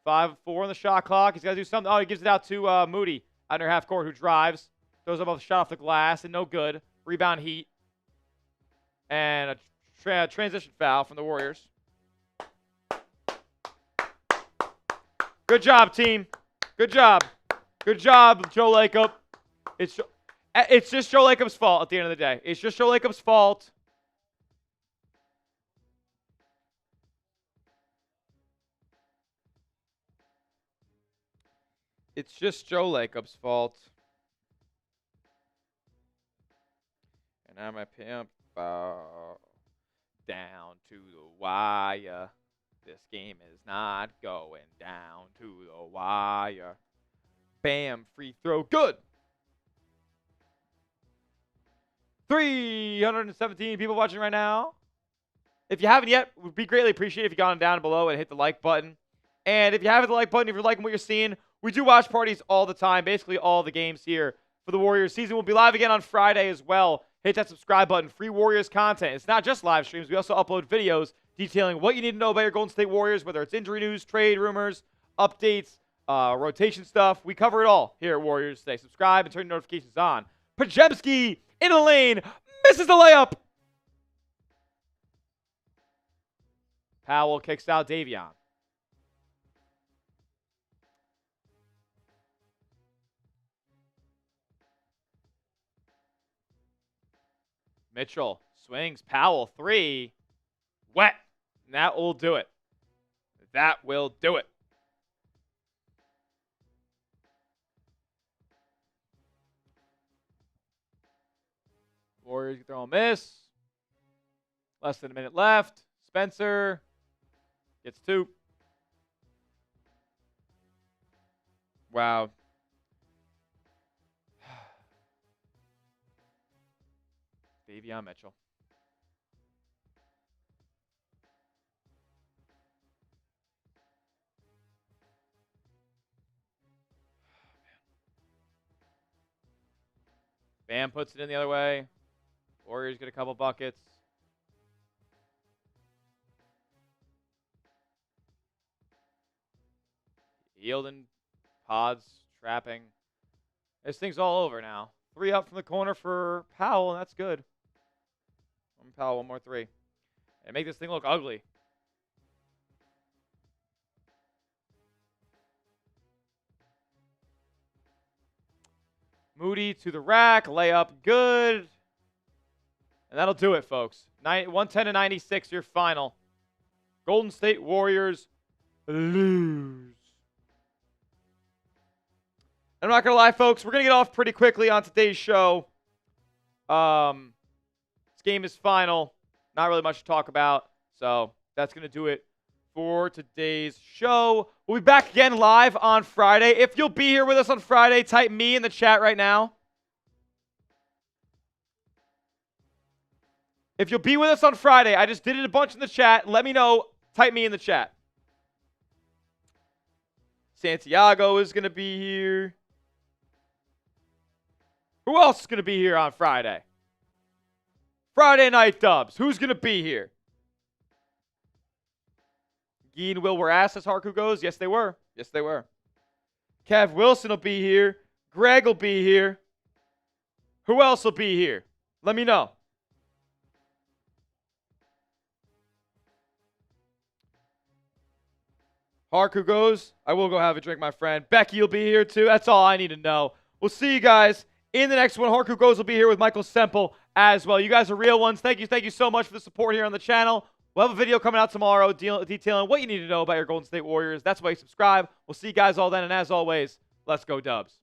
5-4 on the shot clock. He's got to do something. Oh, he gives it out to Moody under half court, who drives. Throws up a shot off the glass, and no good. Rebound Heat. And a transition foul from the Warriors. Good job, team. Good job. Good job, Joe Lacob. It's just Joe Lacob's fault at the end of the day. It's just Joe Lacob's fault. It's just Joe Lacob's fault. And I'm a pimp down to the wire. This game is not going down to the wire. Bam, free throw, good. 317 people watching right now. If you haven't yet, it would be greatly appreciated if you got down below and hit the like button. And if you haven't hit the like button, if you're liking what you're seeing, we do watch parties all the time, basically all the games here for the Warriors season. We'll be live again on Friday as well. Hit that subscribe button. Free Warriors content. It's not just live streams. We also upload videos detailing what you need to know about your Golden State Warriors, whether it's injury news, trade rumors, updates, rotation stuff. We cover it all here at Warriors Today. Subscribe and turn your notifications on. Podziemski in the lane. Misses the layup. Powell kicks out Davion. Mitchell swings. Powell, 3. Wet. And that will do it. That will do it. Warriors get their own miss. Less than a minute left. Spencer gets 2. Wow. Davion Mitchell. Bam puts it in the other way. Warriors get a couple buckets. Hield and Pods trapping. This thing's all over now. 3 up from the corner for Powell, and that's good. Powell, 1 more 3. And make this thing look ugly. Moody to the rack, layup, good. And that'll do it, folks. 110-96, your final. Golden State Warriors lose. I'm not going to lie, folks. We're going to get off pretty quickly on today's show. This game is final. Not really much to talk about. So that's going to do it for today's show. We'll be back again live on Friday. If you'll be here with us on Friday, type me in the chat right now. If you'll be with us on Friday, I just did it a bunch in the chat. Let me know. Type me in the chat. Santiago is going to be here. Who else is going to be here on Friday? Friday night dubs. Who's going to be here? Gee and Will were asked as Harku goes. Yes, they were. Yes, they were. Kev Wilson will be here. Greg will be here. Who else will be here? Let me know. Harku goes. I will go have a drink, my friend. Becky will be here too. That's all I need to know. We'll see you guys in the next one. Harku goes will be here with Michael Semple as well. You guys are real ones. Thank you so much for the support here on the channel. We'll have a video coming out tomorrow detailing what you need to know about your Golden State Warriors. That's why you subscribe. We'll see you guys all then. And as always, let's go Dubs.